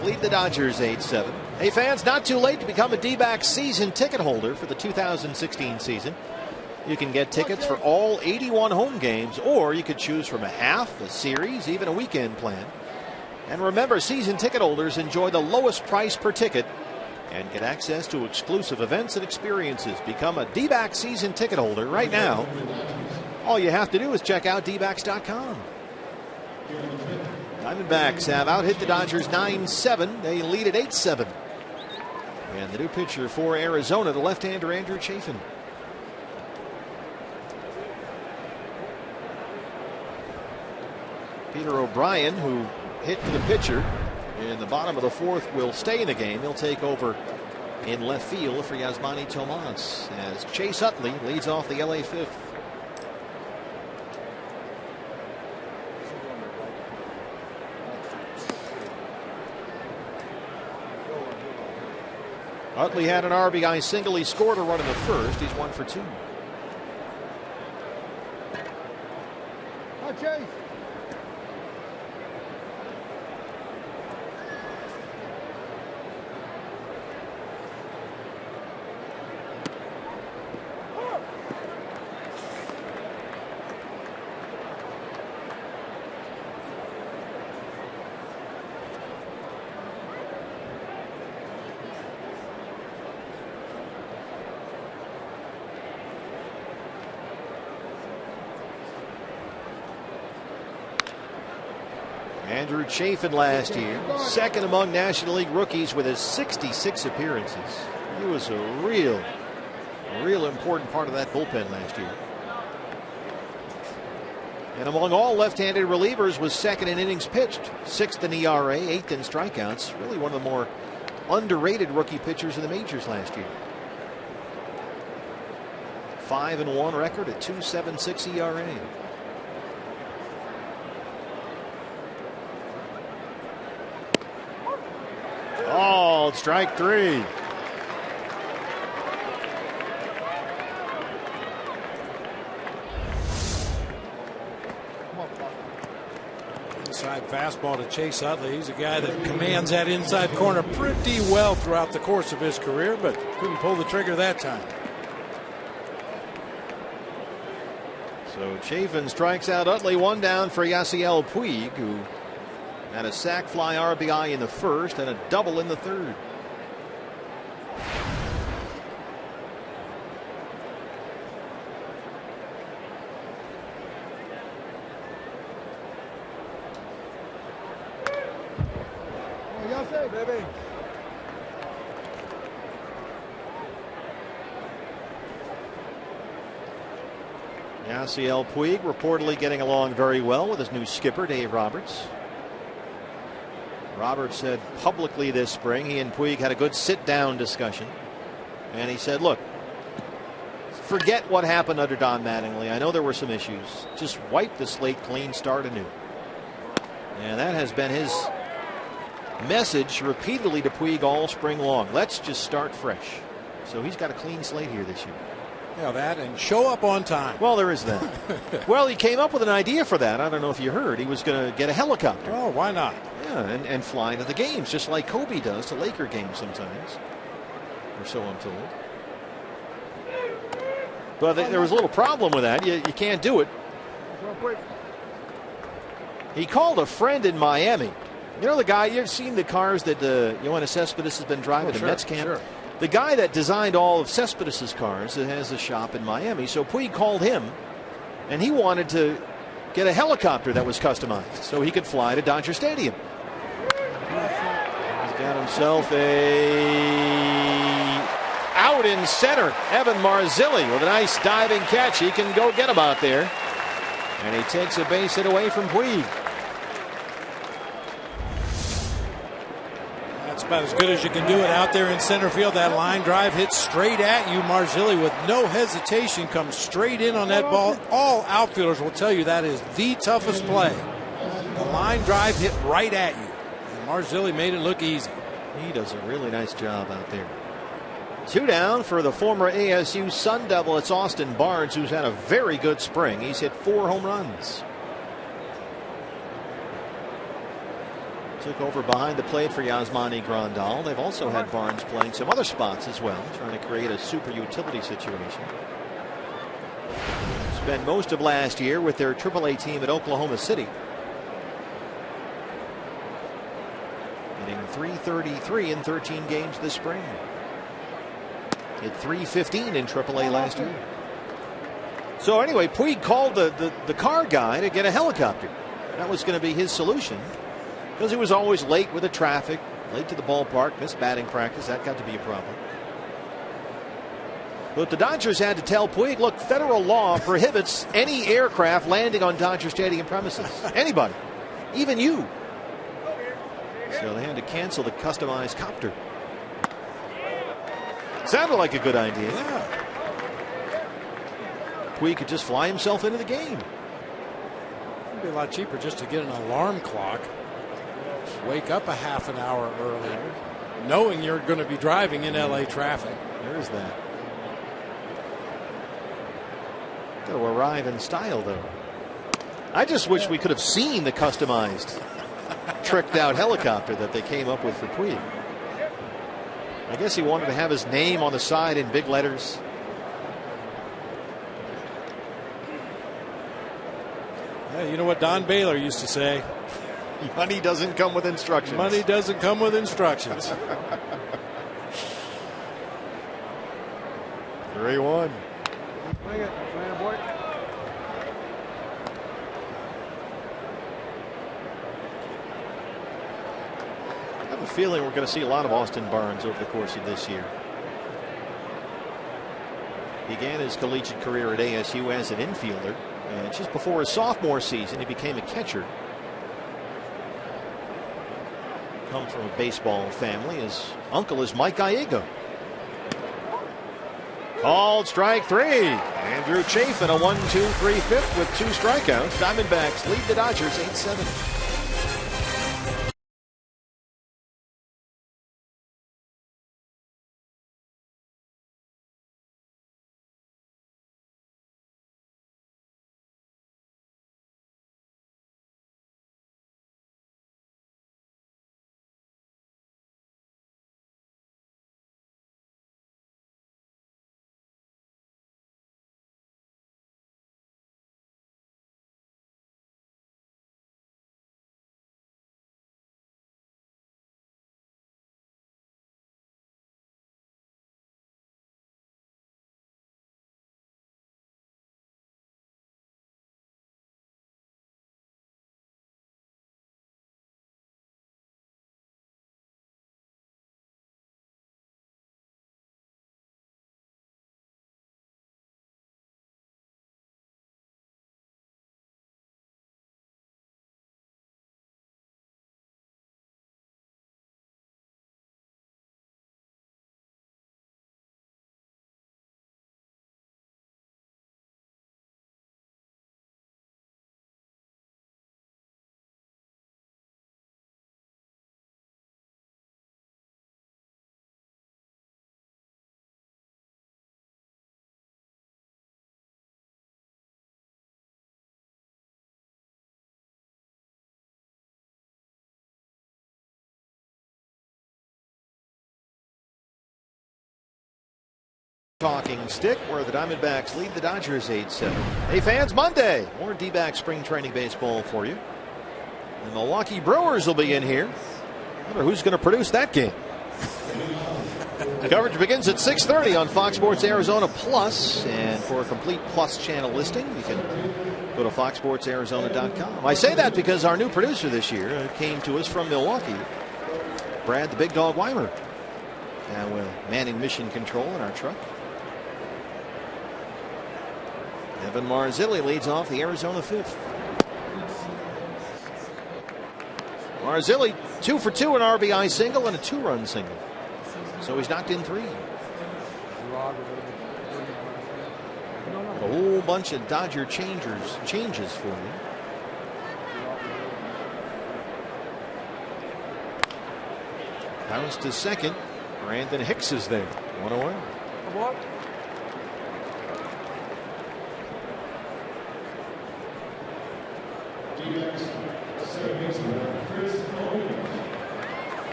Lead the Dodgers 8-7. Hey fans, not too late to become a D-backs season ticket holder for the 2016 season. You can get tickets for all 81 home games, or you could choose from a half, a series, even a weekend plan. And remember, season ticket holders enjoy the lowest price per ticket and get access to exclusive events and experiences. Become a D-backs season ticket holder right now. All you have to do is check out dbacks.com. Diamondbacks have out-hit the Dodgers 9-7. They lead at 8-7. And the new pitcher for Arizona, the left-hander Andrew Chafin. Peter O'Brien, who hit for the pitcher in the bottom of the fourth, will stay in the game. He'll take over in left field for Yasmani Tomas as Chase Utley leads off the LA fifth. Utley had an RBI single. He scored a run in the first. He's 1 for 2. Hi, Chase. Andrew Chafin last year, second among National League rookies with his 66 appearances. He was a real important part of that bullpen last year. And among all left-handed relievers was second in innings pitched, 6th in ERA, 8th in strikeouts. Really one of the more underrated rookie pitchers in the majors last year. 5-1 record at 2.76 ERA. Oh, strike 3. Inside fastball to Chase Utley. He's a guy that commands that inside corner pretty well throughout the course of his career, but couldn't pull the trigger that time. So Chafin strikes out Utley. 1 down for Yasiel Puig, who had a sac fly RBI in the first and a double in the third. Oh, y'all say, baby. Yasiel Puig reportedly getting along very well with his new skipper, Dave Roberts. Roberts said publicly this spring he and Puig had a good sit-down discussion. And he said, look, forget what happened under Don Mattingly. I know there were some issues. Just wipe the slate clean, start anew. And that has been his message repeatedly to Puig all spring long. Let's just start fresh. So he's got a clean slate here this year. Yeah, that and show up on time. Well, there is that. Well, he came up with an idea for that. I don't know if you heard. He was going to get a helicopter. Oh, why not? Yeah, and fly to the games, just like Kobe does to Laker games sometimes. Or so I'm told. But there was a little problem with that. You can't do it. He called a friend in Miami. You know the guy, you've seen the cars that Yoenis Cespedes has been driving at Mets camp? Sure. The guy that designed all of Cespedes's cars that has a shop in Miami. So Puig called him, and he wanted to get a helicopter that was customized so he could fly to Dodger Stadium. He's got himself out in center. Evan Marzilli with a nice diving catch. He can go get him out there. And he takes a base hit away from Puig. That's about as good as you can do it out there in center field. That line drive hits straight at you. Marzilli with no hesitation comes straight in on that ball. All outfielders will tell you that is the toughest play. The line drive hit right at you. And Marzilli made it look easy. He does a really nice job out there. 2 down for the former ASU Sun Devil. It's Austin Barnes, who's had a very good spring. He's hit 4 home runs. Took over behind the plate for Yasmani Grandal. They've also had Barnes playing some other spots as well, trying to create a super utility situation. Spent most of last year with their AAA team at Oklahoma City. hitting .333 in 13 games this spring. Hit .315 in AAA last year. So anyway, Puig called the car guy to get a helicopter. That was going to be his solution, because he was always late with the traffic, late to the ballpark, missed batting practice. That got to be a problem. But the Dodgers had to tell Puig, look, federal law prohibits any aircraft landing on Dodger Stadium premises. Anybody, even you. So they had to cancel the customized copter. Sounded like a good idea. Yeah. Puig could just fly himself into the game. It'd be a lot cheaper just to get an alarm clock. Wake up a half an hour earlier, knowing you're going to be driving in LA traffic. There's that. Got to arrive in style, though. I just wish we could have seen the customized, tricked out helicopter that they came up with for Puig. I guess he wanted to have his name on the side in big letters. Yeah, you know what Don Baylor used to say? Money doesn't come with instructions. Money doesn't come with instructions. 3-1. Bring it, boy. I have a feeling we're going to see a lot of Austin Barnes over the course of this year. Began his collegiate career at ASU as an infielder, and just before his sophomore season, he became a catcher. Come from a baseball family. His uncle is Mike Gallego. Called strike 3. Andrew Chafin, a 1-2-3-5 with 2 strikeouts. Diamondbacks lead the Dodgers 8-7. Talking stick, where the Diamondbacks lead the Dodgers 8-7. Hey fans, Monday, more D-back spring training baseball for you. The Milwaukee Brewers will be in here. I wonder who's going to produce that game. Coverage begins at 6:30 on Fox Sports Arizona Plus, and for a complete Plus channel listing, you can go to foxsportsarizona.com. I say that because our new producer this year came to us from Milwaukee, Brad the Big Dog Weimer. Now we're manning mission control in our truck. Evan Marzilli leads off the Arizona 5th. Marzilli 2 for 2, an RBI single and a 2-run single. So he's knocked in 3. A whole bunch of Dodger changes for you. Bounce to second. Brandon Hicks is there. 1 away.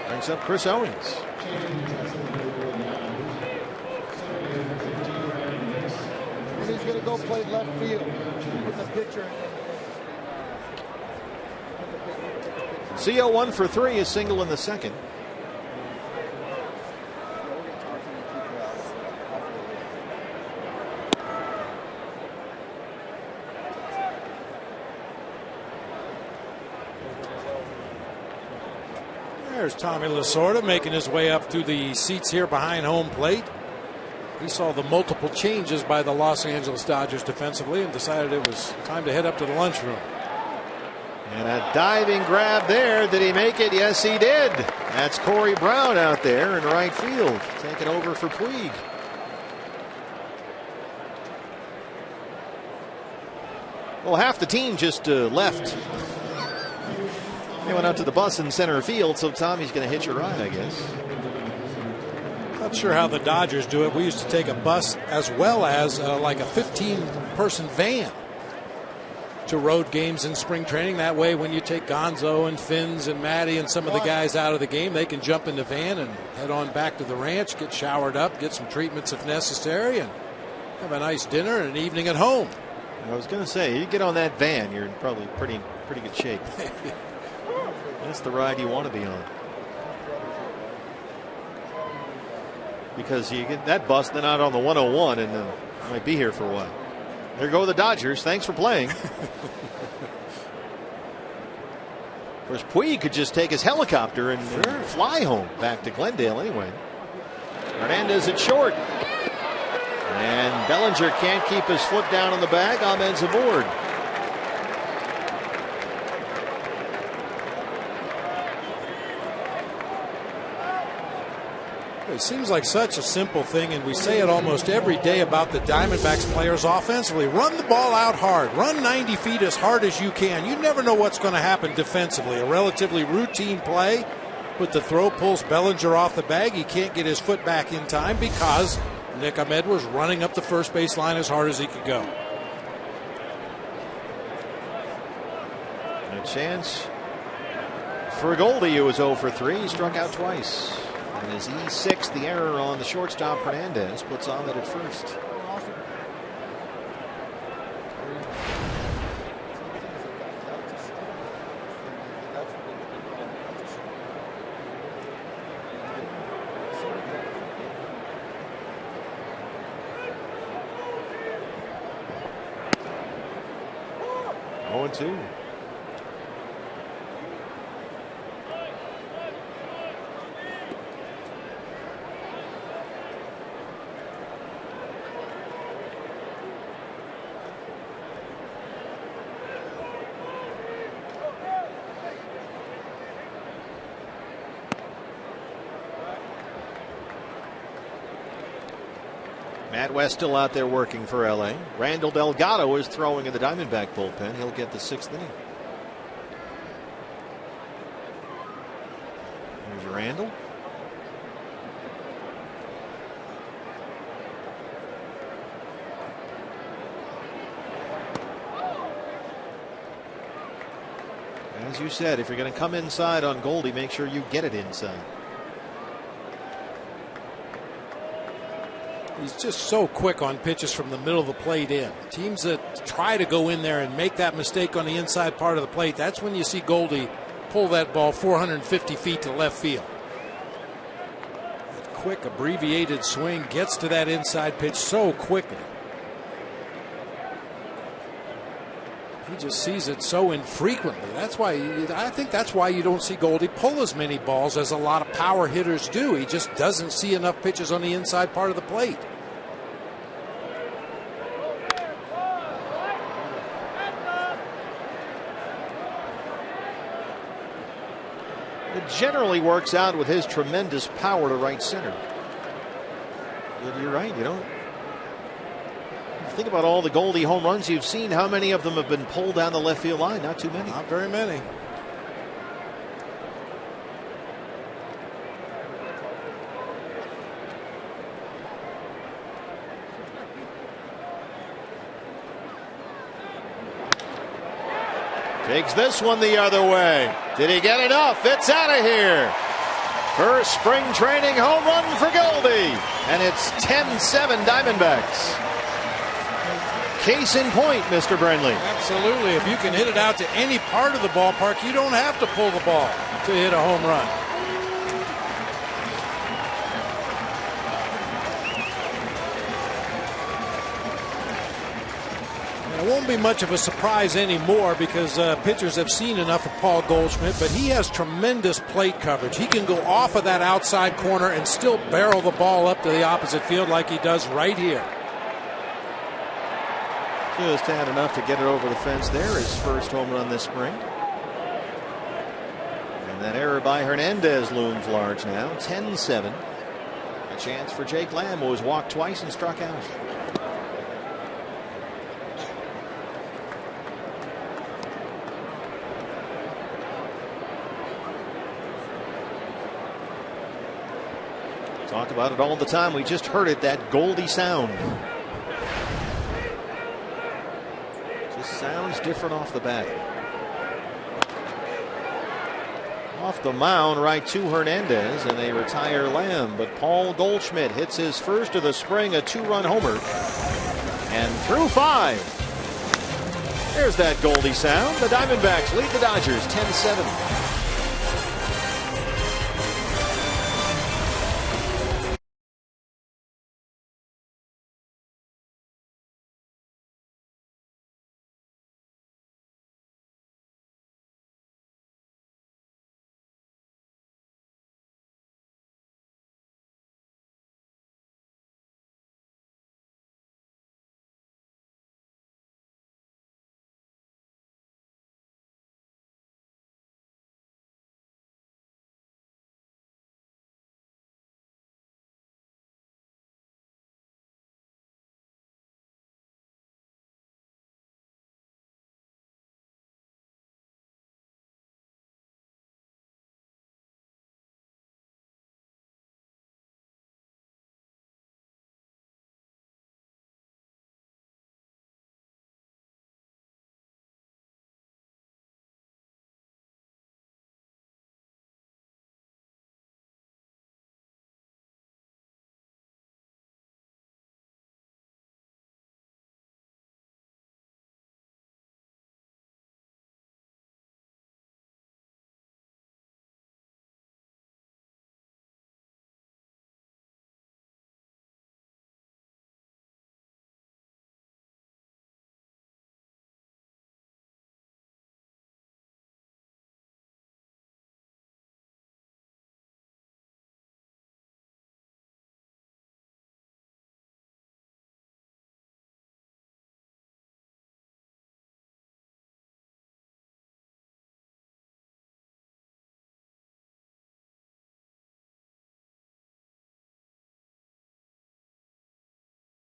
Brings up Chris Owens. He's going to go play left field with the pitcher. CO 1 for 3, a single in the second. There's Tommy Lasorda making his way up through the seats here behind home plate. He saw the multiple changes by the Los Angeles Dodgers defensively and decided it was time to head up to the lunchroom. And a diving grab there. Did he make it? Yes, he did. That's Corey Brown out there in right field, taking over for Puig. Well, half the team just left. They went out to the bus in center field, so Tommy's going to hitch a ride, I guess. Not sure how the Dodgers do it. We used to take a bus as well as like a 15-person van to road games in spring training. That way, when you take Gonzo and Finns and Matty and some of the guys out of the game, they can jump in the van and head on back to the ranch, get showered up, get some treatments if necessary, and have a nice dinner and an evening at home. I was going to say, you get on that van, you're in probably pretty good shape. That's the ride you want to be on. Because you get that bus, then out on the 101, and you might be here for a while. There go the Dodgers. Thanks for playing. Of course, Puig could just take his helicopter and fly home back to Glendale anyway. Hernandez at short. And Bellinger can't keep his foot down on the bag. Ahmed's aboard. It seems like such a simple thing, and we say it almost every day about the Diamondbacks players offensively. Run the ball out hard. Run 90 feet as hard as you can. You never know what's going to happen defensively. A relatively routine play, but the throw pulls Bellinger off the bag. He can't get his foot back in time because Nick Ahmed was running up the first base line as hard as he could go. And a chance for Goldie, who was 0 for 3. He struck out twice. And his E6, the error on the shortstop Hernandez, puts Ahmed at first. Oh, 2. Matt West still out there working for LA. Randall Delgado is throwing in the Diamondback bullpen. He'll get the 6th inning. Here's Randall. As you said, if you're going to come inside on Goldie, make sure you get it inside. He's just so quick on pitches from the middle of the plate in. Teams that try to go in there and make that mistake on the inside part of the plate, that's when you see Goldie pull that ball 450 feet to left field. That quick, abbreviated swing gets to that inside pitch so quickly. He just sees it so infrequently. That's why I think that's why you don't see Goldie pull as many balls as a lot of power hitters do. He just doesn't see enough pitches on the inside part of the plate. It generally works out with his tremendous power to right center. But you're right, you know. Think about all the Goldie home runs you've seen. How many of them have been pulled down the left field line? Not too many. Not very many. Takes this one the other way. Did he get enough? It's out of here. First spring training home run for Goldie. And it's 10-7 Diamondbacks. Case in point, Mr. Brenly. Absolutely. If you can hit it out to any part of the ballpark, you don't have to pull the ball to hit a home run. It won't be much of a surprise anymore because pitchers have seen enough of Paul Goldschmidt, but he has tremendous plate coverage. He can go off of that outside corner and still barrel the ball up to the opposite field like he does right here. Just had enough to get it over the fence there. His first home run this spring. And that error by Hernandez looms large now. 10-7. A chance for Jake Lamb, who was walked twice and struck out. Talk about it all the time. We just heard it, that Goldie sound. Just sounds different off the bat. Off the mound, right to Hernandez, and they retire Lamb. But Paul Goldschmidt hits his first of the spring, a 2-run homer. And through 5. There's that Goldie sound. The Diamondbacks lead the Dodgers 10-7.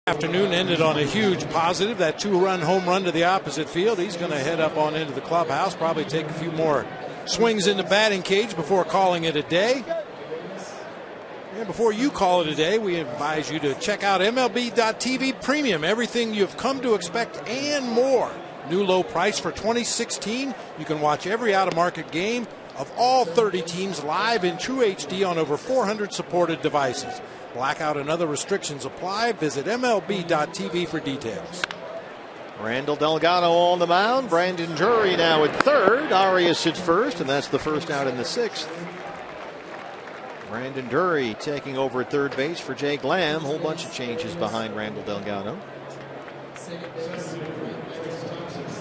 Afternoon ended on a huge positive, that 2-run home run to the opposite field. He's going to head up on into the clubhouse, probably take a few more swings in the batting cage before calling it a day. And before you call it a day, we advise you to check out MLB.TV Premium, everything you've come to expect and more. New low price for 2016. You can watch every out-of-market game of all 30 teams live in true HD on over 400 supported devices. Blackout and other restrictions apply. Visit MLB.TV for details. Randall Delgado on the mound. Brandon Drury now at third. Arias at first, and that's the first out in the 6th. Brandon Drury taking over at third base for Jake Lamb. Whole bunch of changes behind Randall Delgado.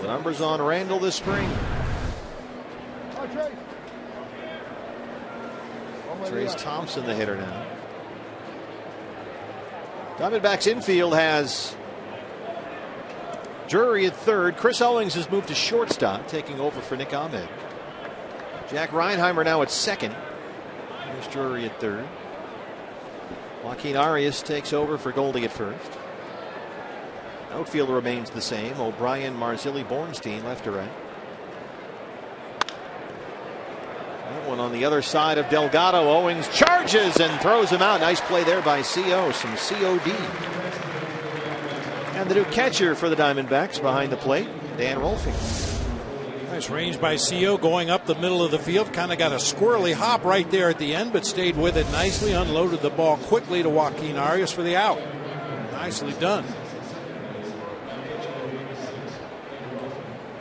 The numbers on Randall this spring. Trace Thompson the hitter now. Diamondbacks infield has Drury at third. Chris Owings has moved to shortstop, taking over for Nick Ahmed. Jack Reinheimer now at second. There's Drury at third. Joaquin Arias takes over for Goldie at first. Outfield remains the same. O'Brien, Marzilli, Bornstein left to right. That one on the other side of Delgado. Owings charges and throws him out. Nice play there by CO. Some COD. And the new catcher for the Diamondbacks behind the plate, Dan Rolfing. Nice range by CO going up the middle of the field. Kind of got a squirrely hop right there at the end, but stayed with it nicely. Unloaded the ball quickly to Joaquin Arias for the out. Nicely done.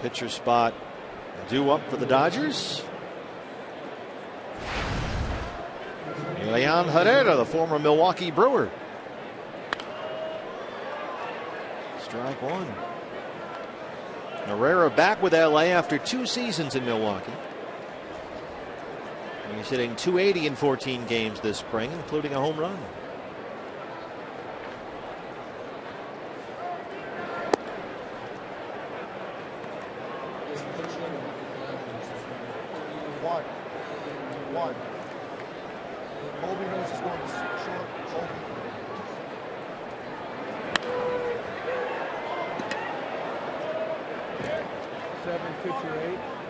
Pitcher spot due up for the Dodgers. Leon Herrera, the former Milwaukee Brewer. Strike one. Herrera back with LA after 2 seasons in Milwaukee. He's hitting .280 in 14 games this spring, including a home run. One. Colby knows he's going to short. Colby.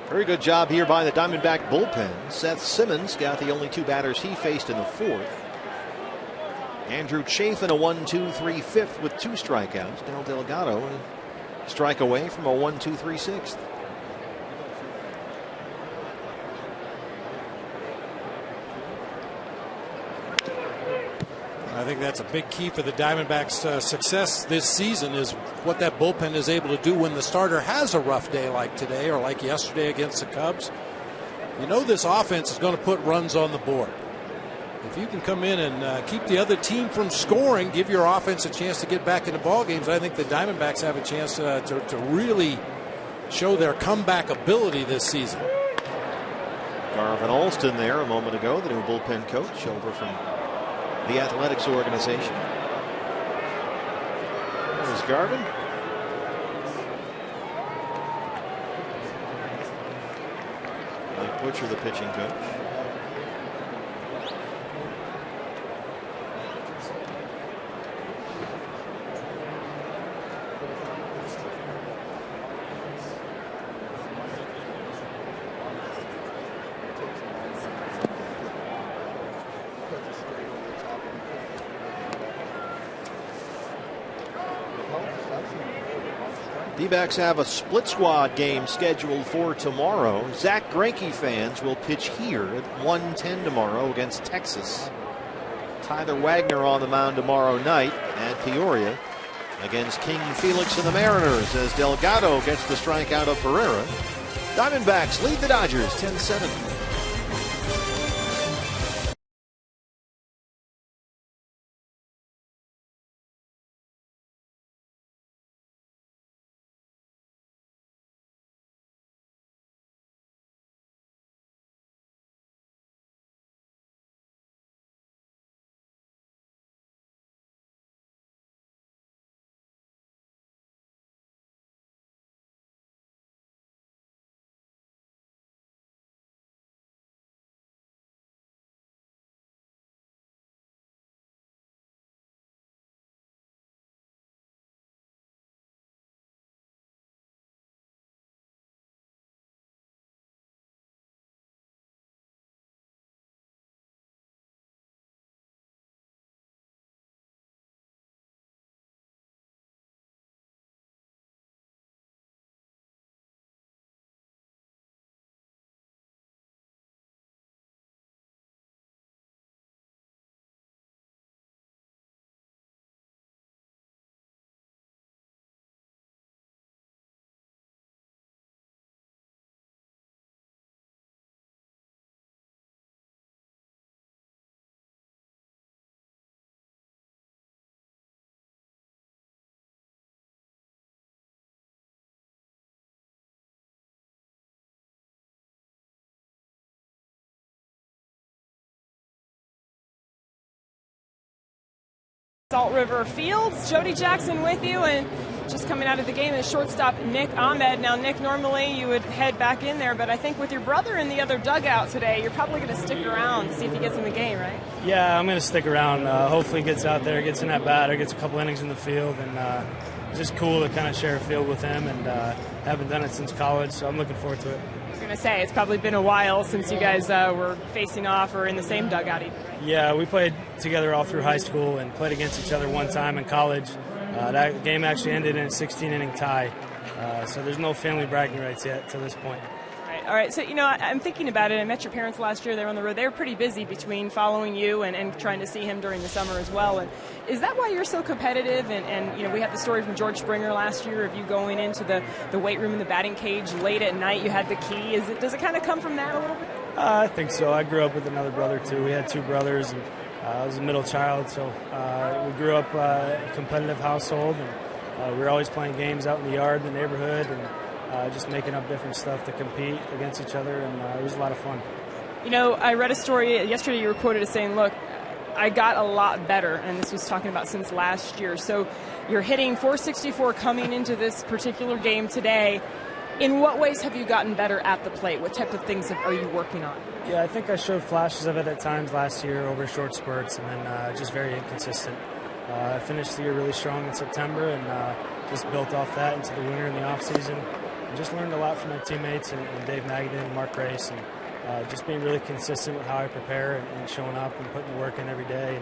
Very good job here by the Diamondback bullpen. Seth Simmons got the only 2 batters he faced in the 4th. Andrew Chafin a 1-2-3 5th with 2 strikeouts. Del Delgado a strike away from a 1-2-3 6th. I think that's a big key for the Diamondbacks' success this season is what that bullpen is able to do when the starter has a rough day like today or like yesterday against the Cubs. You know this offense is going to put runs on the board. If you can come in and keep the other team from scoring, give your offense a chance to get back into ball games, I think the Diamondbacks have a chance to really show their comeback ability this season. Garvin Alston there a moment ago, the new bullpen coach over from the Athletics organization. There's Garvin. Mike Butcher, the pitching coach. D-backs have a split squad game scheduled for tomorrow. Zach Greinke fans will pitch here at 1:10 tomorrow against Texas. Tyler Wagner on the mound tomorrow night at Peoria against King Felix and the Mariners as Delgado gets the strikeout of Herrera. Diamondbacks lead the Dodgers 10-7. Salt River Fields. Jody Jackson with you, and just coming out of the game is shortstop Nick Ahmed. Now, Nick, normally you would head back in there, but I think with your brother in the other dugout today, you're probably going to stick around to see if he gets in the game, right? Yeah, I'm going to stick around. Hopefully gets out there, gets in that bat, or gets a couple innings in the field, and it's just cool to kind of share a field with him, and haven't done it since college, so I'm looking forward to it. I was going to say, it's probably been a while since you guys were facing off or in the same dugout even. Yeah, we played together all through high school and played against each other one time in college. That game actually ended in a 16-inning tie, so there's no family bragging rights yet to this point. Right. All right, so, I'm thinking about it. I met your parents last year. They were on the road. They were pretty busy between following you and trying to see him during the summer as well. And is that why you're so competitive? And we had the story from George Springer last year of you going into the weight room in the batting cage late at night. You had the key. Does it kind of come from that a little bit? I think so. I grew up with another brother, too. We had 2 brothers, and I was a middle child. So we grew up in a competitive household, and we were always playing games out in the yard, in the neighborhood, and just making up different stuff to compete against each other, and it was a lot of fun. I read a story yesterday. You were quoted as saying, look, I got a lot better, and this was talking about since last year. So you're hitting .464 coming into this particular game today. In what ways have you gotten better at the plate? What type of things are you working on? Yeah, I think I showed flashes of it at times last year over short spurts, and then just very inconsistent. I finished the year really strong in September, and just built off that into the winter and the offseason. And just learned a lot from my teammates and Dave Magadan and Mark Grace, and just being really consistent with how I prepare and showing up and putting the work in every day,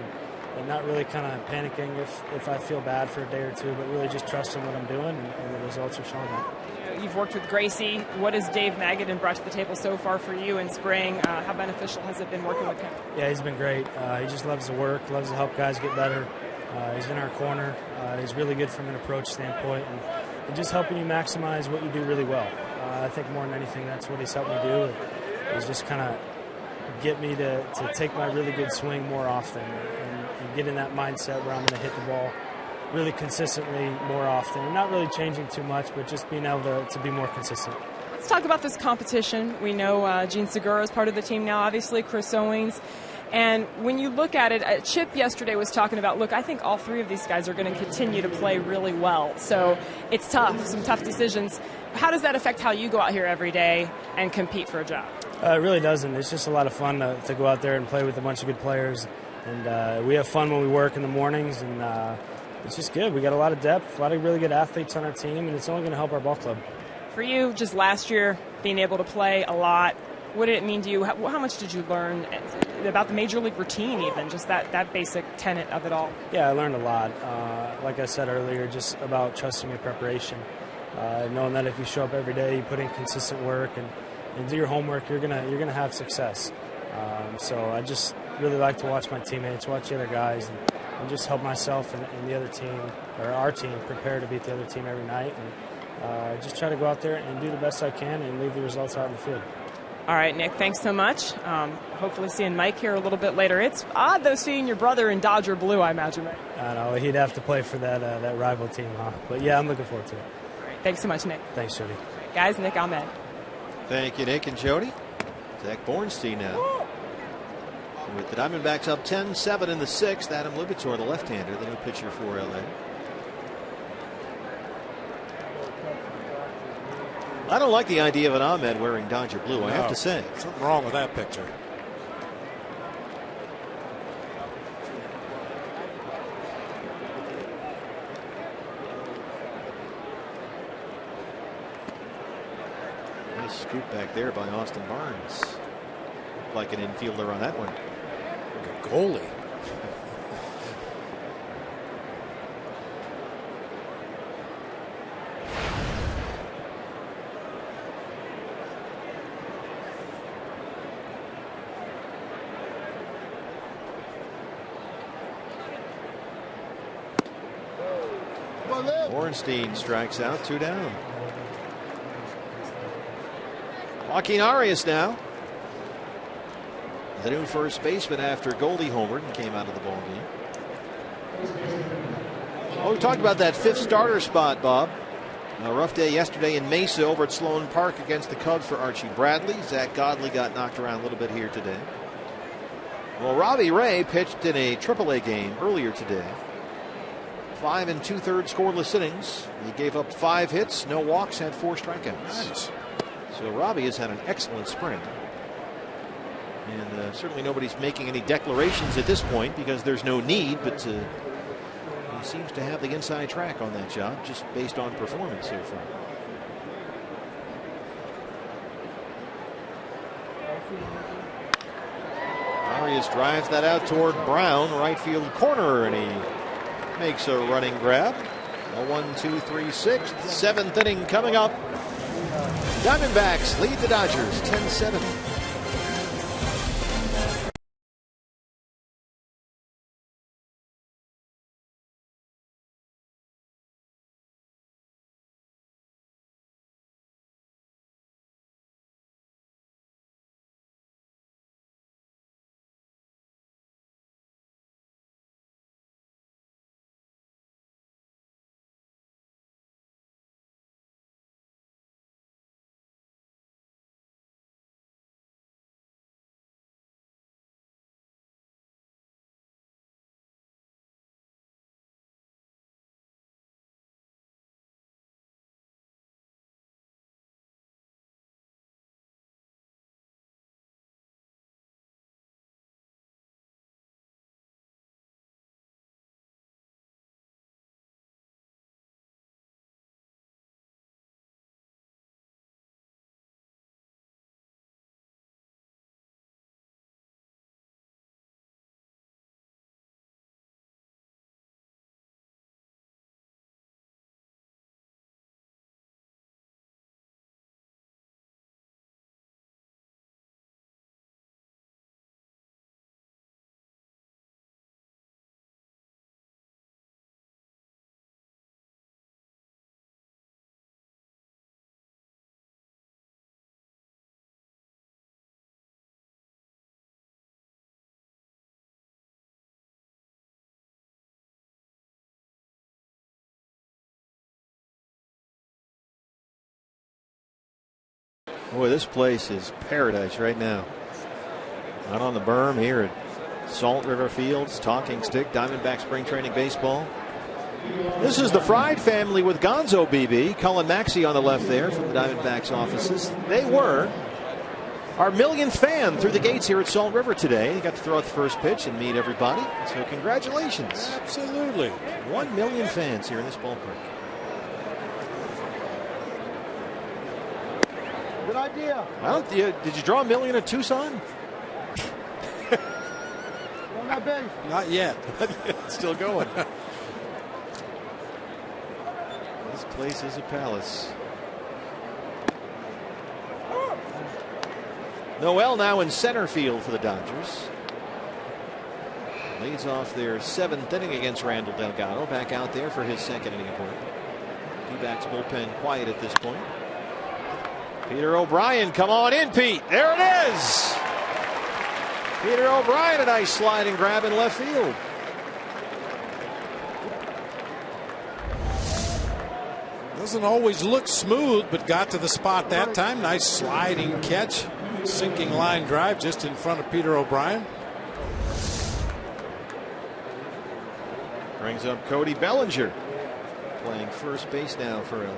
and not really kind of panicking if I feel bad for a day or two, but really just trusting what I'm doing, and the results are showing that. You've worked with Gracie. What has Dave Magadan brought to the table so far for you in spring? How beneficial has it been working with him? Yeah, he's been great. He just loves to work, loves to help guys get better. He's in our corner. He's really good from an approach standpoint, and just helping you maximize what you do really well. I think more than anything, that's what he's helped me do, is just kind of get me to take my really good swing more often and get in that mindset where I'm going to hit the ball really consistently more often. And not really changing too much, but just being able to be more consistent. Let's talk about this competition. We know Gene Segura is part of the team now, obviously, Chris Owings. And when you look at it, Chip yesterday was talking about, look, I think all 3 of these guys are going to continue to play really well. So it's tough, some tough decisions. How does that affect how you go out here every day and compete for a job? It really doesn't. It's just a lot of fun to go out there and play with a bunch of good players. And we have fun when we work in the mornings, and it's just good. We got a lot of depth, a lot of really good athletes on our team, and it's only going to help our ball club. For you, just last year, being able to play a lot, what did it mean to you? How much did you learn about the major league routine, even, just that basic tenet of it all? Yeah, I learned a lot. Like I said earlier, just about trusting your preparation. Knowing that if you show up every day, you put in consistent work and do your homework, you're gonna have success. So I just really like to watch my teammates, watch the other guys, and just help myself and the other team, or our team, prepare to beat the other team every night. And just try to go out there and do the best I can and leave the results out in the field. All right, Nick, thanks so much. Hopefully seeing Mike here a little bit later. It's odd, though, seeing your brother in Dodger blue, I imagine, right? I know. He'd have to play for that rival team, huh? But, yeah, I'm looking forward to it. All right, thanks so much, Nick. Thanks, Jody. Guys, Nick Ahmed. Thank you, Nick and Jody. Zach Bornstein now. With the Diamondbacks up 10-7 in the 6th, Adam Lipitor, the left-hander, the new pitcher for LA. I don't like the idea of an Ahmed wearing Dodger blue, I have to say. Something wrong with that picture. Nice scoop back there by Austin Barnes. Looked like an infielder on that one. Like a goalie. Ornstein strikes out, 2 down. Joaquin Arias now, the new first baseman after Goldie homered and came out of the ball game. Well, we talked about that 5th starter spot, Bob. A rough day yesterday in Mesa over at Sloan Park against the Cubs for Archie Bradley. Zach Godley got knocked around a little bit here today. Well, Robbie Ray pitched in a AAA game earlier today. 5 2/3 scoreless innings. He gave up 5 hits, no walks, had 4 strikeouts. Nice. So Robbie has had an excellent spring. And certainly nobody's making any declarations at this point because there's no need, but he seems to have the inside track on that job just based on performance so far. Arias drives that out toward Brown, right field corner, and he makes a running grab. A 1, 2, 3, 6. 7th inning coming up. Diamondbacks lead the Dodgers 10-7. Boy, this place is paradise right now. Out on the berm here at Salt River Fields, Talking Stick, Diamondback Spring Training Baseball. This is the Fried family with Gonzo BB. Cullen Maxey on the left there from the Diamondbacks offices. They were our millionth fan through the gates here at Salt River today. They got to throw out the first pitch and meet everybody. So congratulations. Absolutely. 1 million fans here in this ballpark. Good idea. Did you draw a million at Tucson? On that base. Not yet. It's still going. This place is a palace. Noel now in center field for the Dodgers. Leads off their 7th inning against Randall Delgado. Back out there for his 2nd inning appointment. D-backs bullpen quiet at this point. Peter O'Brien, come on in, Pete. There it is. Peter O'Brien, a nice slide and grab in left field. Doesn't always look smooth, but got to the spot that time. Nice sliding catch. Sinking line drive just in front of Peter O'Brien. Brings up Cody Bellinger, playing first base now for LA.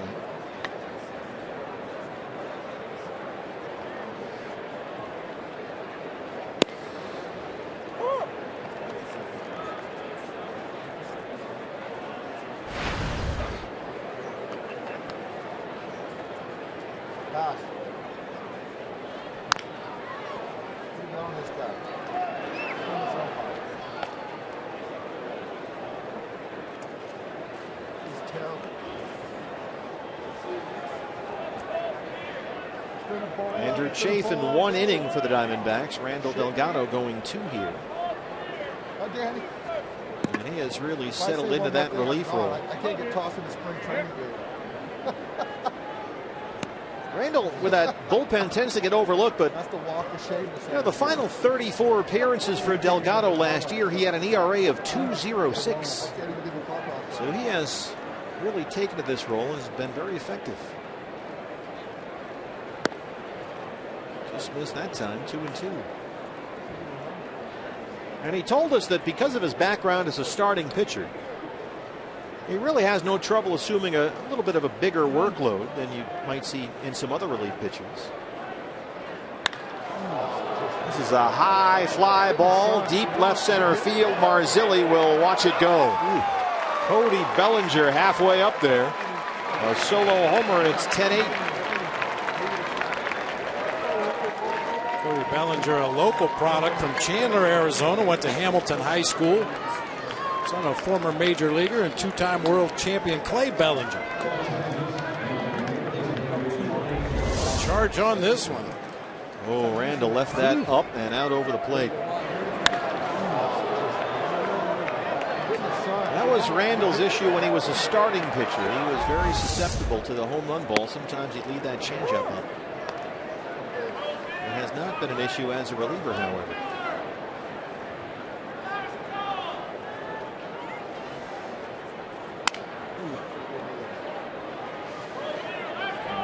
Andrew Chafe in 1 inning for the Diamondbacks. Randall Delgado going 2 here. And he has really settled into that relief role. I can't get tossed in the spring training game. Randall, with that bullpen, tends to get overlooked, but that's the walk of shame. You know, the final 34 appearances for Delgado last year, he had an ERA of 2.06. So he has really taken to this role and has been very effective. Just missed that time, 2-2. And he told us that because of his background as a starting pitcher, he really has no trouble assuming a little bit of a bigger workload than you might see in some other relief pitchers. This is a high fly ball, deep left center field. Marzilli will watch it go. Cody Bellinger halfway up there. A solo homer, and it's 10-8. Cody Bellinger, a local product from Chandler, Arizona, went to Hamilton High School. Son of former major leaguer and 2-time world champion Clay Bellinger. charge on this one. Oh, Randall left that up and out over the plate. That was Randall's issue when he was a starting pitcher. He was very susceptible to the home run ball. Sometimes he'd leave that changeup up. It has not been an issue as a reliever, however.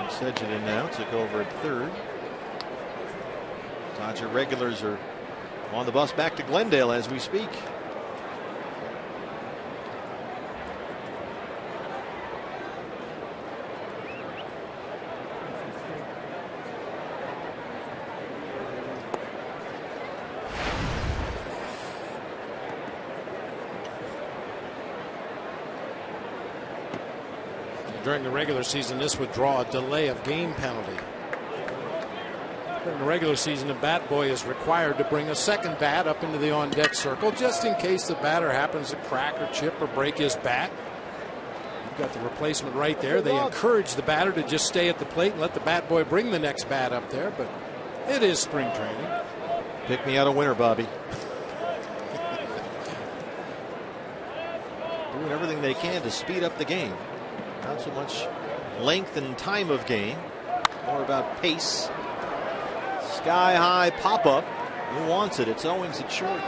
Sedgwick now took over at third. Dodger regulars are on the bus back to Glendale as we speak. During the regular season, this would draw a delay of game penalty. During the regular season, the bat boy is required to bring a second bat up into the on-deck circle just in case the batter happens to crack or chip or break his bat. You've got the replacement right there. They encourage the batter to just stay at the plate and let the bat boy bring the next bat up there, but it is spring training. Pick me out a winner, Bobby. Doing everything they can to speed up the game. Not so much length and time of game, more about pace. Sky high pop up. Who wants it? It's Owens at short.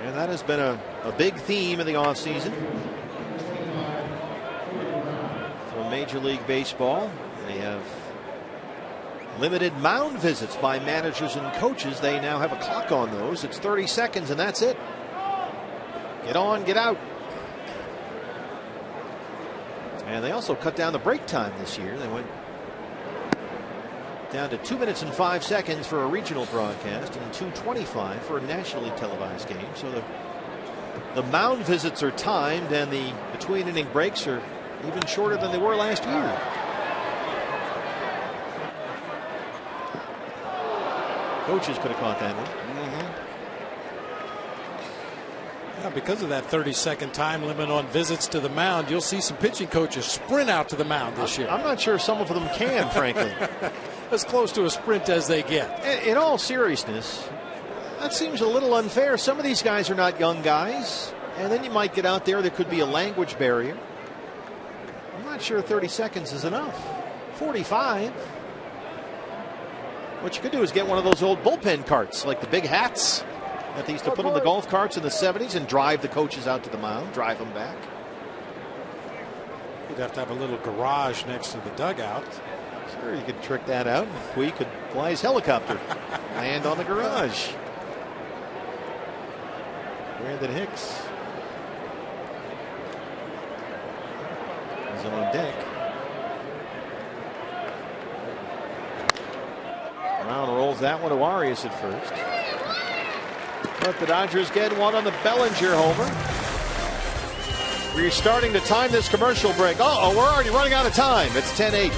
And that has been a big theme in the offseason for Major League Baseball. They have limited mound visits by managers and coaches. They now have a clock on those. It's 30 seconds and that's it. Get on, get out. And they also cut down the break time this year. They went down to 2 minutes and 5 seconds for a regional broadcast and 2:25 for a nationally televised game. So the mound visits are timed and the between inning breaks are even shorter than they were last year. Coaches could have caught that one. Yeah, because of that 30-second time limit on visits to the mound, you'll see some pitching coaches sprint out to the mound this year. I'm not sure some of them can, frankly. As close to a sprint as they get. In all seriousness, that seems a little unfair. Some of these guys are not young guys, and then you might get out there could be a language barrier. I'm not sure 30 seconds is enough. 45. What you could do is get one of those old bullpen carts, like the big hats that they used to put on the golf carts in the 70s and drive the coaches out to the mound, drive them back. You'd have to have a little garage next to the dugout. Sure, you could trick that out. Puig could fly his helicopter, land on the garage. Brandon Hicks is on deck. Brown rolls that one to Arias at first. But the Dodgers get one on the Bellinger homer. We're starting to time this commercial break. Uh-oh, we're already running out of time. It's 10-8.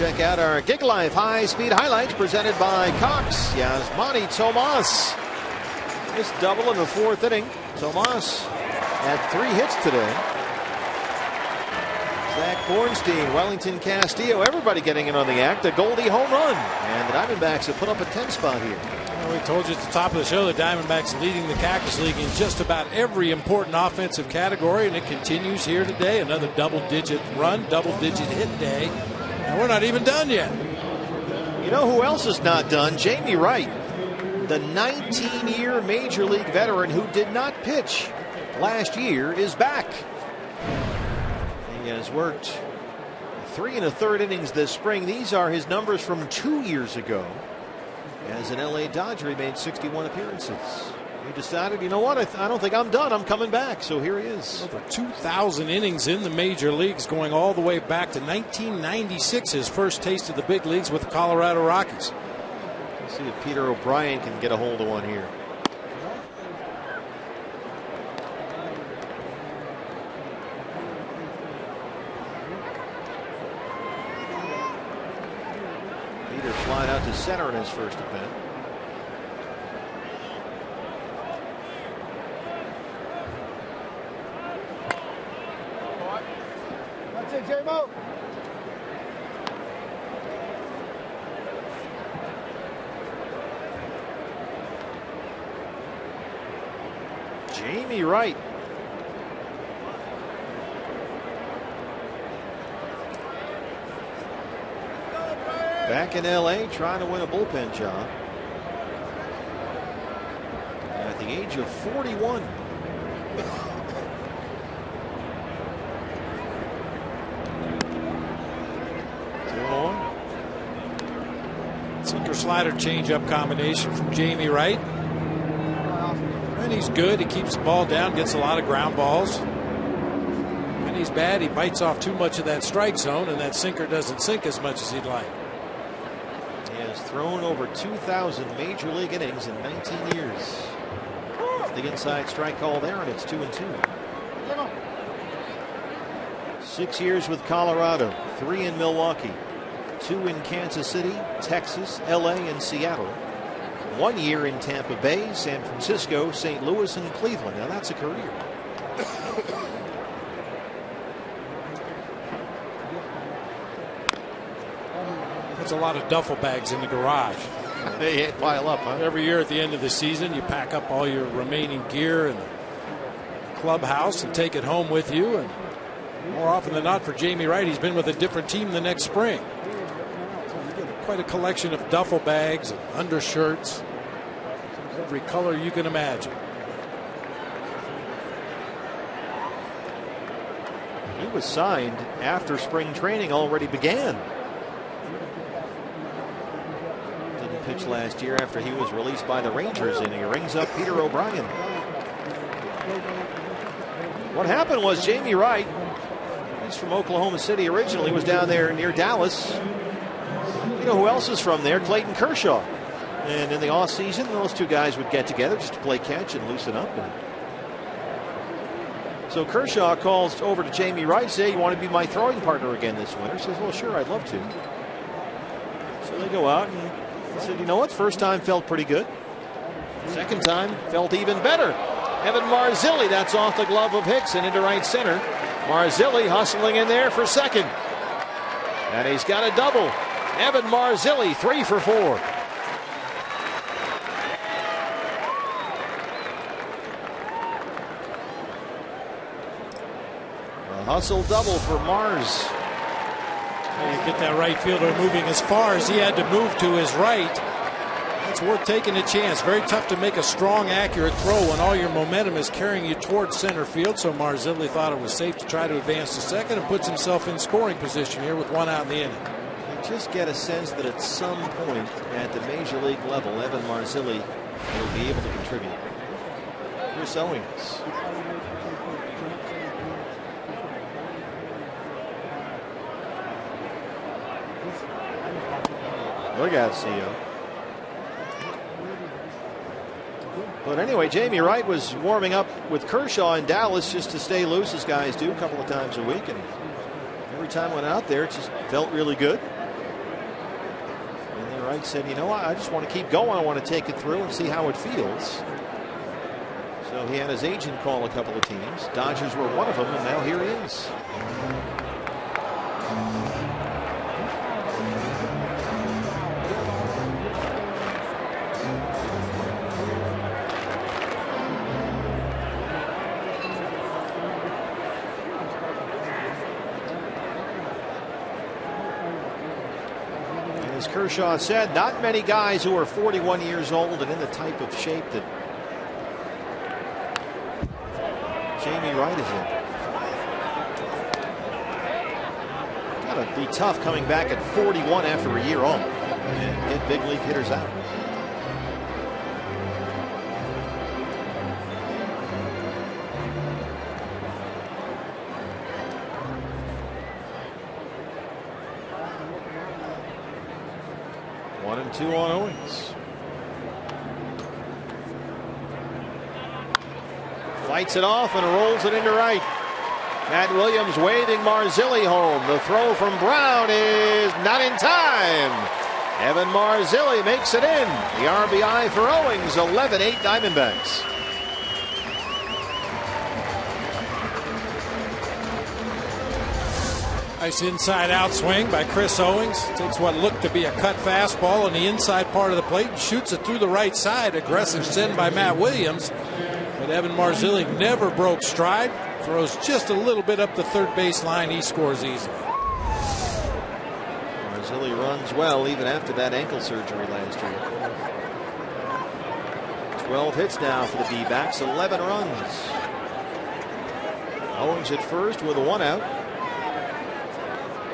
check out our Gig Life high-speed highlights presented by Cox. Yasmani Tomas. This double in the 4th inning. Tomas had 3 hits today. Zach Bornstein, Wellington Castillo, everybody getting in on the act. A Goldie home run. And the Diamondbacks have put up a 10 spot here. Well, we told you at the top of the show the Diamondbacks leading the Cactus League in just about every important offensive category, and it continues here today. Another double-digit run, double-digit hit day. And we're not even done yet. You know who else is not done? Jamie Wright, the 19-year Major League veteran who did not pitch last year, is back. He has worked 3 1/3 innings this spring. These are his numbers from 2 years ago. As an LA Dodger, he made 61 appearances. He decided, you know what, I don't think I'm done. I'm coming back. So here he is. Over 2,000 innings in the major leagues, going all the way back to 1996, his first taste of the big leagues with the Colorado Rockies. Let's see if Peter O'Brien can get a hold of one here. Peter flying out to center in his first at bat. That's it, J-Mo. Jamie Wright. Back in LA trying to win a bullpen job at the age of 41. Sinker slider changeup combination from Jamie Wright. And he's good. He keeps the ball down, gets a lot of ground balls. When he's bad, he bites off too much of that strike zone, and that sinker doesn't sink as much as he'd like. He has thrown over 2,000 major league innings in 19 years. The inside strike call there, and it's 2-2. 6 years with Colorado, 3 in Milwaukee, 2 in Kansas City, Texas, LA, and Seattle. 1 year in Tampa Bay, San Francisco, St. Louis, and Cleveland. Now that's a career. That's a lot of duffel bags in the garage. They pile up, huh? Every year at the end of the season, you pack up all your remaining gear in the clubhouse and take it home with you. And more often than not, for Jamie Wright, he's been with a different team the next spring. Quite a collection of duffel bags and undershirts, every color you can imagine. He was signed after spring training already began. Didn't pitch last year after he was released by the Rangers, and he rings up Peter O'Brien. What happened was Jamie Wright, he's from Oklahoma City originally, was down there near Dallas. You know who else is from there? Clayton Kershaw. And in the offseason, those two guys would get together just to play catch and loosen up. And so Kershaw calls over to Jamie Wright, say, you want to be my throwing partner again this winter? He says, well, sure, I'd love to. So they go out, and he said, you know what? First time felt pretty good. Second time felt even better. Evan Marzilli, that's off the glove of Hicks and into right center. Marzilli hustling in there for second. And he's got a double. Evan Marzilli, 3 for 4. A hustle double for Mars. You get that right fielder moving as far as he had to move to his right. That's worth taking a chance. Very tough to make a strong, accurate throw when all your momentum is carrying you towards center field. So Marzilli thought it was safe to try to advance to second and puts himself in scoring position here with 1 out in the inning. Just get a sense that at some point at the major league level, Evan Marzilli will be able to contribute. Chris Owings. Look out, CO. But anyway, Jamie Wright was warming up with Kershaw in Dallas just to stay loose, as guys do a couple of times a week. And every time I went out there, it just felt really good. White said, you know, I just want to keep going. I want to take it through and see how it feels. So he had his agent call a couple of teams. Dodgers were one of them, and now here he is. Kershaw said, not many guys who are 41 years old and in the type of shape that Jamie Wright is in. Gotta be tough coming back at 41 after a year off and get big league hitters out. Two on Owens. Fights it off and rolls it into right. Matt Williams waving Marzilli home. The throw from Brown is not in time. Evan Marzilli makes it in. The RBI for Owens. 11-8 Diamondbacks. Nice inside out swing by Chris Owens. Takes what looked to be a cut fastball on the inside part of the plate and shoots it through the right side. Aggressive send by Matt Williams. But Evan Marzilli never broke stride. Throws just a little bit up the third base line. He scores easily. Marzilli runs well even after that ankle surgery last year. 12 hits now for the D-backs. 11 runs. Owens at first with a 1 out.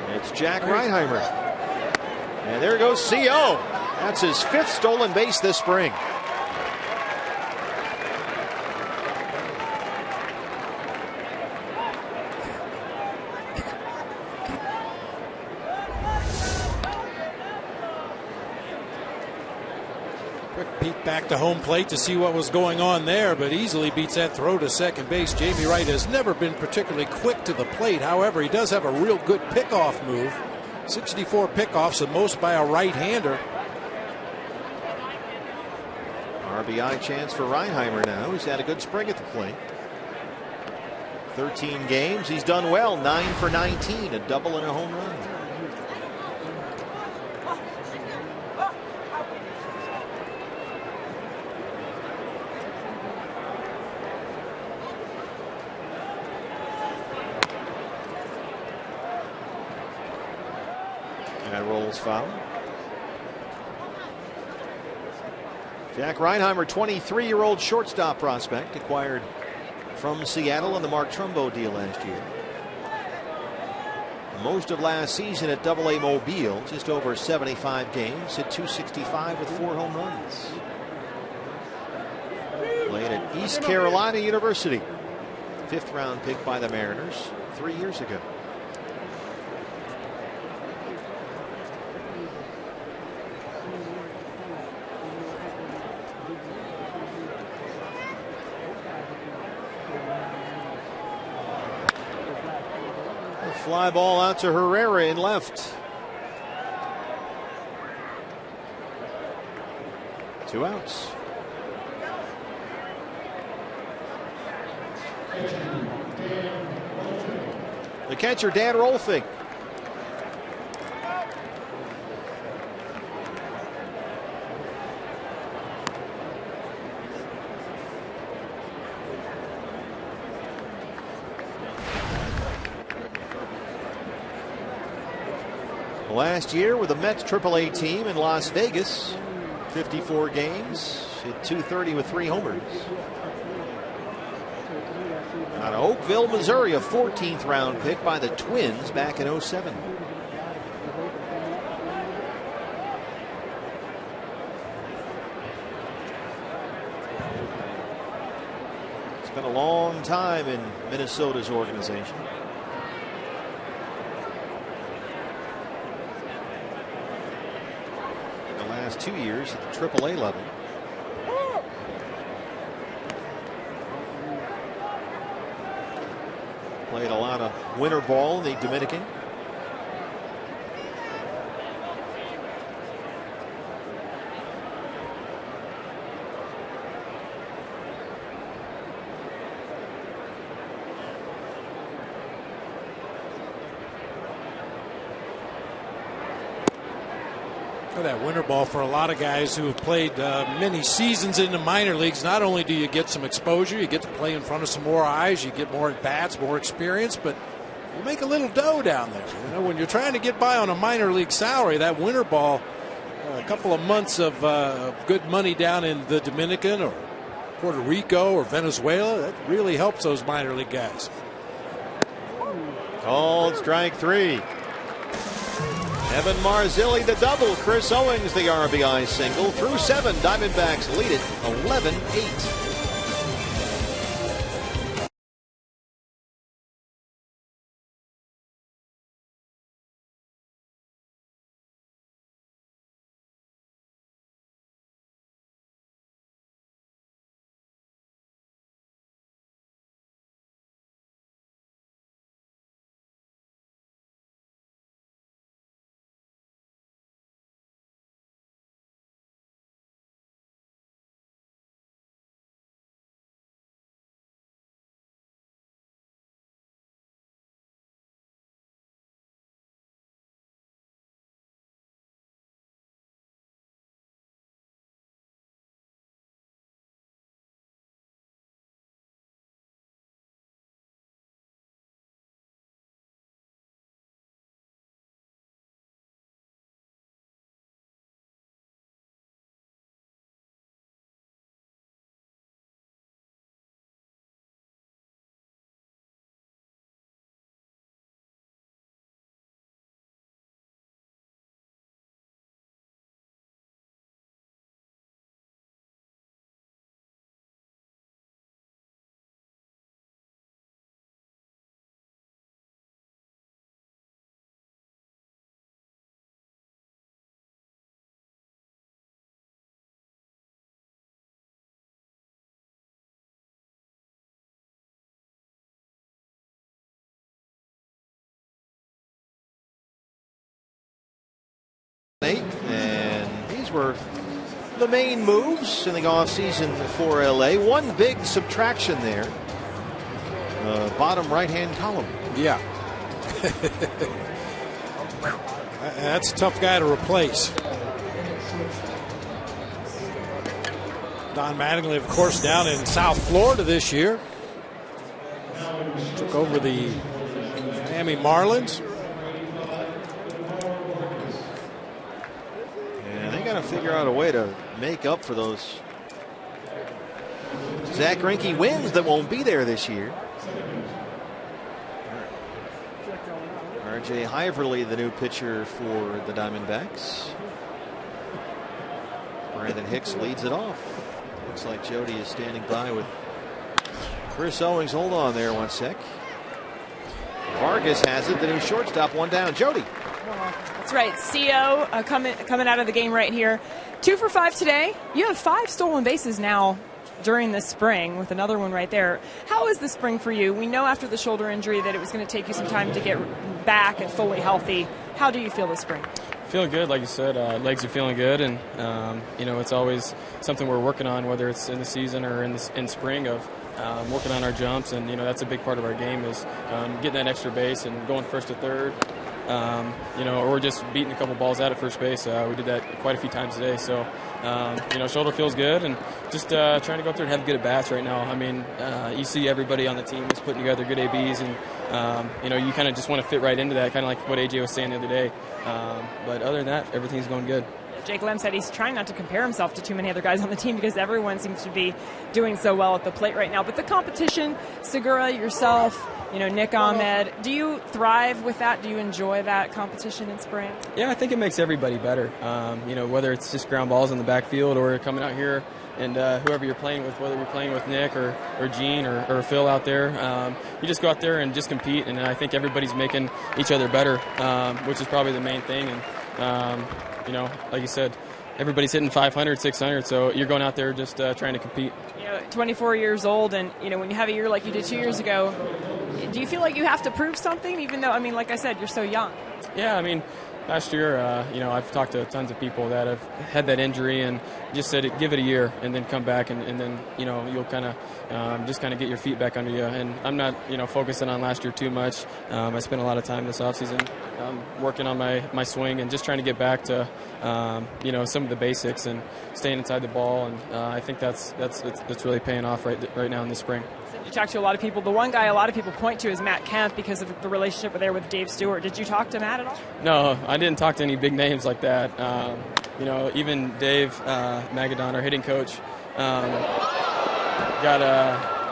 It's Jack Reinheimer. And there goes CO. That's his 5th stolen base this spring. Quick peek back to home plate to see what was going on there, but easily beats that throw to second base. Jamie Wright has never been particularly quick to the plate. However, he does have a real good pickoff move. 64 pickoffs, the most by a right-hander. RBI chance for Reinheimer now. He's had a good spring at the plate. 13 games. He's done well. 9 for 19. A double and a home run. That rolls foul. Jack Reinheimer, 23-year-old shortstop prospect, acquired from Seattle in the Mark Trumbo deal last year. Most of last season at AA Mobile, just over 75 games, hit .265 with 4 home runs. Played at East Carolina University. 5th round pick by the Mariners 3 years ago. Fly ball out to Herrera in left. 2 outs. The catcher, Dan Rolfing. Last year with the Mets AAA team in Las Vegas, 54 games, hit .230 with 3 homers. Out of Oakville, Missouri, a 14th round pick by the Twins back in '07. Spent a long time in Minnesota's organization. The last 2 years at the AAA level. Played a lot of winter ball in the Dominican. Well, that winter ball for a lot of guys who have played many seasons in the minor leagues, not only do you get some exposure, you get to play in front of some more eyes, you get more at-bats, more experience, but you make a little dough down there. You know, when you're trying to get by on a minor league salary, that winter ball, a couple of months of good money down in the Dominican or Puerto Rico or Venezuela, that really helps those minor league guys. Called strike 3. Evan Marzilli the double. Chris Owings the RBI single. Through 7, Diamondbacks lead it 11-8. And these were the main moves in the offseason for LA. One big subtraction there. Bottom right-hand column. Yeah. That's a tough guy to replace. Don Mattingly, of course, down in South Florida this year. Took over the Miami Marlins. Got to figure out a way to make up for those Zach Greinke wins that won't be there this year. RJ Hyverly, the new pitcher for the Diamondbacks. Brandon Hicks leads it off. Looks like Jody is standing by with Chris Owings. Hold on there one sec. Vargas has it, the new shortstop, one down. Jody. That's right. CO coming out of the game right here. 2 for 5 today. You have 5 stolen bases now during the spring with another one right there. How is the spring for you? We know after the shoulder injury that it was going to take you some time to get back and fully healthy. How do you feel this spring? Feeling good, like you said. Legs are feeling good, and it's always something we're working on, whether it's in the season or in spring, of working on our jumps, and that's a big part of our game is getting that extra base and going first to third. Or just beating a couple balls out at first base. We did that quite a few times today. So, shoulder feels good, and just trying to go up there and have good at-bats right now. I mean, you see everybody on the team is putting together good ABs, and, you kind of just want to fit right into that, kind of like what AJ was saying the other day. But other than that, everything's going good. Jake Lem said he's trying not to compare himself to too many other guys on the team because everyone seems to be doing so well at the plate right now. But the competition, Segura, yourself, Nick Ahmed, do you thrive with that? Do you enjoy that competition in spring? Yeah, I think it makes everybody better. Whether it's just ground balls in the backfield or coming out here and whoever you're playing with, whether you're playing with Nick or Gene or Phil out there, you just go out there and just compete. And I think everybody's making each other better, which is probably the main thing. And, like you said, everybody's hitting 500, 600, so you're going out there just trying to compete. 24 years old, and, when you have a year like you did 2 years ago, do you feel like you have to prove something, even though, like I said, you're so young? Yeah, Last year, I've talked to tons of people that have had that injury and just said, give it a year and then come back and then, you'll kind of just kind of get your feet back under you. And I'm not, focusing on last year too much. I spent a lot of time this offseason working on my swing and just trying to get back to, some of the basics and staying inside the ball. And I think that's really paying off right now in the spring. You talked to a lot of people. The one guy a lot of people point to is Matt Kemp because of the relationship there with Dave Stewart. Did you talk to Matt at all? No, I didn't talk to any big names like that. Even Dave Magadon, our hitting coach,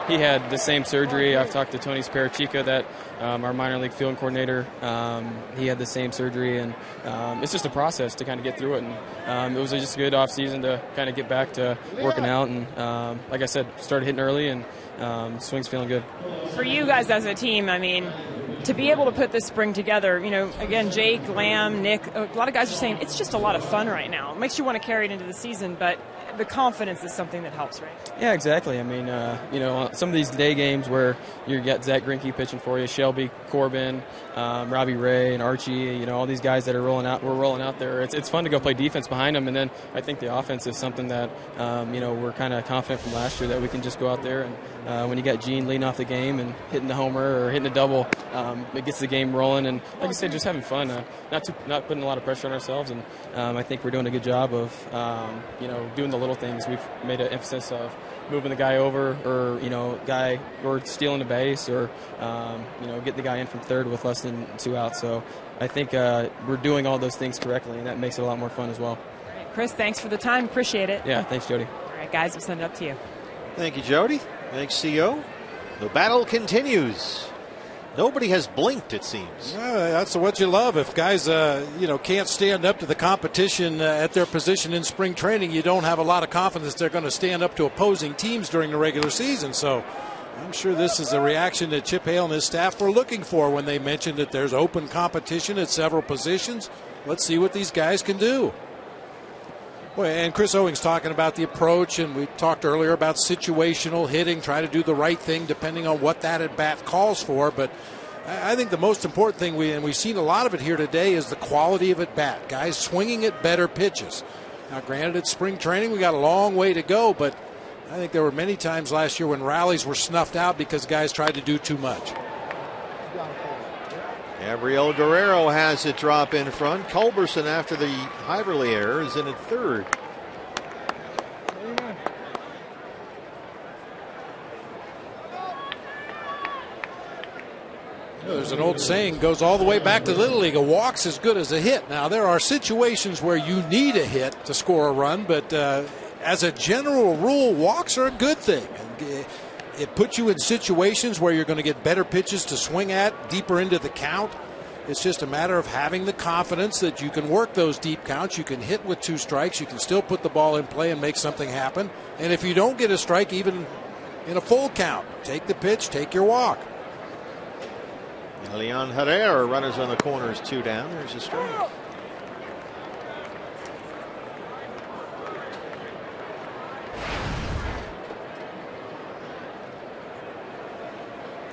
he had the same surgery. I've talked to Tony Sparachica, that our minor league fielding coordinator. He had the same surgery, and it's just a process to kind of get through it. And it was just a good off season to kind of get back to working out. And like I said, started hitting early, and swing's feeling good. For you guys as a team, I mean, to be able to put this spring together, again, Jake, Lamb, Nick, a lot of guys are saying it's just a lot of fun right now. It makes you want to carry it into the season, but the confidence is something that helps, right? Yeah, exactly. I mean, some of these day games where you got Zach Greinke pitching for you, Shelby, Corbin, Robbie Ray, and Archie, all these guys that are rolling out there. It's fun to go play defense behind them, and then I think the offense is something that, we're kind of confident from last year that we can just go out there and when you got Gene leading off the game and hitting the homer or hitting a double, it gets the game rolling. And like I said, just having fun, not putting a lot of pressure on ourselves. And I think we're doing a good job of, doing the little things. We've made an emphasis of moving the guy over, or stealing the base, or getting the guy in from third with less than 2 outs. So I think we're doing all those things correctly, and that makes it a lot more fun as well. Chris, thanks for the time. Appreciate it. Yeah, thanks, Jody. All right, guys, we'll send it up to you. Thank you, Jody. Thanks, CO. The battle continues. Nobody has blinked, it seems. That's what you love. If guys, can't stand up to the competition at their position in spring training, you don't have a lot of confidence they're going to stand up to opposing teams during the regular season. So I'm sure this is a reaction that Chip Hale and his staff were looking for when they mentioned that there's open competition at several positions. Let's see what these guys can do. Well, and Chris Owings talking about the approach, and we talked earlier about situational hitting, try to do the right thing depending on what that at-bat calls for. But I think the most important thing, and we've seen a lot of it here today, is the quality of at-bat. Guys swinging at better pitches. Now, granted, it's spring training. We got a long way to go, but I think there were many times last year when rallies were snuffed out because guys tried to do too much. Gabriel Guerrero has it drop in front. Culberson, after the Hiverly error, is in at third. There's an old saying, goes all the way back to Little League, a walk's as good as a hit. Now, there are situations where you need a hit to score a run, but as a general rule, walks are a good thing. It puts you in situations where you're going to get better pitches to swing at, deeper into the count. It's just a matter of having the confidence that you can work those deep counts. You can hit with 2 strikes. You can still put the ball in play and make something happen. And if you don't get a strike, even in a full count, take the pitch, take your walk. Leon Herrera, runners on the corners, 2 down. There's a strike.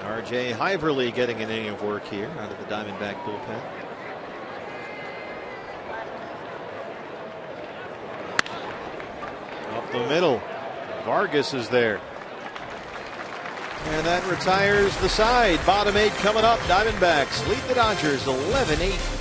R.J. Hiverly getting an inning of work here out of the Diamondback bullpen. Up the middle, Vargas is there. And that retires the side. Bottom 8 coming up. Diamondbacks lead the Dodgers 11-8.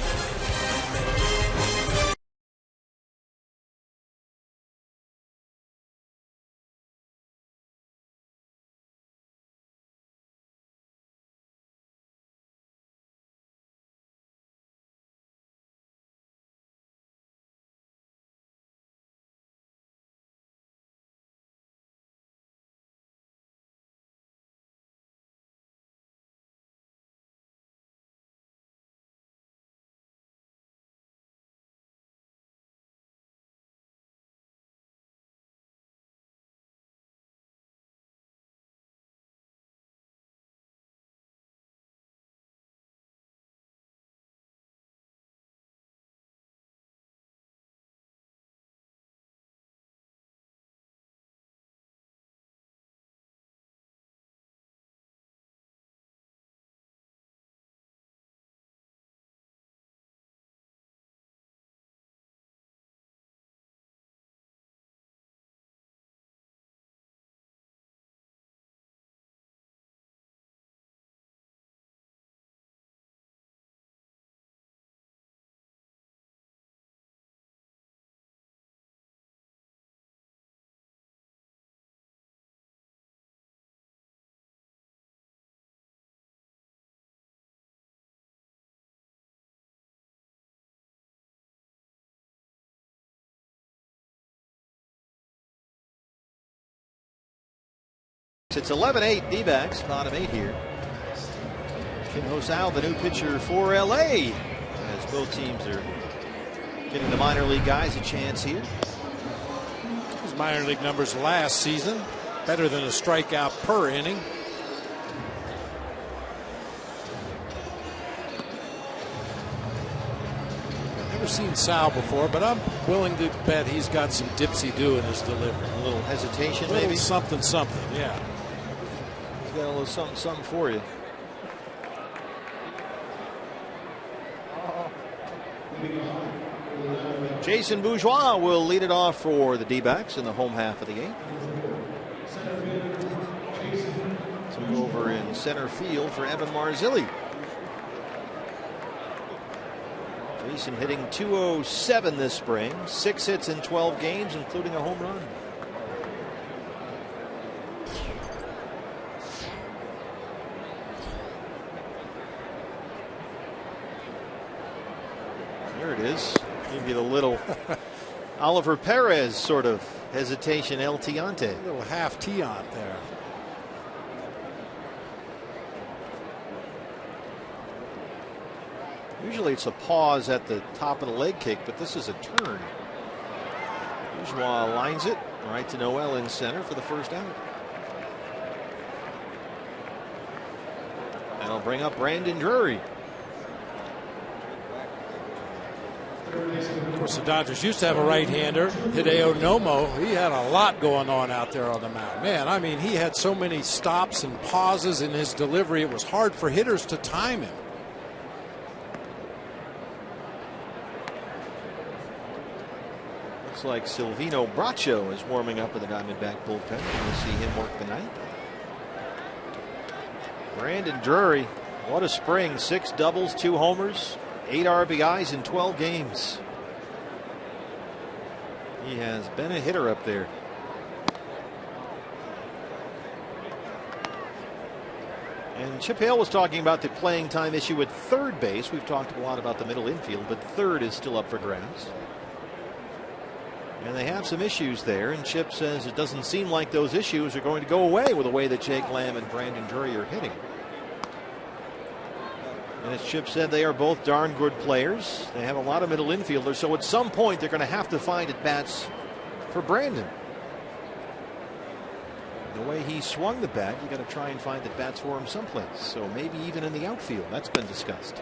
It's 11-8 D-backs, bottom 8 here. Ken Hosal, the new pitcher for LA, as both teams are getting the minor league guys a chance here. His minor league numbers last season, better than a strikeout per inning. Never seen Sal before, but I'm willing to bet he's got some dipsy-do in his delivery. A little hesitation, a little maybe? Something, yeah. He's got a little something for you. Jason Bourgeois will lead it off for the D-backs in the home half of the game. Took over in center field for Evan Marzilli. Jason hitting .207 this spring, 6 hits in 12 games, including a home run. There it is. Maybe the little Oliver Perez sort of hesitation, El Tiante. A little half Tiant there. Usually it's a pause at the top of the leg kick, but this is a turn. Bourgeois lines it right to Noel in center for the first out. That'll bring up Brandon Drury. Of course, the Dodgers used to have a right-hander, Hideo Nomo. He had a lot going on out there on the mound. Man, I mean, he had so many stops and pauses in his delivery, it was hard for hitters to time him. Looks like Silvino Bracho is warming up in the Diamondback bullpen. We'll see him work tonight. Brandon Drury, what a spring. 6 doubles, 2 homers, 8 RBIs in 12 games. He has been a hitter up there. And Chip Hale was talking about the playing time issue at third base. We've talked a lot about the middle infield, but third is still up for grabs. And they have some issues there, and Chip says it doesn't seem like those issues are going to go away with the way that Jake Lamb and Brandon Drury are hitting. And as Chip said, they are both darn good players. They have a lot of middle infielders, so at some point they're going to have to find at bats for Brandon. The way he swung the bat, you got to try and find at bats for him someplace. So maybe even in the outfield. That's been discussed.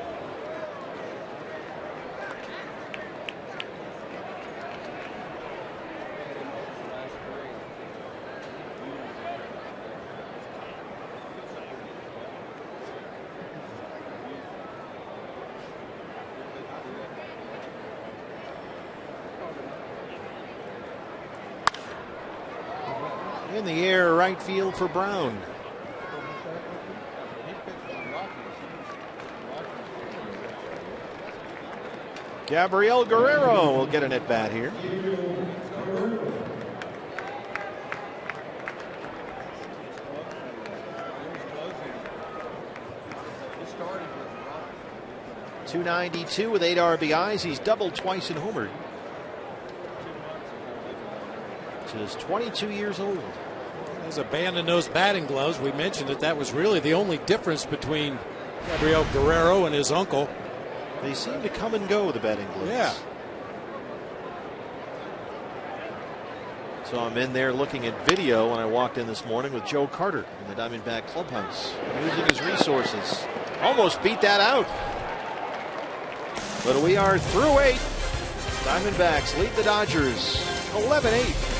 In the air, right field for Brown. Gabriel Guerrero will get an at bat here. .292 with 8 RBIs. He's doubled twice and homered. Just 22 years old. He's abandoned those batting gloves. We mentioned that was really the only difference between Gabriel Guerrero and his uncle. They seem to come and go, the batting gloves. Yeah. So I'm in there looking at video when I walked in this morning with Joe Carter in the Diamondback clubhouse, using his resources. Almost beat that out. But we are through 8. Diamondbacks lead the Dodgers 11-8.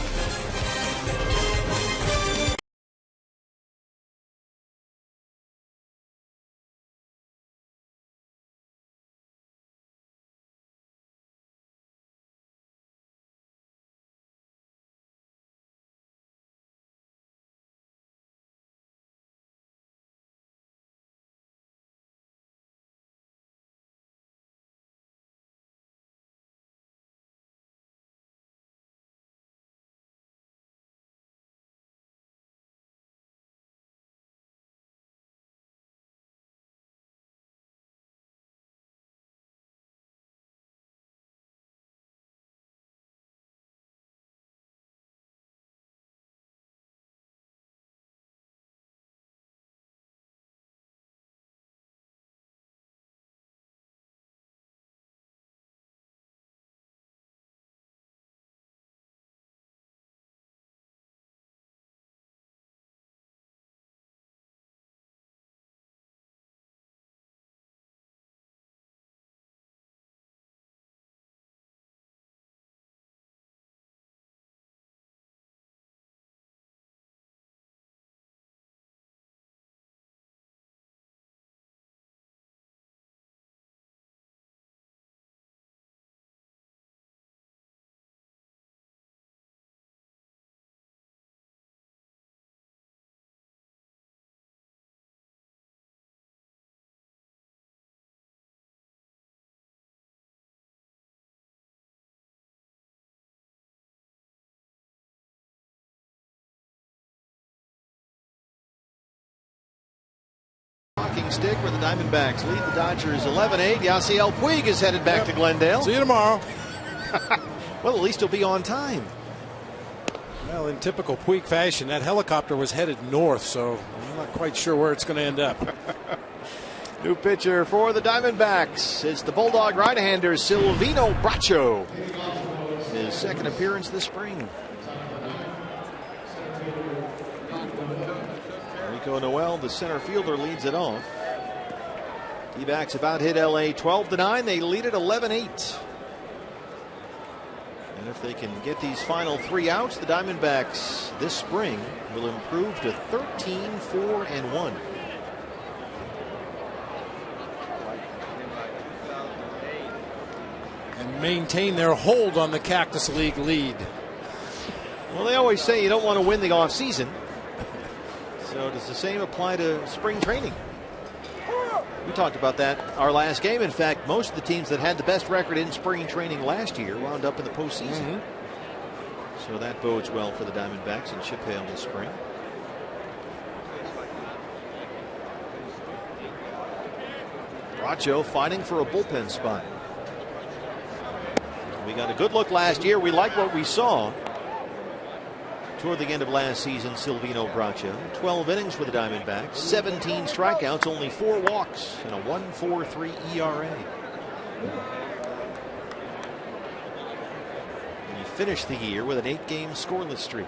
walking stick where the Diamondbacks lead the Dodgers 11-8. Yasiel Puig is headed back to Glendale. See you tomorrow. Well, at least he'll be on time. Well, in typical Puig fashion, that helicopter was headed north, so I'm not quite sure where it's going to end up. New pitcher for the Diamondbacks. It's the Bulldog right-hander Silvino Bracho. His second appearance this spring. Rico Noel, the center fielder, leads it off. D-backs about hit LA 12-9. They lead it 11-8. And if they can get these final 3 outs, the Diamondbacks this spring will improve to 13-4-1. And maintain their hold on the Cactus League lead. Well, they always say you don't want to win the offseason. So does the same apply to spring training? We talked about that our last game. In fact, most of the teams that had the best record in spring training last year wound up in the postseason. So that bodes well for the Diamondbacks and Chip Hale this spring. Bracho fighting for a bullpen spot. We got a good look last year. We like what we saw toward the end of last season. Silvino Bracho, 12 innings for the Diamondbacks, 17 strikeouts, only 4 walks, and a 1.43 ERA. And he finished the year with an 8-game scoreless streak.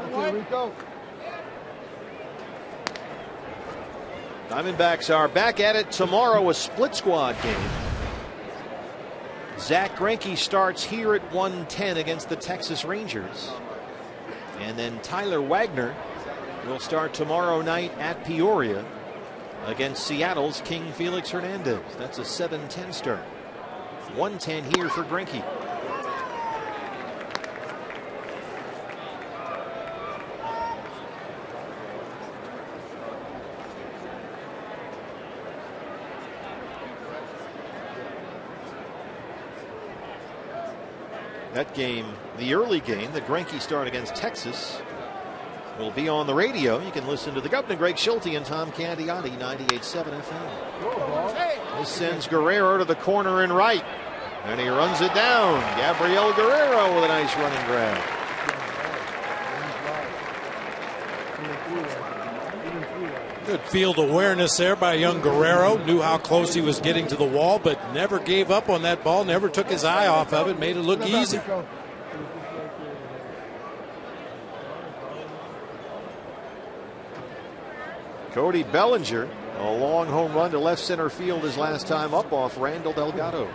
Okay, Rico. Diamondbacks are back at it tomorrow, a split squad game. Zach Greinke starts here at 1:10 against the Texas Rangers. And then Tyler Wagner will start tomorrow night at Peoria against Seattle's King Felix Hernandez. That's a 7:10 start. 1:10 here for Greinke. That game, the early game, the Greinke start against Texas, will be on the radio. You can listen to the Governor Greg Schulte and Tom Candiotti, 98.7 FM. This sends Guerrero to the corner and right, and he runs it down. Gabriel Guerrero with a nice running grab. Good field awareness there by young Guerrero. Knew how close he was getting to the wall, but never gave up on that ball, never took his eye off of it, made it look easy. Cody Bellinger, a long home run to left center field his last time up off Randall Delgado.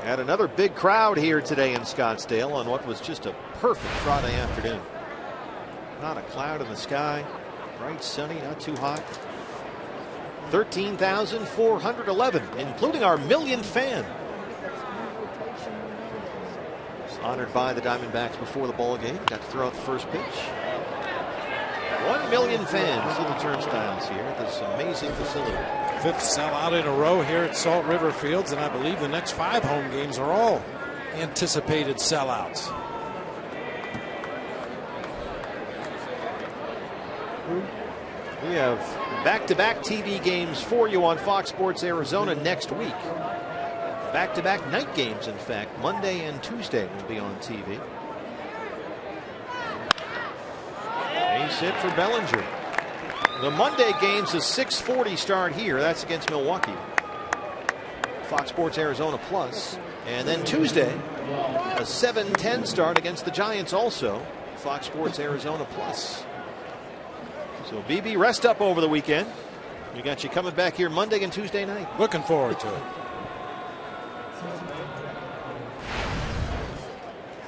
Had another big crowd here today in Scottsdale on what was just a perfect Friday afternoon. Not a cloud in the sky, bright, sunny, not too hot. 13,411, including our millionth fan. Honored by the Diamondbacks before the ball game. Got to throw out the first pitch. 1 million fans to the turnstiles here at this amazing facility. 5th sellout in a row here at Salt River Fields, and I believe the next 5 home games are all anticipated sellouts. We have back-to-back TV games for you on Fox Sports Arizona next week. Back-to-back night games, in fact. Monday and Tuesday will be on TV. Base hit for Bellinger. The Monday game's a 6:40 start here. That's against Milwaukee. Fox Sports Arizona Plus. And then Tuesday, a 7:10 start against the Giants also. Fox Sports Arizona Plus. So BB, rest up over the weekend. We got you coming back here Monday and Tuesday night. Looking forward to it.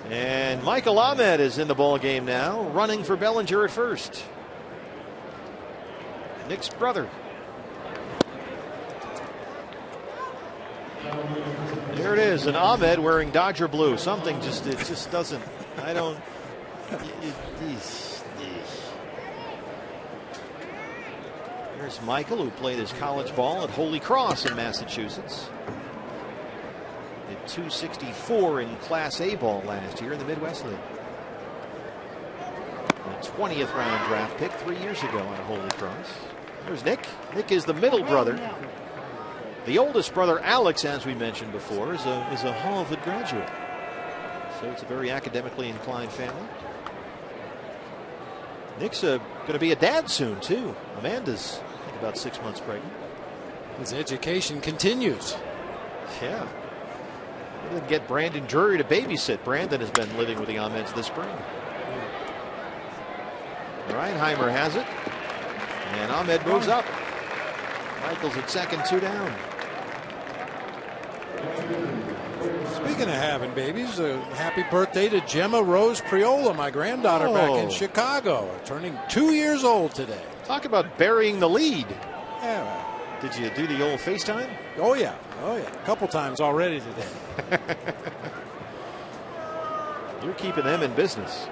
And Michael Ahmed is in the ball game now, running for Bellinger at first. Nick's brother. There it is, an Ahmed wearing Dodger blue. Something just, it just doesn't, I don't, Here's Michael, who played his college ball at Holy Cross in Massachusetts. Hit .264 in Class A ball last year in the Midwest League. A 20th round draft pick 3 years ago on Holy Cross. There's Nick. Nick is the middle brother. The oldest brother, Alex, as we mentioned before, is a Harvard graduate. So it's a very academically inclined family. Nick's going to be a dad soon, too. Amanda's about 6 months pregnant. His education continues. Yeah. We didn't get Brandon Drury to babysit. Brandon has been living with the Ahmeds this spring. Reinheimer has it. And Ahmed moves up. Michael's at second, 2 down. Speaking of having babies, a happy birthday to Gemma Rose Priola, my granddaughter back in Chicago, turning 2 years old today. Talk about burying the lead. Yeah. Well, did you do the old FaceTime? Oh, yeah. Oh, yeah. A couple times already today. You're keeping them in business.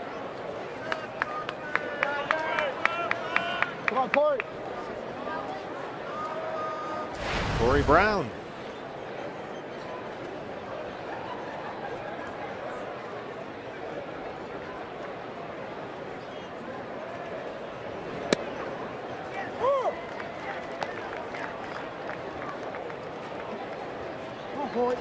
Come on, Corey. Corey Brown. Come on, Corey.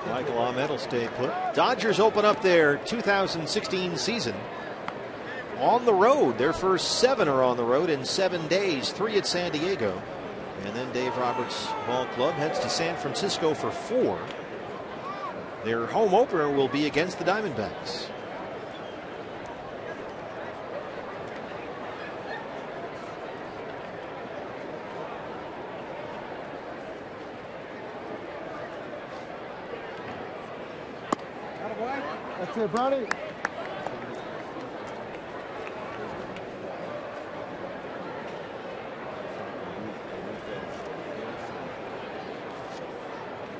Michael Ahmed will stay put. Dodgers open up their 2016 season on the road. Their first 7 are on the road in 7 days, 3 at San Diego. And then Dave Roberts' ball club heads to San Francisco for 4. Their home opener will be against the Diamondbacks. That's it, Brownie.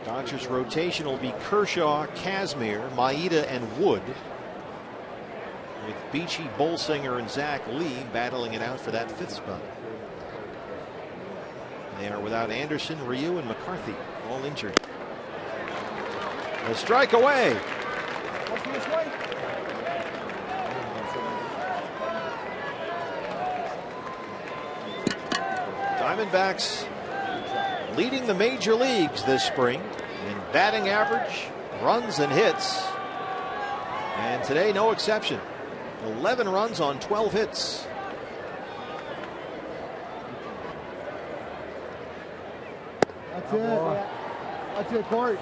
Dodgers rotation will be Kershaw, Kazmir, Maeda, and Wood, with Beachy, Bolsinger, and Zach Lee battling it out for that 5th spot. They are without Anderson, Ryu, and McCarthy, all injured. A strike away. Diamondbacks leading the major leagues this spring in batting average, runs, and hits. And today, no exception. 11 runs on 12 hits. That's it. That's it, Corey.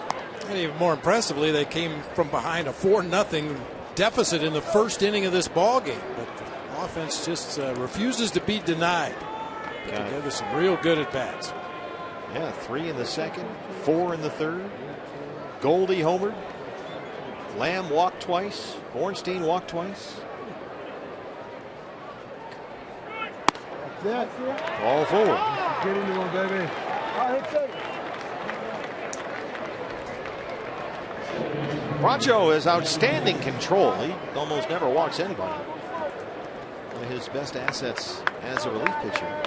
And even more impressively, they came from behind a 4-0 deficit in the first inning of this ball game. But the offense just refuses to be denied. Put together some real good at-bats. Yeah, 3 in the second, 4 in the third. Goldie homered. Lamb walked twice. Bornstein walked twice. That's it. All forward. Get into one, baby. All right, hit Bracho has outstanding control. He almost never walks anybody. One of his best assets as a relief pitcher.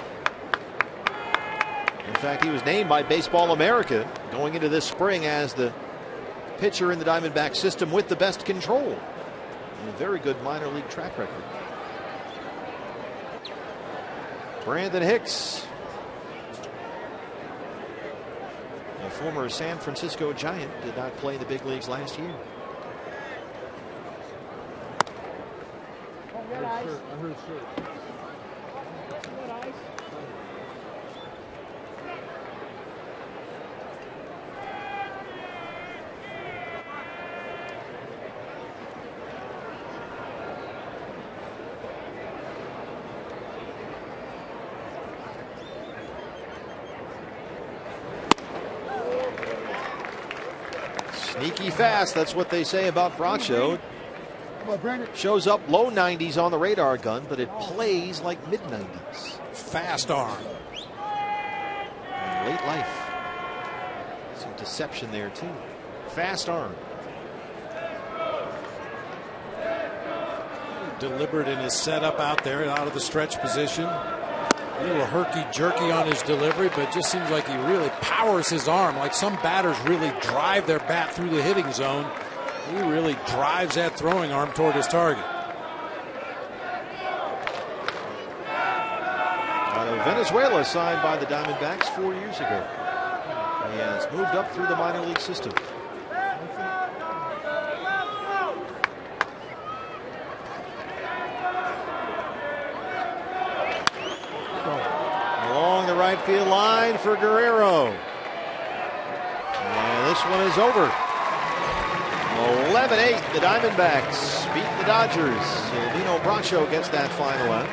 In fact, he was named by Baseball America going into this spring as the pitcher in the Diamondback system with the best control. And a very good minor league track record. Brandon Hicks, a former San Francisco Giant, did not play in the big leagues last year. I heard a shirt. Sneaky fast, that's what they say about Bracho. Shows up low 90s on the radar gun, but it plays like mid 90s. Fast arm. Late life. Some deception there, too. Fast arm. Deliberate in his setup out there, out of the stretch position. A little herky-jerky on his delivery, but just seems like he really powers his arm. Like some batters really drive their bat through the hitting zone. He really drives that throwing arm toward his target. Out of Venezuela, signed by the Diamondbacks 4 years ago. He has moved up through the minor league system. Along the right field line for Guerrero. And this one is over. 11-8, the Diamondbacks beat the Dodgers. Silvino Bracho gets that final out.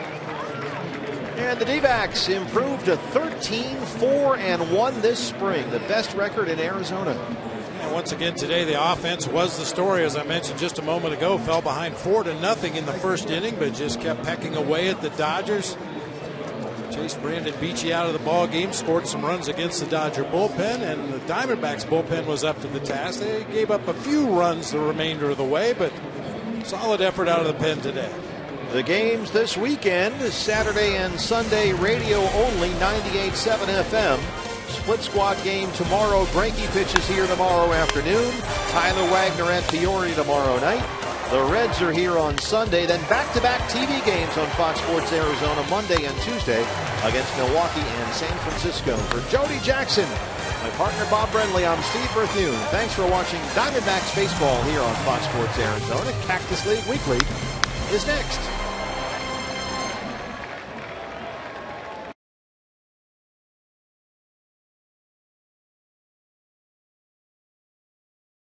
And the D-backs improved to 13-4-1 this spring, the best record in Arizona. And once again today, the offense was the story. As I mentioned just a moment ago, fell behind 4-0 in the first inning, but just kept pecking away at the Dodgers. Chased Brandon Beachy out of the ball game, scored some runs against the Dodger bullpen, and the Diamondbacks bullpen was up to the task. They gave up a few runs the remainder of the way, but solid effort out of the pen today. The games this weekend, Saturday and Sunday, radio only, 98.7 FM. Split squad game tomorrow. Greinke pitches here tomorrow afternoon. Tyler Wagner at Peoria tomorrow night. The Reds are here on Sunday. Then back-to-back TV games on Fox Sports Arizona Monday and Tuesday against Milwaukee and San Francisco. For Jody Jackson, my partner Bob Brenly, I'm Steve Berthune. Thanks for watching Diamondbacks baseball here on Fox Sports Arizona. Cactus League Weekly is next.